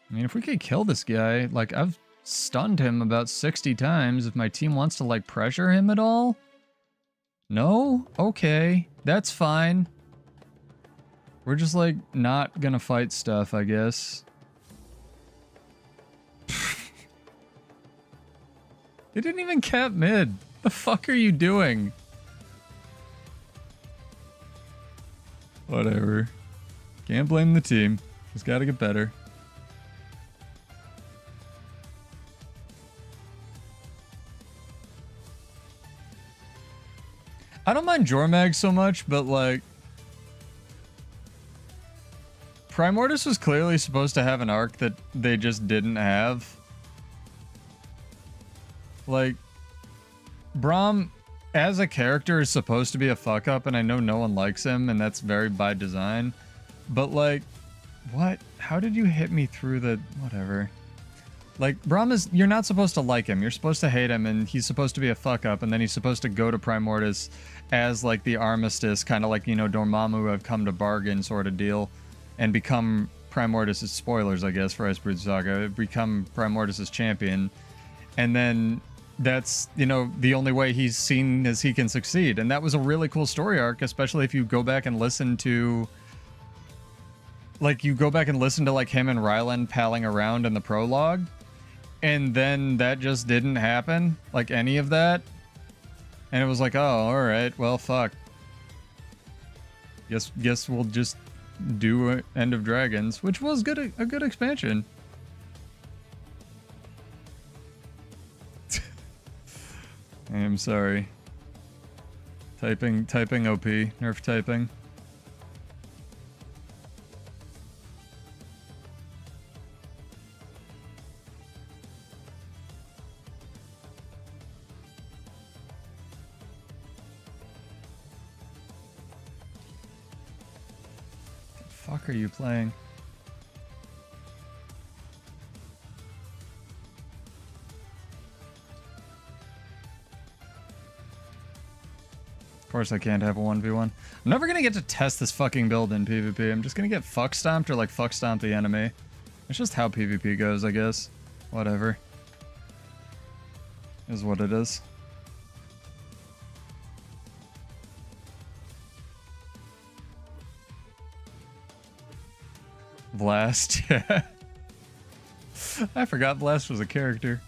I mean, if we could kill this guy, like, I've stunned him about 60 times. If my team wants to, like, pressure him at all? No? Okay. That's fine. We're just, like, not gonna fight stuff, I guess. They didn't even cap mid. The fuck are you doing? Whatever. Can't blame the team. Just gotta get better. I don't mind Jormag so much, but like... Primordius was clearly supposed to have an arc that they just didn't have. Like, Braum, as a character, is supposed to be a fuck-up, and I know no one likes him, and that's very by design. But like, what? How did you hit me through the... whatever. Like, Braum is... you're not supposed to like him. You're supposed to hate him, and he's supposed to be a fuck-up, and then he's supposed to go to Primordius as, like, the Armistice, kind of like, you know, Dormammu have come to bargain sort of deal, and become Primordius' spoilers, I guess, for Icebreed Saga, become Primordius' champion, and then that's, you know, the only way he's seen as he can succeed, and that was a really cool story arc, especially if you go back and listen to... like, you go back and listen to, like, him and Ryland palling around in the prologue, and then that just didn't happen, like, any of that. And it was like, oh, alright, well, fuck. Guess we'll just do End of Dragons, which was a good expansion. I'm sorry. Typing OP, nerf typing. Fuck are you playing? Of course I can't have a 1v1. I'm never gonna get to test this fucking build in PvP. I'm just gonna get fuck stomped or like fuck stomp the enemy. It's just how PvP goes, I guess. Whatever. Is what it is. Blast, yeah. I forgot Blast was a character.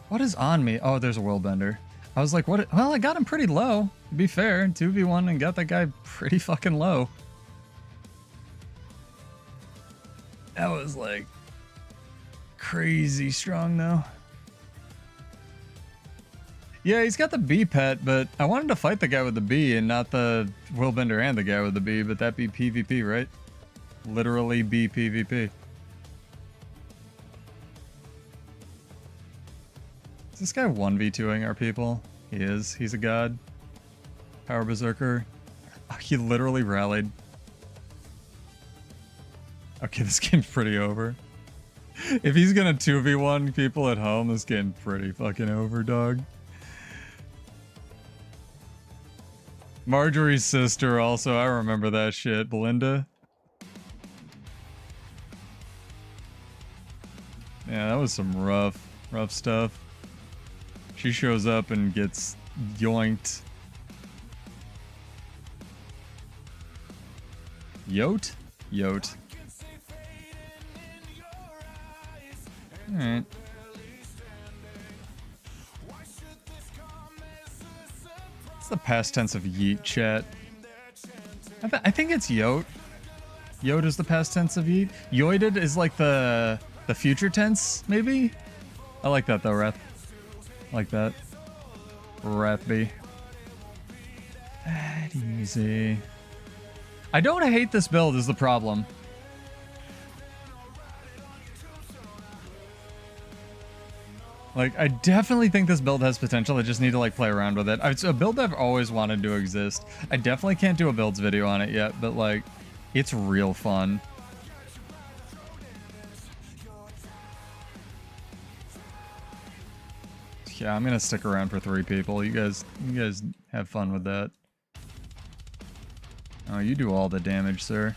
What is on me? Oh, there's a Worldbender. I was like, what? Well, I got him pretty low, to be fair. 2v1 and got that guy pretty fucking low. That was like crazy strong though. Yeah, he's got the B pet, but I wanted to fight the guy with the B and not the Worldbender and the guy with the B, but that be PvP, right? Literally be PvP. Is this guy 1v2ing our people? He is. He's a god. Power Berserker. Oh, he literally rallied. Okay, this game's pretty over. If he's gonna 2v1 people at home, this game's pretty fucking over, dog. Marjorie's sister also, I remember that shit. Belinda. Yeah, that was some rough stuff. She shows up and gets yoinked. Yote? Yote. Alright. What's the past tense of yeet, chat? I think it's yote. Yote is the past tense of yeet. Yoited is like the future tense, maybe? I like that though, Wrath. I like that. Wrathby. That easy. I don't hate this build is the problem. Like, I definitely think this build has potential. I just need to, like, play around with it. It's a build I've always wanted to exist. I definitely can't do a builds video on it yet, but, like, it's real fun. Yeah, I'm gonna stick around for 3 people. You guys have fun with that. Oh, you do all the damage, sir.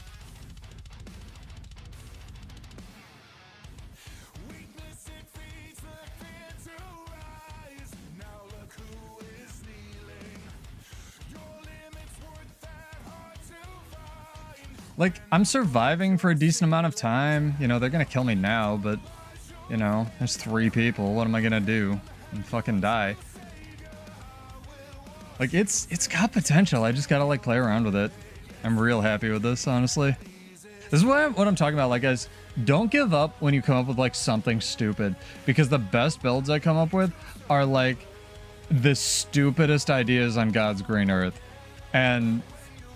Like, I'm surviving for a decent amount of time. You know, they're gonna kill me now, but, you know, there's 3 people. What am I gonna do? And fucking die. Like, it's got potential. I just gotta, like, play around with it. I'm real happy with this, honestly. This is what I'm talking about. Like, guys, don't give up when you come up with, like, something stupid. Because the best builds I come up with are, like, the stupidest ideas on God's green earth. And...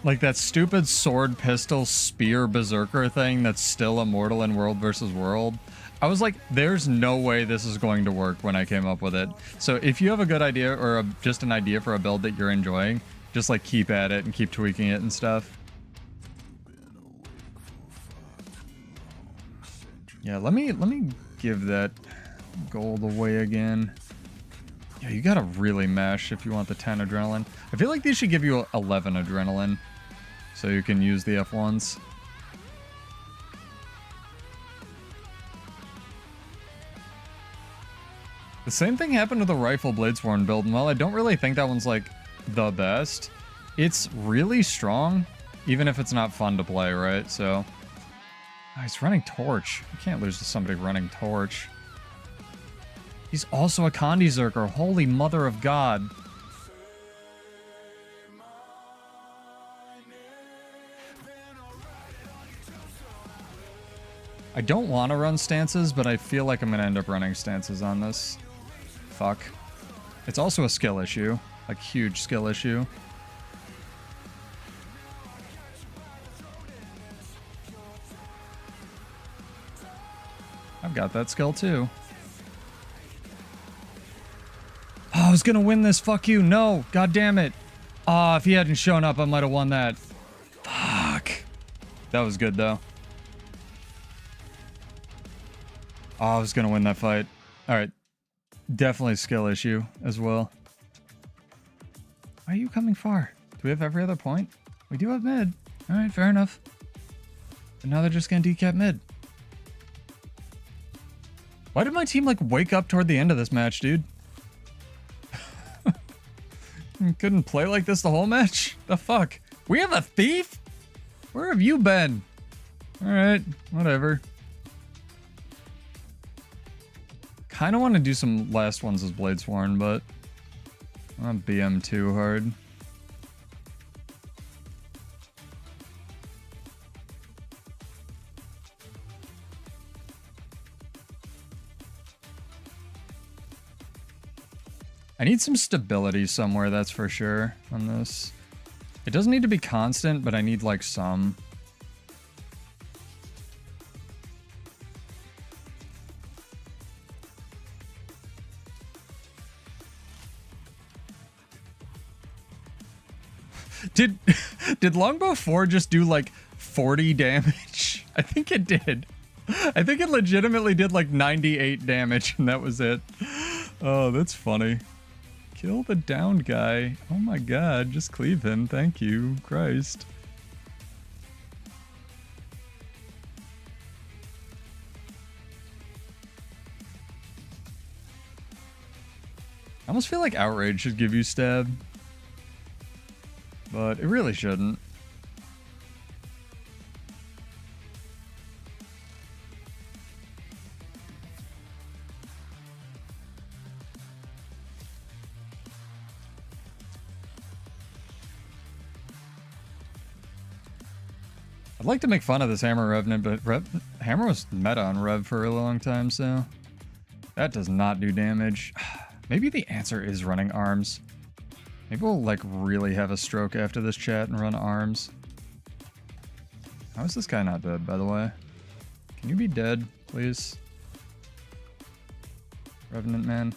like that stupid sword, pistol, spear, berserker thing that's still immortal in World versus World. I was like, there's no way this is going to work when I came up with it. So if you have a good idea or just an idea for a build that you're enjoying, just like keep at it and keep tweaking it and stuff. Yeah, let me give that gold away again. Yeah, you gotta really mesh if you want the 10 adrenaline. I feel like these should give you 11 adrenaline. So you can use the F1s. The same thing happened with the rifle Bladesworn build, and while I don't really think that one's like the best, it's really strong, even if it's not fun to play, right? So, oh, he's running Torch. You can't lose to somebody running Torch. He's also a Condi Zerker. Holy mother of God. I don't want to run stances, but I feel like I'm going to end up running stances on this. Fuck. It's also a skill issue. Like, huge skill issue. I've got that skill too. Oh, I was going to win this. Fuck you. No. God damn it. Ah, if he hadn't shown up, I might have won that. Fuck. That was good, though. Oh, I was going to win that fight. All right. Definitely skill issue as well. Why are you coming far? Do we have every other point? We do have mid. All right, fair enough. But now they're just going to decap mid. Why did my team, like, wake up toward the end of this match, dude? Couldn't play like this the whole match? The fuck? We have a thief? Where have you been? Alright, whatever. Kinda want to do some last ones as Bladesworn, but I don't BM too hard. I need some stability somewhere, that's for sure, on this. It doesn't need to be constant, but I need, like, some. Did Longbow 4 just do, like, 40 damage? I think it did. I think it legitimately did, like, 98 damage, and that was it. Oh, that's funny. Kill the downed guy. Oh my god, just cleave him. Thank you. Christ. I almost feel like Outrage should give you stab. But it really shouldn't. I'd like to make fun of this Hammer Revenant, but Hammer was meta on Rev for a really long time, so that does not do damage. Maybe the answer is running arms. Maybe we'll like really have a stroke after this chat and run arms. How is this guy not dead, by the way? Can you be dead, please? Revenant man,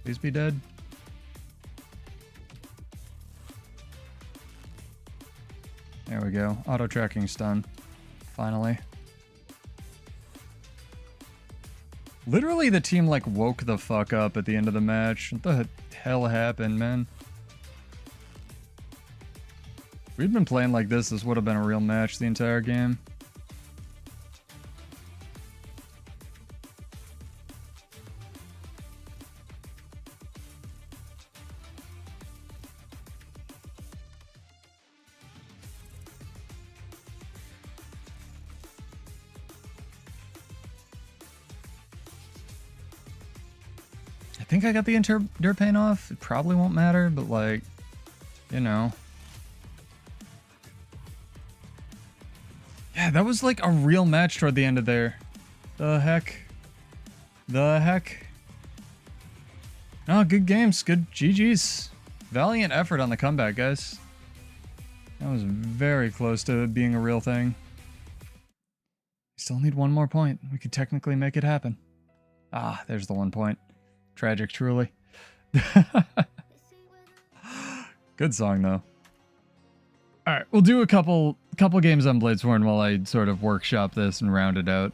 please be dead. There we go. Auto tracking stun. Finally. Literally, the team like woke the fuck up at the end of the match. What the hell happened, man? If we'd been playing like this would have been a real match the entire game. I think I got the Endure Pain off. It probably won't matter, but like, you know. Yeah, that was like a real match toward the end of there. The heck? The heck? No, good games. Good GG's. Valiant effort on the comeback, guys. That was very close to being a real thing. Still need one more point. We could technically make it happen. Ah, there's the 1 point. Tragic, truly. Good song, though. All right, we'll do a couple games on Bladesworn while I sort of workshop this and round it out.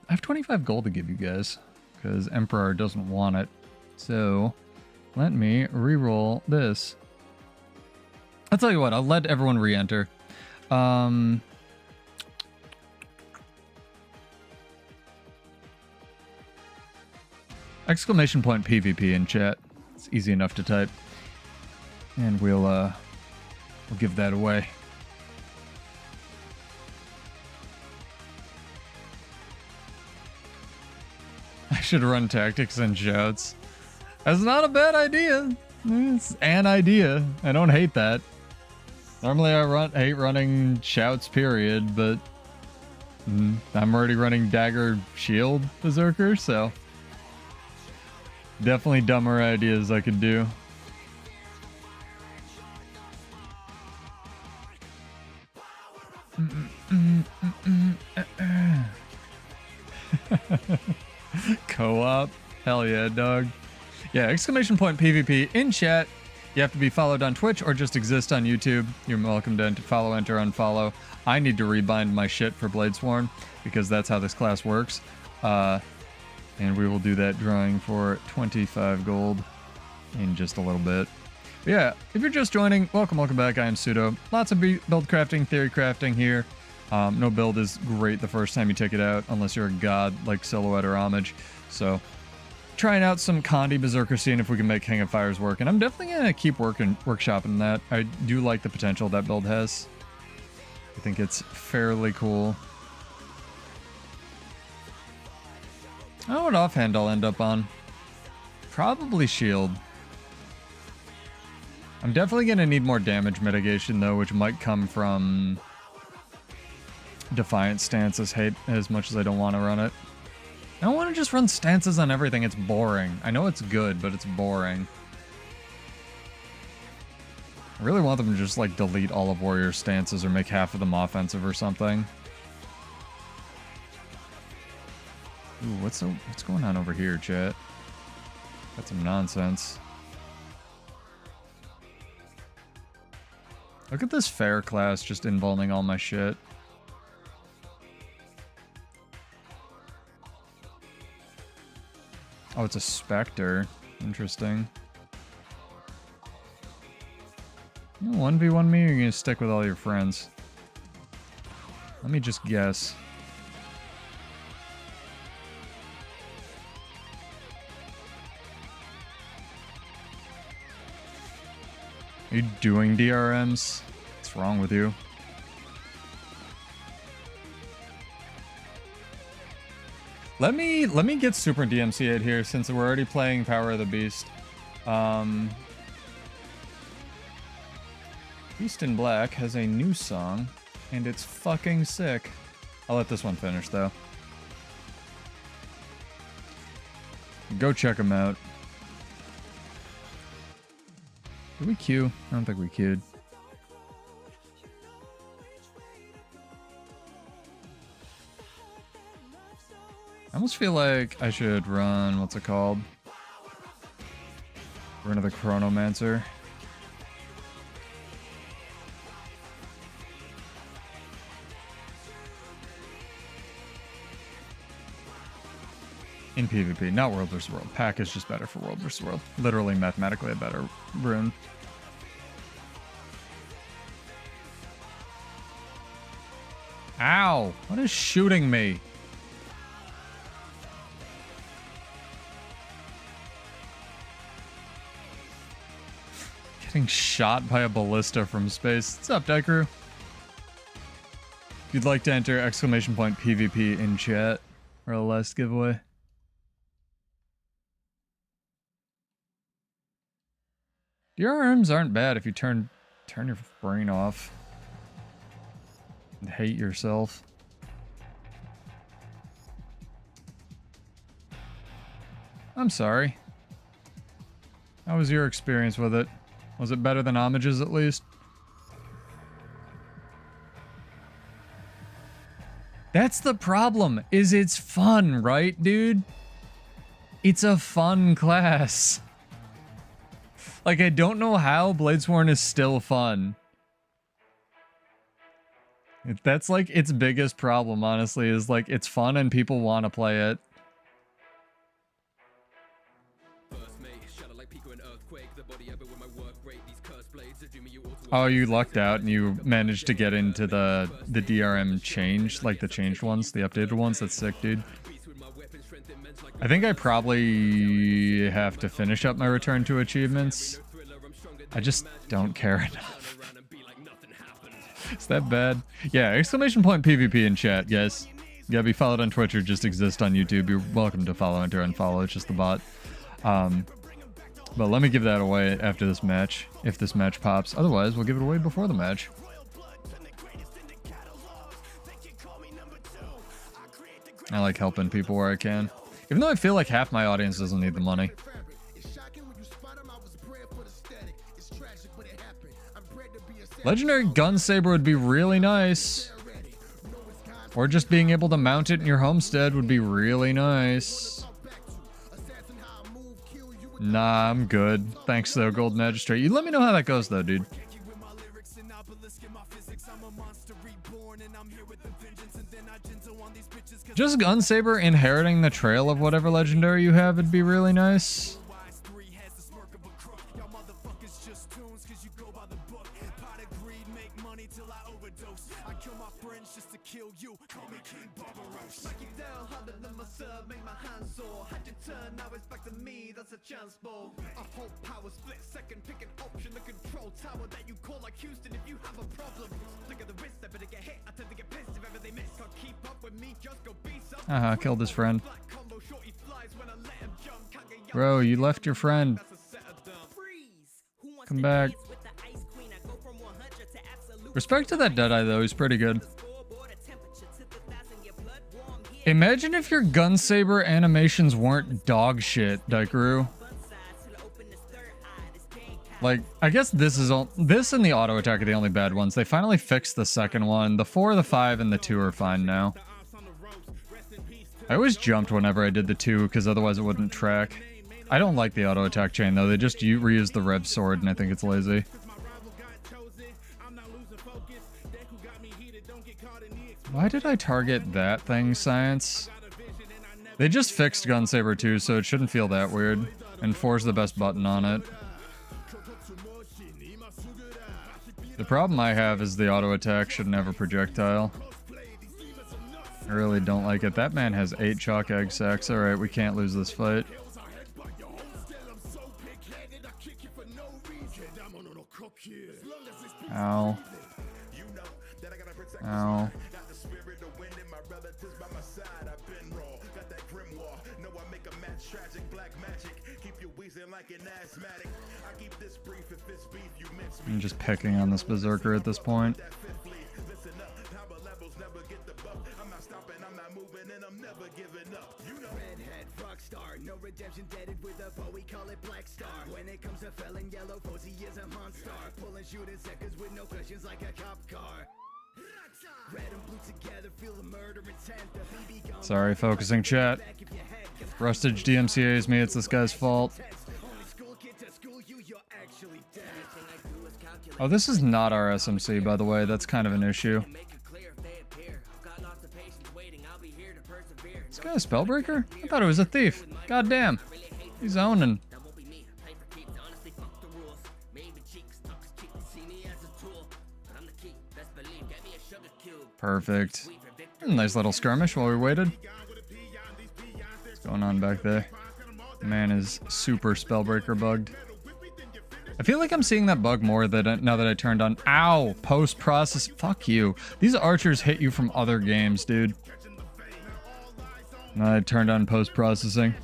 I have 25 gold to give you guys because Emperor doesn't want it. So let me re-roll this. I'll tell you what, I'll let everyone re-enter. Exclamation point PvP in chat. It's easy enough to type. And we'll give that away. I should run tactics and shouts. That's not a bad idea. It's an idea. I don't hate that. Normally I hate running shouts, period, but I'm already running dagger shield berserker, so definitely dumber ideas I could do. Co-op? Hell yeah, dog. Yeah, exclamation point PvP in chat. You have to be followed on Twitch or just exist on YouTube. You're welcome to follow, enter, unfollow. I need to rebind my shit for Bladesworn because that's how this class works. And we will do that drawing for 25 gold in just a little bit. But yeah, if you're just joining, welcome back. I am Pseudo. Lots of build crafting, theory crafting here. No build is great the first time you take it out, unless you're a god like Silhouette or Homage. So, trying out some Condi Berserker, seeing if we can make Hang of Fires work. And I'm definitely going to keep workshopping that. I do like the potential that build has. I think it's fairly cool. I don't know what offhand I'll end up on. Probably shield. I'm definitely going to need more damage mitigation, though, which might come from Defiant stances. Hate as much as I don't want to run it. I don't want to just run stances on everything. It's boring. I know it's good, but it's boring. I really want them to just, like, delete all of Warrior's stances or make half of them offensive or something. Ooh, what's going on over here, chat? Got some nonsense. Look at this fair class just invulning all my shit. Oh, it's a Spectre. Interesting. You 1v1 me, or are you gonna stick with all your friends? Let me just guess. Are you doing DRMs? What's wrong with you? Let me get super DMCA'd here since we're already playing Power of the Beast. Beast in Black has a new song. And it's fucking sick. I'll let this one finish, though. Go check them out. Did we queue? I don't think we queued. I almost feel like I should run, what's it called? Run of the Chronomancer. In PvP, not World vs. World. Pack is just better for World vs. World. Literally, mathematically a better rune. Ow! What is shooting me? Getting shot by a ballista from space. What's up, Dykru? If you'd like to enter exclamation point PvP in chat or a last giveaway. DRMs aren't bad if you turn your brain off and hate yourself. I'm sorry. How was your experience with it? Was it better than homages at least? That's the problem, is it's fun, right, dude? It's a fun class. Like, I don't know how Bladesworn is still fun. That's like its biggest problem, honestly, is like it's fun and people want to play it. Oh, you lucked out and you managed to get into the DRM change, like the changed ones, the updated ones. That's sick, dude. I think I probably have to finish up my return to achievements. I just don't care enough. Is that bad? Yeah, exclamation point PvP in chat, guys. You gotta be followed on Twitch or just exist on YouTube. You're welcome to follow and to unfollow. It's just the bot. But let me give that away after this match, if this match pops. Otherwise, we'll give it away before the match. I like helping people where I can. Even though I feel like half my audience doesn't need the money. Legendary Gunsaber would be really nice. Or just being able to mount it in your homestead would be really nice. Nah, I'm good. Thanks though, Gold Magistrate. You let me know how that goes though, dude. Just Gunsaber inheriting the trail of whatever legendary you have would be really nice. Killed his friend. Bro, you left your friend. Come back. Respect to that Deadeye though, he's pretty good. Imagine if your Gunsaber animations weren't dog shit, Dykru. Like, I guess this and the auto attack are the only bad ones. They finally fixed the second one. The 4, the 5, and the 2 are fine now. I always jumped whenever I did the 2, because otherwise it wouldn't track. I don't like the auto attack chain, though. They just reuse the Rev Sword, and I think it's lazy. Why did I target that thing, Science? They just fixed Gunsaber 2, so it shouldn't feel that weird. And 4's the best button on it. The problem I have is the auto attack shouldn't have a projectile. I really don't like it. That man has 8 chalk egg sacks. Alright, we can't lose this fight. Ow. Ow. I'm just picking on this Berserker at this point. I'm not stopping, I'm not moving, and I'm never giving up. You know, redhead rock star, no redemption, deaded with a bow. We call it Black Star. When it comes to felon yellow, Posey is a monster. Pulling shooting seconds with no questions, like a cop car. Red and blue together, feel the murder intent. The BB gun. Sorry, focusing chat. Rustage DMCA's me. It's this guy's fault. Oh, this is not our SMC, by the way. That's kind of an issue. This guy a spellbreaker? I thought it was a thief. God damn. He's owning. Perfect. Nice little skirmish while we waited. What's going on back there? Man is super spellbreaker bugged. I feel like I'm seeing that bug more now that I turned on. Ow! Post-process. Fuck you. These archers hit you from other games, dude. I turned on post-processing.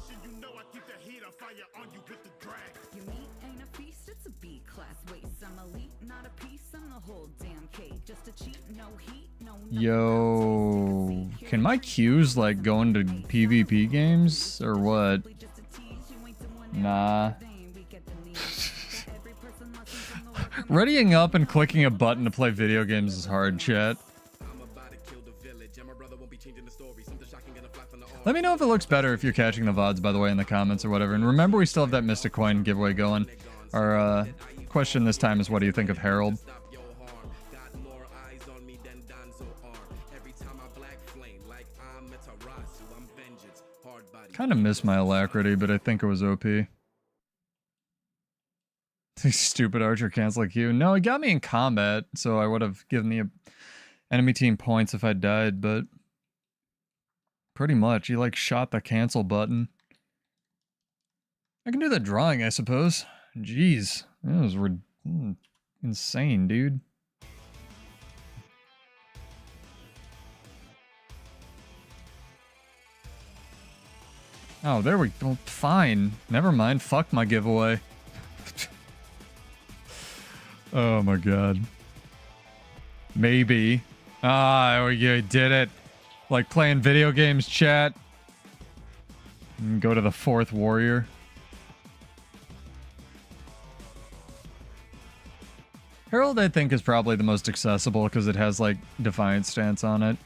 Yo, can my Qs like go into PvP games or what? Nah. Readying up and clicking a button to play video games is hard, chat. Let me know if it looks better if you're catching the VODs, by the way, in the comments or whatever. And remember, we still have that Mystic Coin giveaway going. Our question this time is, what do you think of Herald? Kind of miss my alacrity, but I think it was OP. Stupid archer cancel like you. No, it got me in combat, so I would have given the enemy team points if I died, but pretty much, he like shot the cancel button. I can do that drawing, I suppose. Jeez, that was insane, dude. Oh, there we go. Fine. Never mind. Fuck my giveaway. Oh my god. Maybe. Ah, we did it. Like playing video games, chat. And go to the 4th warrior. Herald, I think, is probably the most accessible because it has like Defiant Stance on it.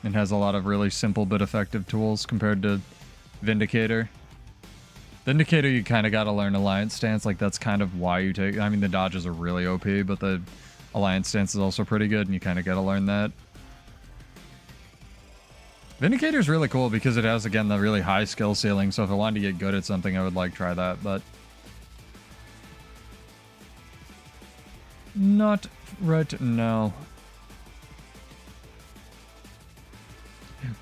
It has a lot of really simple but effective tools compared to Vindicator. Vindicator, you kind of got to learn Alliance Stance. Like, that's kind of why you take... I mean, the dodges are really OP, but the Alliance Stance is also pretty good, and you kind of got to learn that. Vindicator is really cool because it has, again, the really high skill ceiling, so if I wanted to get good at something, I would, like, try that, but... Not right now.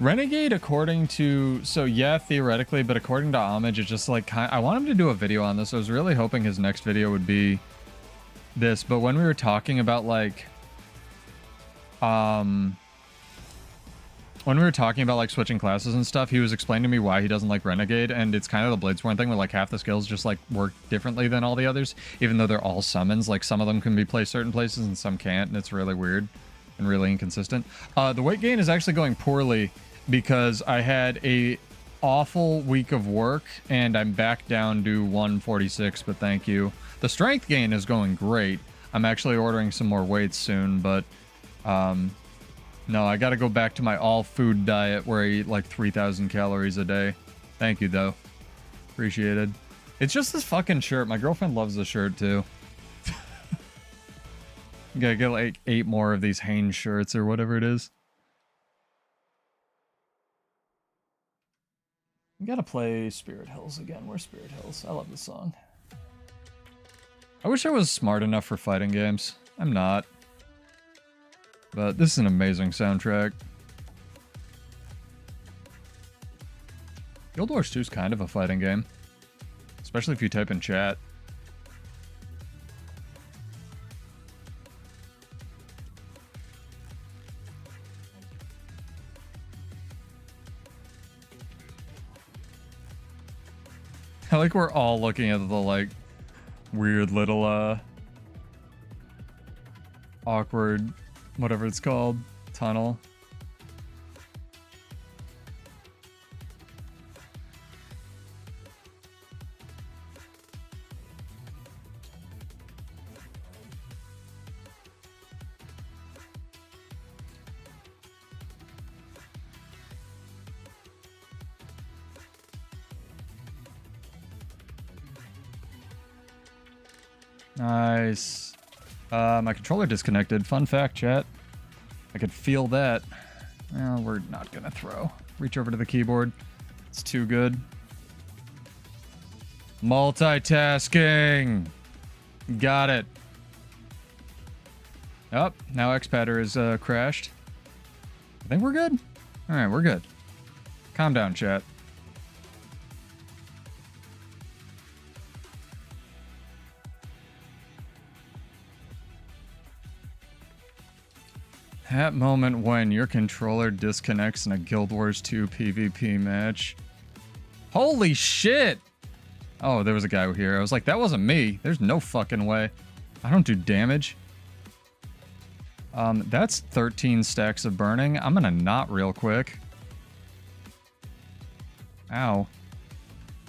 Renegade, according to... So, yeah, theoretically, but according to Homage, it's just like... I want him to do a video on this. I was really hoping his next video would be this. But when we were talking about, like... When we were talking about, like, switching classes and stuff, he was explaining to me why he doesn't like Renegade. And it's kind of the Bladesworn thing where, like, half the skills just, like, work differently than all the others. Even though they're all summons. Like, some of them can be placed certain places and some can't. And it's really weird and really inconsistent. The weight gain is actually going poorly because I had a awful week of work and I'm back down to 146, but thank you. The strength gain is going great. I'm actually ordering some more weights soon, but no, I gotta go back to my all food diet where I eat like 3,000 calories a day. Thank you though. Appreciated. It's just this fucking shirt. My girlfriend loves this shirt too. Gotta get like 8 more of these Hanes shirts or whatever it is. We gotta play Spirit Hills again. Where's Spirit Hills? I love this song. I wish I was smart enough for fighting games. I'm not. But this is an amazing soundtrack. Guild Wars 2 is kind of a fighting game. Especially if you type in chat. I like we're all looking at the, like, weird little, awkward, whatever it's called, tunnel. Nice. My controller disconnected. Fun fact, chat. I could feel that. Well, we're not gonna throw. Reach over to the keyboard. It's too good. Multitasking. Got it. Oh, now XPadder is crashed. I think we're good. All right, we're good. Calm down, chat. That moment when your controller disconnects in a Guild Wars 2 PvP match. Holy shit! Oh, there was a guy here. I was like, that wasn't me. There's no fucking way. I don't do damage. That's 13 stacks of burning. I'm gonna knot real quick. Ow.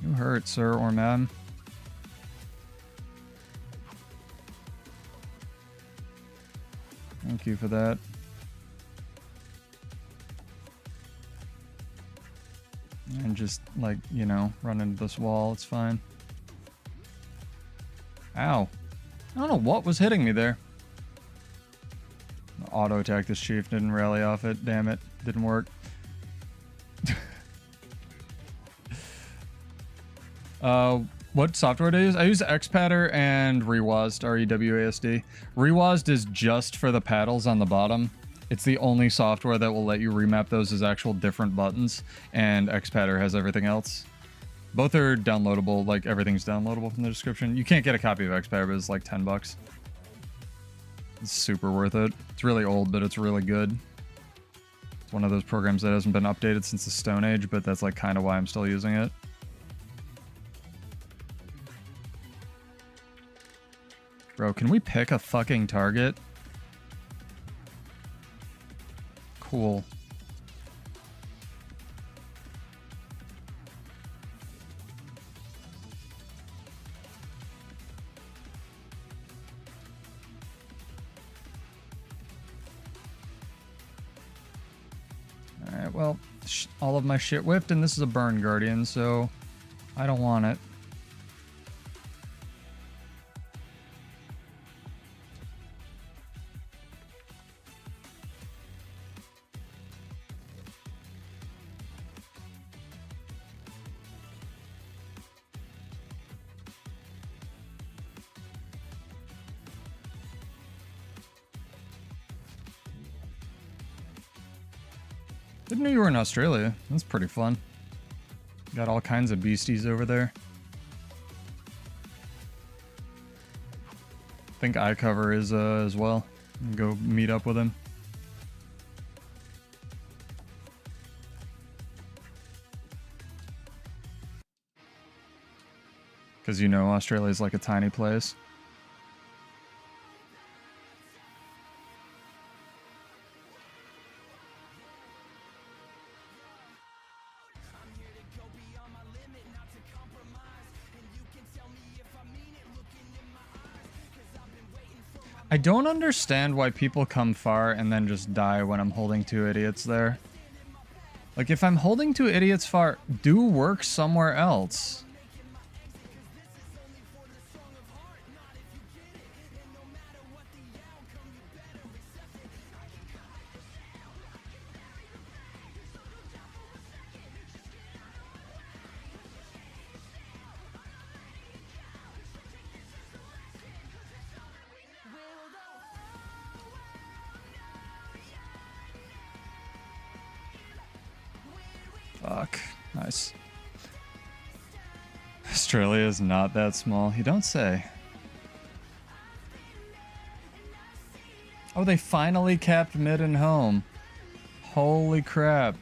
You hurt, sir or ma'am. Thank you for that. And just, like, you know, run into this wall. It's fine. Ow. I don't know what was hitting me there. Auto attack this chief. Didn't rally off it. Damn it. Didn't work. What software do I use? I use XPadder and reWASD. reWASD. reWASD is just for the paddles on the bottom. It's the only software that will let you remap those as actual different buttons, and XPadder has everything else. Both are downloadable, like everything's downloadable from the description. You can't get a copy of XPadder, but it's like 10 bucks. It's super worth it. It's really old, but it's really good. It's one of those programs that hasn't been updated since the Stone Age, but that's like kind of why I'm still using it. Bro, can we pick a fucking target? Cool. Alright, well, all of my shit whipped, and this is a burn guardian, so I don't want it. Didn't know you were in Australia. That's pretty fun. Got all kinds of beasties over there. I think iCover is as well. Go meet up with him. Because you know Australia's like a tiny place. I don't understand why people come far and then just die when I'm holding two idiots there. Like, if I'm holding two idiots far, do work somewhere else. Fuck. Nice. Australia is not that small. You don't say. Oh, they finally capped mid and home. Holy crap.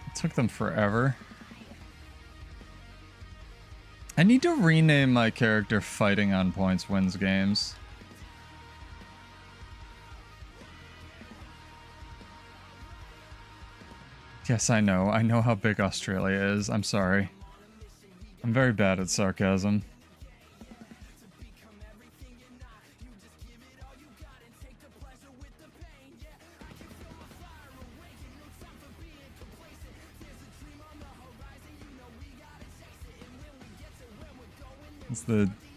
It took them forever. I need to rename my character Fighting on Points Wins Games. Yes, I know. I know how big Australia is. I'm sorry. I'm very bad at sarcasm. It's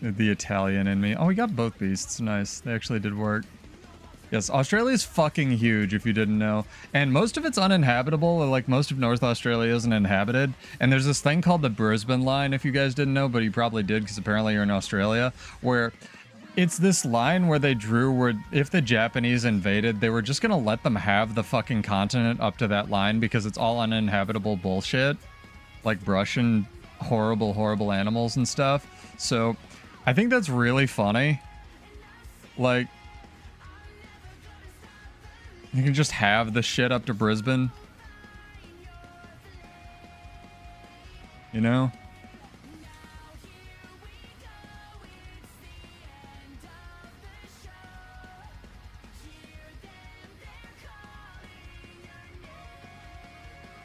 the Italian in me. Oh, we got both beasts. Nice. They actually did work. Yes, Australia is fucking huge, if you didn't know. And most of it's uninhabitable, like most of North Australia isn't inhabited. And there's this thing called the Brisbane line, if you guys didn't know, but you probably did because apparently you're in Australia, where it's this line where they drew where if the Japanese invaded, they were just going to let them have the fucking continent up to that line because it's all uninhabitable bullshit. Like brush and horrible, horrible animals and stuff. So I think that's really funny. Like, you can just have the shit up to Brisbane. You know?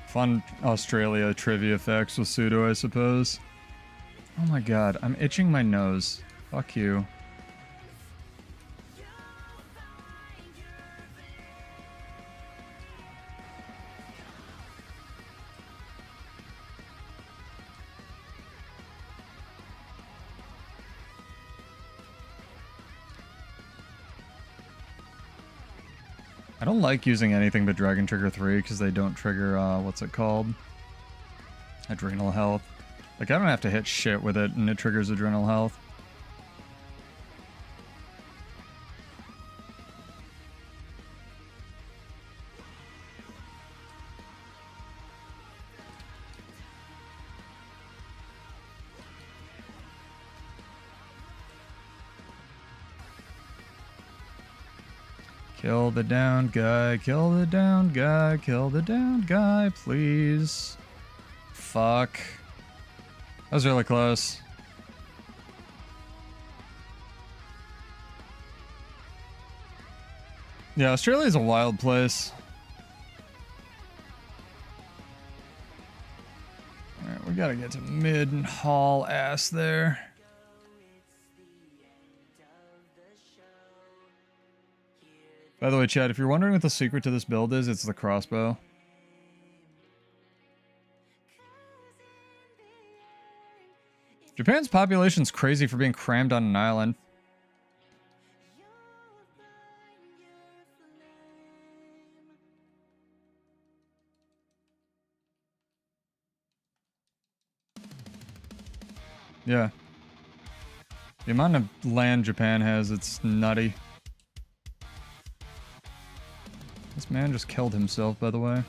Fun Australia trivia facts with Pseudo, I suppose. Oh my god, I'm itching my nose. Fuck you. I don't like using anything but Dragon Trigger 3 because they don't trigger, what's it called? Adrenal health. Like, I don't have to hit shit with it and it triggers adrenal health. Kill the down guy, kill the down guy, kill the down guy, please. Fuck. That was really close. Yeah, Australia's a wild place. Alright, we gotta get to mid and haul ass there. By the way, Chad, if you're wondering what the secret to this build is, it's the crossbow. Japan's population's crazy for being crammed on an island. Yeah. The amount of land Japan has, it's nutty. This man just killed himself, by the way.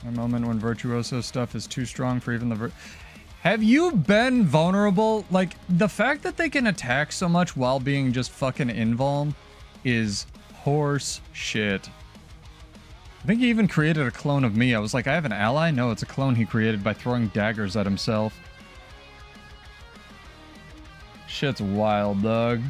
A moment when Virtuoso stuff is too strong for even the Have you been vulnerable? Like, the fact that they can attack so much while being just fucking invuln is horse shit. I think he even created a clone of me. I was like, I have an ally? No, it's a clone he created by throwing daggers at himself. Shit's wild, dog.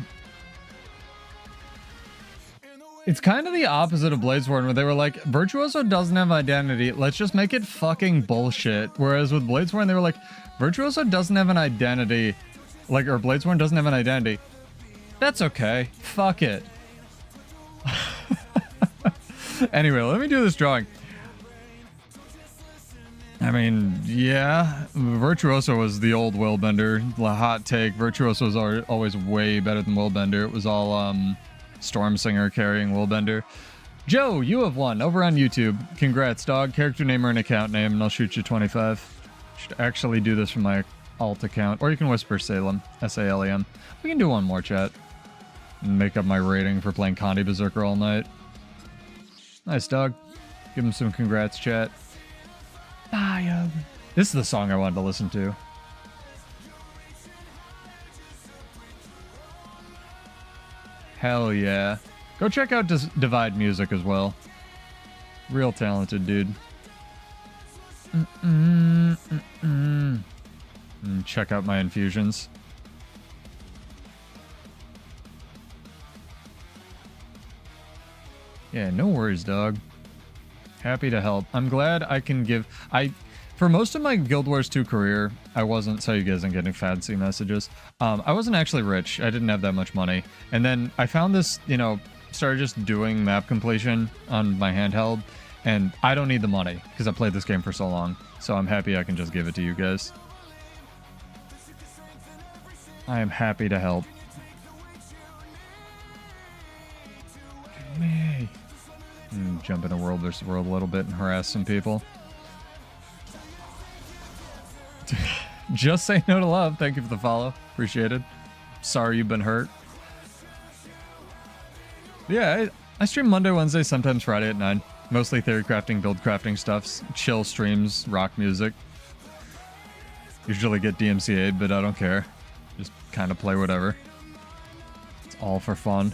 It's kind of the opposite of Bladesworn, where they were like, Virtuoso doesn't have identity, let's just make it fucking bullshit. Whereas with Bladesworn, they were like, Virtuoso doesn't have an identity, like, or Bladesworn doesn't have an identity. That's okay. Fuck it. Anyway, let me do this drawing. I mean, yeah, Virtuoso was the old Willbender. The hot take, Virtuoso was always way better than Willbender. It was all, Stormsinger carrying Willbender. Joe, you have won over on YouTube. Congrats, dog. Character name or an account name, and I'll shoot you 25. Should actually do this from my alt account. Or you can whisper Salem. S-A-L-E-M. We can do one more, chat. And make up my rating for playing Condi Berserker all night. Nice, dog. Give him some congrats, chat. Bye. This is the song I wanted to listen to. Hell yeah. Go check out Divide Music as well. Real talented dude. Check out my infusions. Yeah, no worries, dog. Happy to help. I'm glad I can give... For most of my Guild Wars 2 career, I wasn't, so you guys aren't getting fancy messages, I wasn't actually rich. I didn't have that much money. And then I found this, you know, started just doing map completion on my handheld, and I don't need the money, because I played this game for so long. So I'm happy I can just give it to you guys. I am happy to help. Me. Jump into World vs. World a little bit and harass some people. Just say no to love. Thank you for the follow. Appreciate it. Sorry you've been hurt. Yeah, I stream Monday, Wednesday, sometimes Friday at 9. Mostly theory crafting, build crafting stuffs, chill streams, rock music. Usually get DMCA'd, but I don't care. Just kind of play whatever. It's all for fun.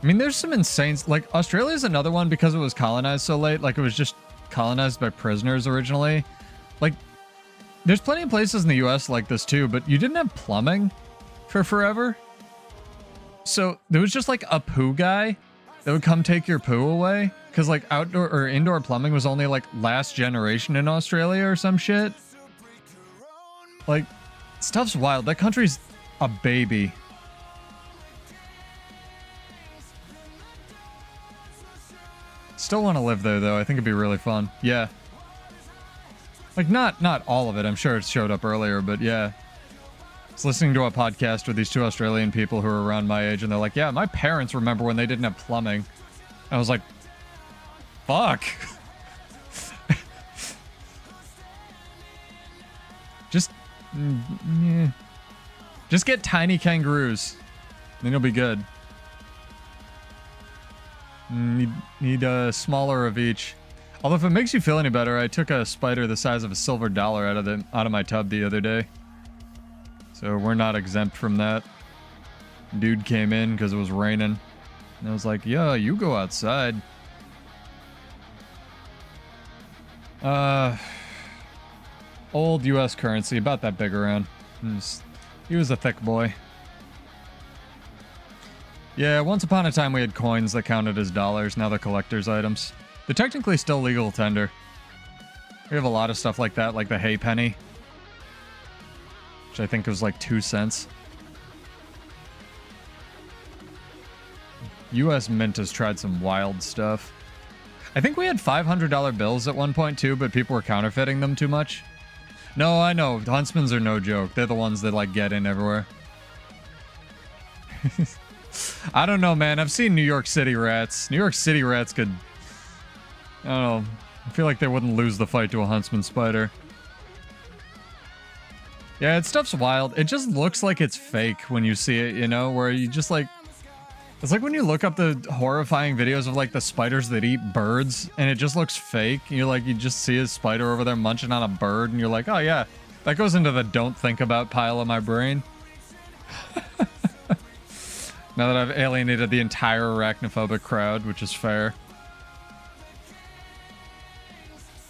I mean, there's some insane... Like, Australia's another one because it was colonized so late. Like, it was just colonized by prisoners originally. Like, there's plenty of places in the US like this too, but you didn't have plumbing for forever. So, there was just, like, a poo guy that would come take your poo away. Because, like, outdoor or indoor plumbing was only, like, last generation in Australia or some shit. Like, stuff's wild. That country's a baby. Still want to live there, though. I think it'd be really fun. Yeah. Like, not all of it. I'm sure it showed up earlier, but yeah. I was listening to a podcast with these two Australian people who are around my age, and they're like, yeah, my parents remember when they didn't have plumbing. I was like, fuck. Just get tiny kangaroos. Then you'll be good. Need a smaller of each. Although if it makes you feel any better, I took a spider the size of a silver dollar out of my tub the other day. So we're not exempt from that. Dude came in because it was raining. And I was like, yeah, you go outside. Old US currency, about that big around. He was a thick boy. Yeah, once upon a time we had coins that counted as dollars, now they're collector's items. They're technically still legal tender. We have a lot of stuff like that, like the hay penny. Which I think was like 2 cents. US Mint has tried some wild stuff. I think we had $500 bills at one point too, but people were counterfeiting them too much. No, I know, Huntsmans are no joke. They're the ones that like get in everywhere. I don't know, man. I've seen New York City rats. New York City rats could... I don't know. I feel like they wouldn't lose the fight to a Huntsman spider. Yeah, it stuff's wild. It just looks like it's fake when you see it, you know? Where you just like... It's like when you look up the horrifying videos of like the spiders that eat birds and it just looks fake. You're like, you just see a spider over there munching on a bird and you're like, oh yeah, that goes into the don't think about pile of my brain. Now that I've alienated the entire arachnophobic crowd, which is fair.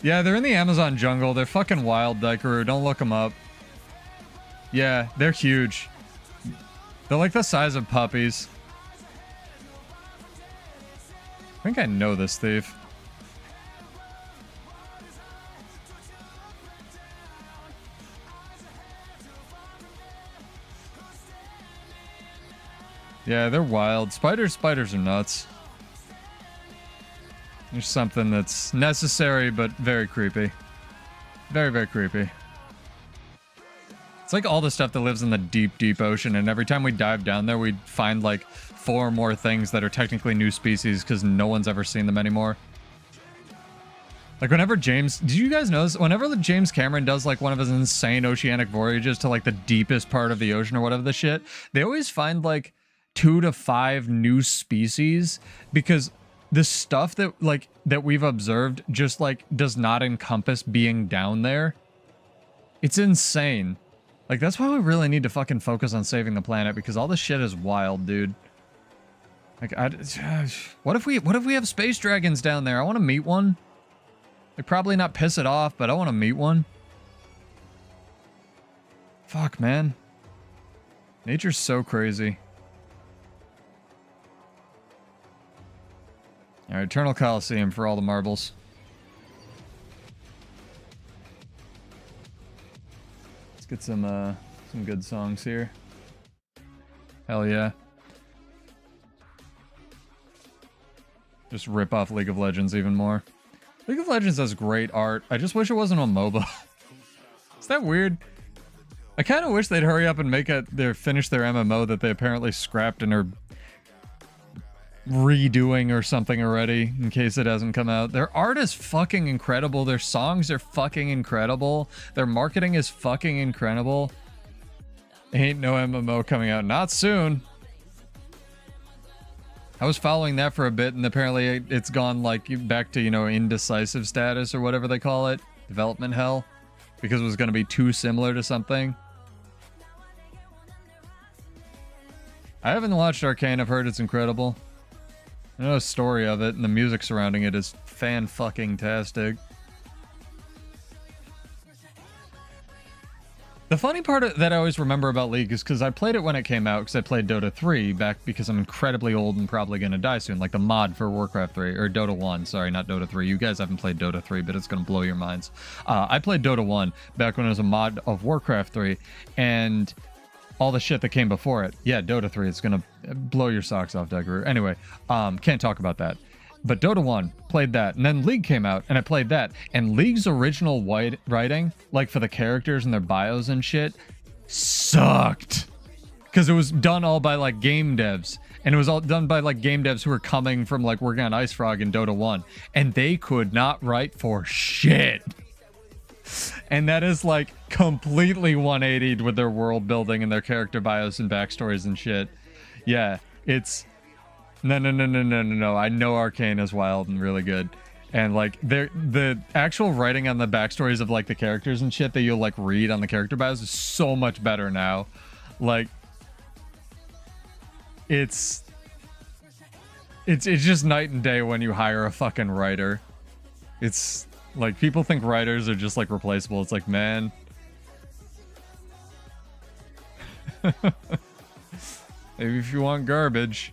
Yeah, they're in the Amazon jungle. They're fucking wild, Daikaru. Don't look them up. Yeah, they're huge. They're like the size of puppies. I think I know this thief. Yeah, they're wild. Spiders are nuts. There's something that's necessary, but very creepy. Very, very creepy. It's like all the stuff that lives in the deep, deep ocean, and every time we dive down there, we find like 4 more things that are technically new species because no one's ever seen them anymore. Like whenever James... Did you guys notice? Whenever James Cameron does like one of his insane oceanic voyages to like the deepest part of the ocean or whatever the shit, they always find like 2 to 5 new species because the stuff that we've observed just like does not encompass being down there. It's insane. Like that's why we really need to fucking focus on saving the planet because all this shit is wild, dude. Like what if we have space dragons down there? I want to meet one. They'd probably not piss it off, but I want to meet one. Fuck, man. Nature's so crazy. Alright, Eternal Coliseum for all the marbles. Let's get some good songs here. Hell yeah. Just rip off League of Legends even more. League of Legends has great art. I just wish it wasn't on MOBA. that weird? I kind of wish they'd hurry up and finish their MMO that they apparently scrapped and are redoing or something already in case it hasn't come out. Their art is fucking incredible. Their songs are fucking incredible. Their marketing is fucking incredible. Ain't no MMO coming out. Not soon. I was following that for a bit, and apparently it's gone like back to, you know, indecisive status or whatever they call it. Development hell. Because it was going to be too similar to something. I haven't watched Arcane. I've heard it's incredible. I know the story of it, and the music surrounding it is fan-fucking-tastic. The funny part that I always remember about League is because I played it when it came out, because I played Dota 3 back because I'm incredibly old and probably going to die soon, like the mod for Warcraft 3, or Dota 1, sorry, not Dota 3. You guys haven't played Dota 3, but it's going to blow your minds. I played Dota 1 back when it was a mod of Warcraft 3, and all the shit that came before it. Yeah, Dota 3, it's going to blow your socks off, Decker. Anyway, can't talk about that. But Dota 1, played that, and then League came out, and I played that, and League's original writing, like for the characters and their bios and shit, sucked. Because it was done all by, like, game devs, and it was all done by, like, game devs who were coming from, like, working on Ice Frog and Dota 1, and they could not write for shit. And that is, like, completely 180'd with their world building and their character bios and backstories and shit. Yeah, it's... No. I know Arcane is wild and really good. And, like, the actual writing on the backstories of, like, the characters and shit that you'll, like, read on the character bios is so much better now. Like, it's just night and day when you hire a fucking writer. It's, like, people think writers are just, like, replaceable. It's like, man... Maybe if you want garbage...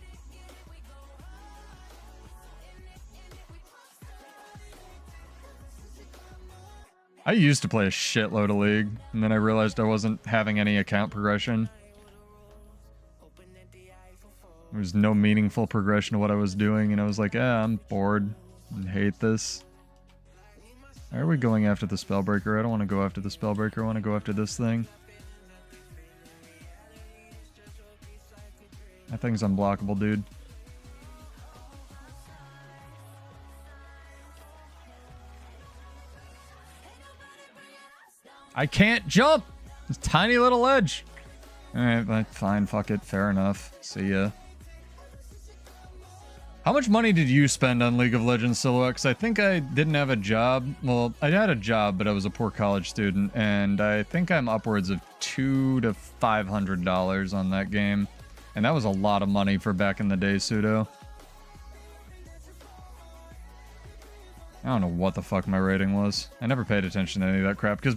I used to play a shitload of League, and then I realized I wasn't having any account progression. There was no meaningful progression to what I was doing, and I was like, I'm bored and hate this. Why are we going after the Spellbreaker? I don't want to go after the Spellbreaker, I want to go after this thing. That thing's unblockable, dude. I can't jump! This tiny little ledge! Alright, fine, fuck it, fair enough. See ya. How much money did you spend on League of Legends Silhouette? Because I think I didn't have a job. Well, I had a job, but I was a poor college student, and I think I'm upwards of $200 to $500 on that game. And that was a lot of money for back in the day, Pseudo. I don't know what the fuck my rating was. I never paid attention to any of that crap, because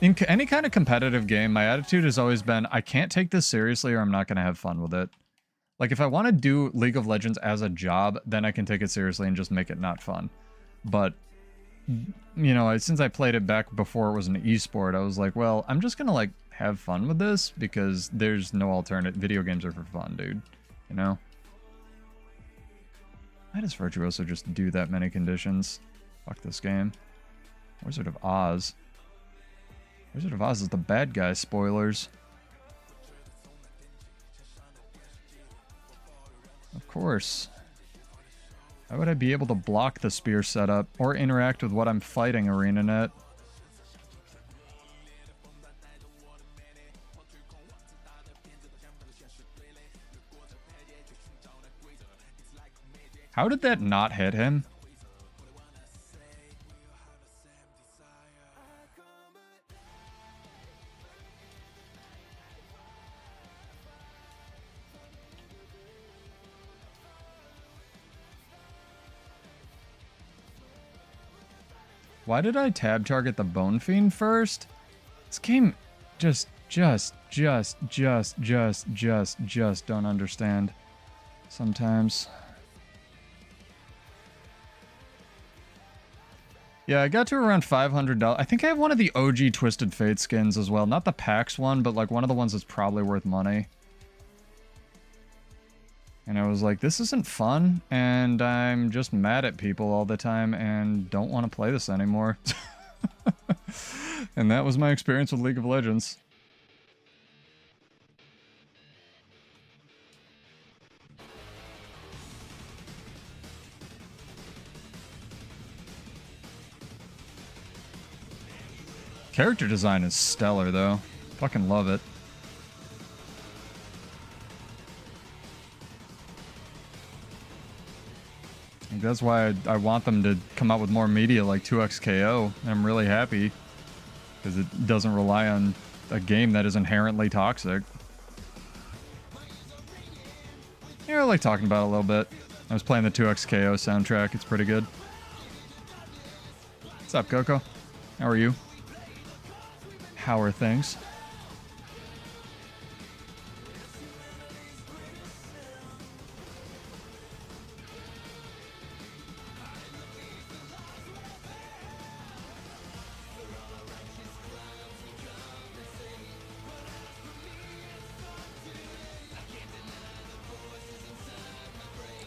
in any kind of competitive game, my attitude has always been, I can't take this seriously or I'm not going to have fun with it. Like, if I want to do League of Legends as a job, then I can take it seriously and just make it not fun. But, you know, since I played it back before it was an esport, I was like, well, I'm just going to, like, have fun with this, because there's no alternate. Video games are for fun, dude. You know? Why does Virtuoso just do that many conditions? Fuck this game. Wizard of Oz. Wizard of Oz is the bad guy, spoilers. Of course. How would I be able to block the spear setup or interact with what I'm fighting, ArenaNet? How did that not hit him? Why did I tab target the Bone Fiend first? This game just don't understand sometimes. Yeah, I got to around $500. I think I have one of the OG Twisted Fate skins as well. Not the PAX one, but like one of the ones that's probably worth money. And I was like, this isn't fun, and I'm just mad at people all the time and don't want to play this anymore. And that was my experience with League of Legends. Character design is stellar, though. Fucking love it. That's why I want them to come out with more media like 2XKO. I'm really happy because it doesn't rely on a game that is inherently toxic. Yeah, I like talking about it a little bit. I was playing the 2XKO soundtrack. It's pretty good. What's up, Coco? How are you? How are things?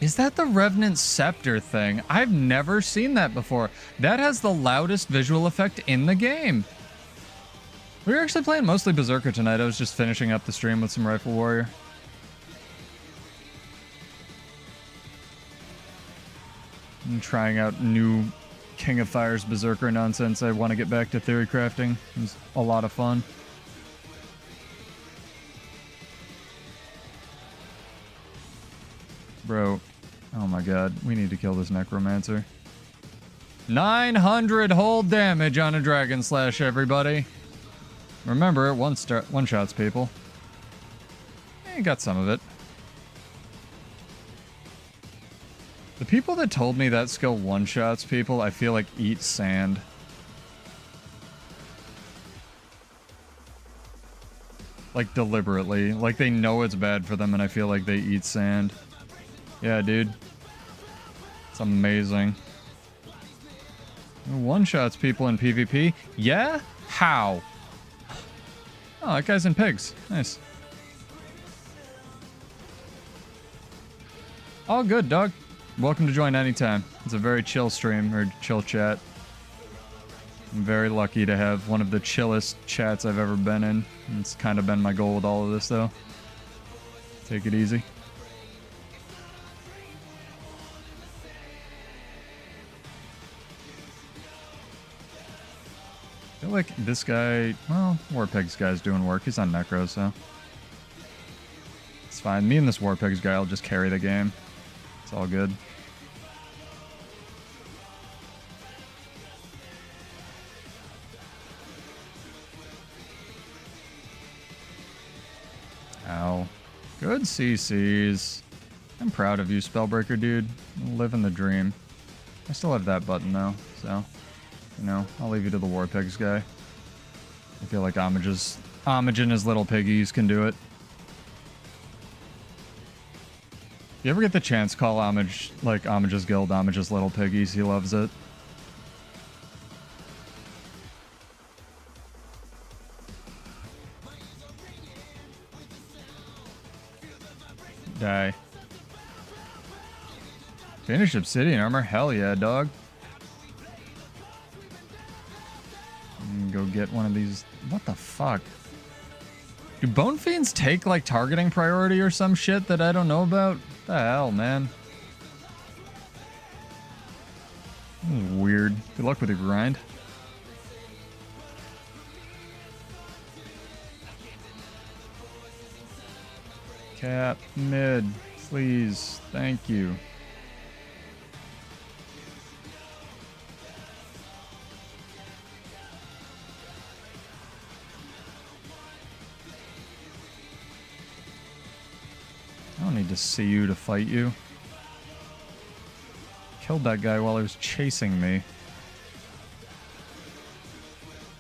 Is that the Revenant Scepter thing? I've never seen that before. That has the loudest visual effect in the game. We were actually playing mostly Berserker tonight. I was just finishing up the stream with some Rifle Warrior. I'm trying out new King of Fire's Berserker nonsense. I want to get back to theory crafting. It's a lot of fun. Bro, oh my god, we need to kill this Necromancer. 900 hold damage on a Dragon Slash, everybody. Remember, it one-shots people. You got some of it. The people that told me that skill one-shots people, I feel like eat sand. Like, deliberately. Like, they know it's bad for them, and I feel like they eat sand. Yeah, dude. It's amazing. One-shots people in PvP? Yeah? How? Oh, that guy's in pigs. Nice. All good, dog. Welcome to join anytime. It's a very chill stream, or chill chat. I'm very lucky to have one of the chillest chats I've ever been in. It's kind of been my goal with all of this, though. Take it easy. I feel like this guy, well, Warpig's guy's doing work. He's on Necro, so it's fine. Me and this Warpig's guy will just carry the game. It's all good. Ow. Good CCs. I'm proud of you, Spellbreaker dude. Living the dream. I still have that button though, so you know, I'll leave you to the Warpigs guy. I feel like Homage and his little piggies can do it. If you ever get the chance, call Homage, like Homage's guild, Homage's little piggies. He loves it. Die. Finish Obsidian Armor? Hell yeah, dog. Go get one of these. What the fuck? Do Bone Fiends take like targeting priority or some shit that I don't know about? What the hell, man? Weird. Good luck with your grind. Cap mid, please. Thank you. I don't need to see you to fight you. Killed that guy while he was chasing me.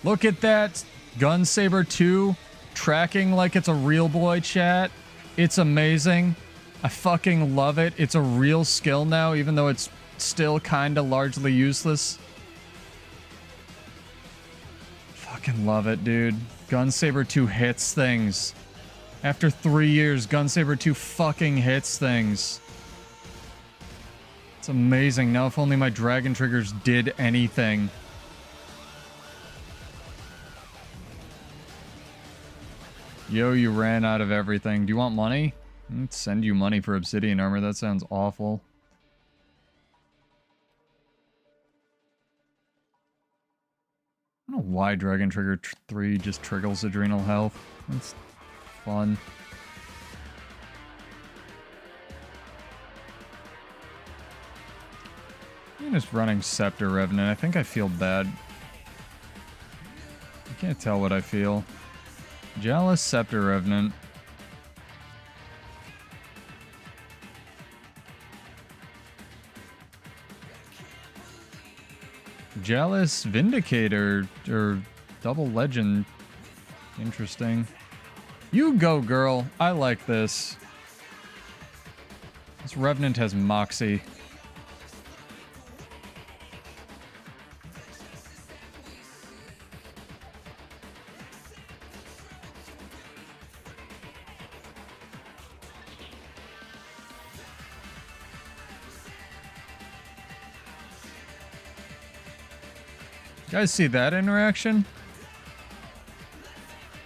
Look at that! Gunsaber 2 tracking like it's a real boy, chat. It's amazing. I fucking love it. It's a real skill now, even though it's still kinda largely useless. Fucking love it, dude. Gunsaber 2 hits things. After 3 years, Gunsaber 2 fucking hits things. It's amazing. Now if only my dragon triggers did anything. Yo, you ran out of everything. Do you want money? Let's send you money for obsidian armor. That sounds awful. I don't know why Dragon Trigger 3 just trickles adrenal health. That's fun. I'm just running Scepter Revenant. I think I feel bad. I can't tell what I feel. Jealous Scepter Revenant. Jealous Vindicator or Double Legend. Interesting. You go, girl. I like this. This Revenant has Moxie. You guys see that interaction?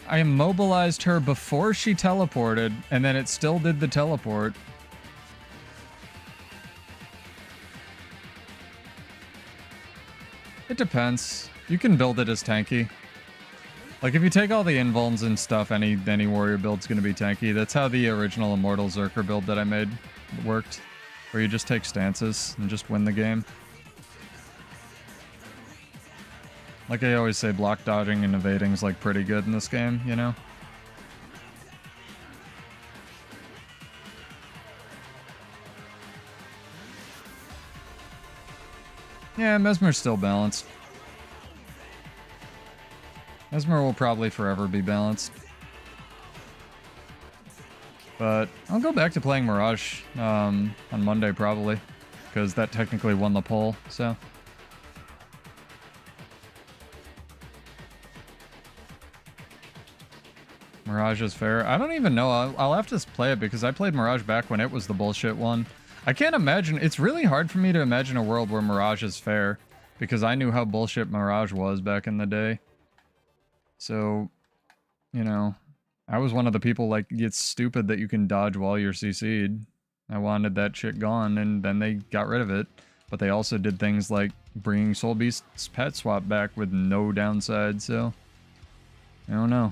I immobilized her before she teleported, and then it still did the teleport. It depends. You can build it as tanky. Like, if you take all the invulns and stuff, any warrior build's gonna be tanky. That's how the original Immortal Berserker build that I made worked. Where you just take stances and just win the game. Like I always say, block dodging and evading is like pretty good in this game, you know? Yeah, Mesmer's still balanced. Mesmer will probably forever be balanced. But I'll go back to playing Mirage on Monday probably, because that technically won the poll, so... Mirage is fair. I don't even know. I'll have to play it because I played Mirage back when it was the bullshit one. I can't imagine. It's really hard for me to imagine a world where Mirage is fair because I knew how bullshit Mirage was back in the day. So, you know, I was one of the people like, it's stupid that you can dodge while you're CC'd. I wanted that shit gone and then they got rid of it. But they also did things like bringing Soul Beast's pet swap back with no downside, so I don't know.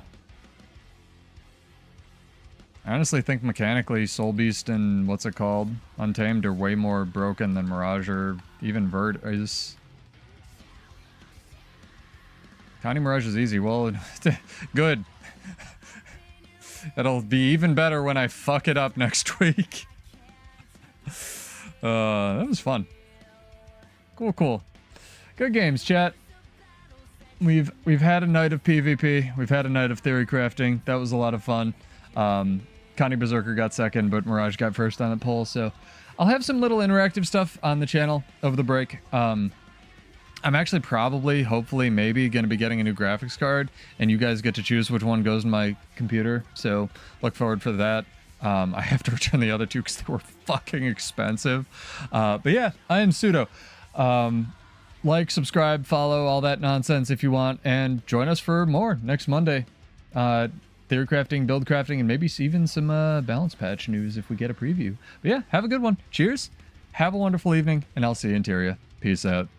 I honestly think mechanically Soul Beast and what's it called? Untamed are way more broken than Mirage or even Vert is. County Mirage is easy. Well, good. It'll be even better when I fuck it up next week. That was fun. Cool, cool. Good games, chat. We've had a night of PvP. We've had a night of theory crafting. That was a lot of fun. Connie Berserker got second, but Mirage got first on the poll, so I'll have some little interactive stuff on the channel over the break. I'm actually probably, hopefully, maybe going to be getting a new graphics card, and you guys get to choose which one goes in my computer, so look forward for that. I have to return the other two because they were fucking expensive. But yeah, I am Pseudo. Like, subscribe, follow, all that nonsense if you want, and join us for more next Monday. Theory crafting, build crafting, and maybe even some balance patch news if we get a preview. But yeah, have a good one. Cheers. Have a wonderful evening, and I'll see you in Tyria. Peace out.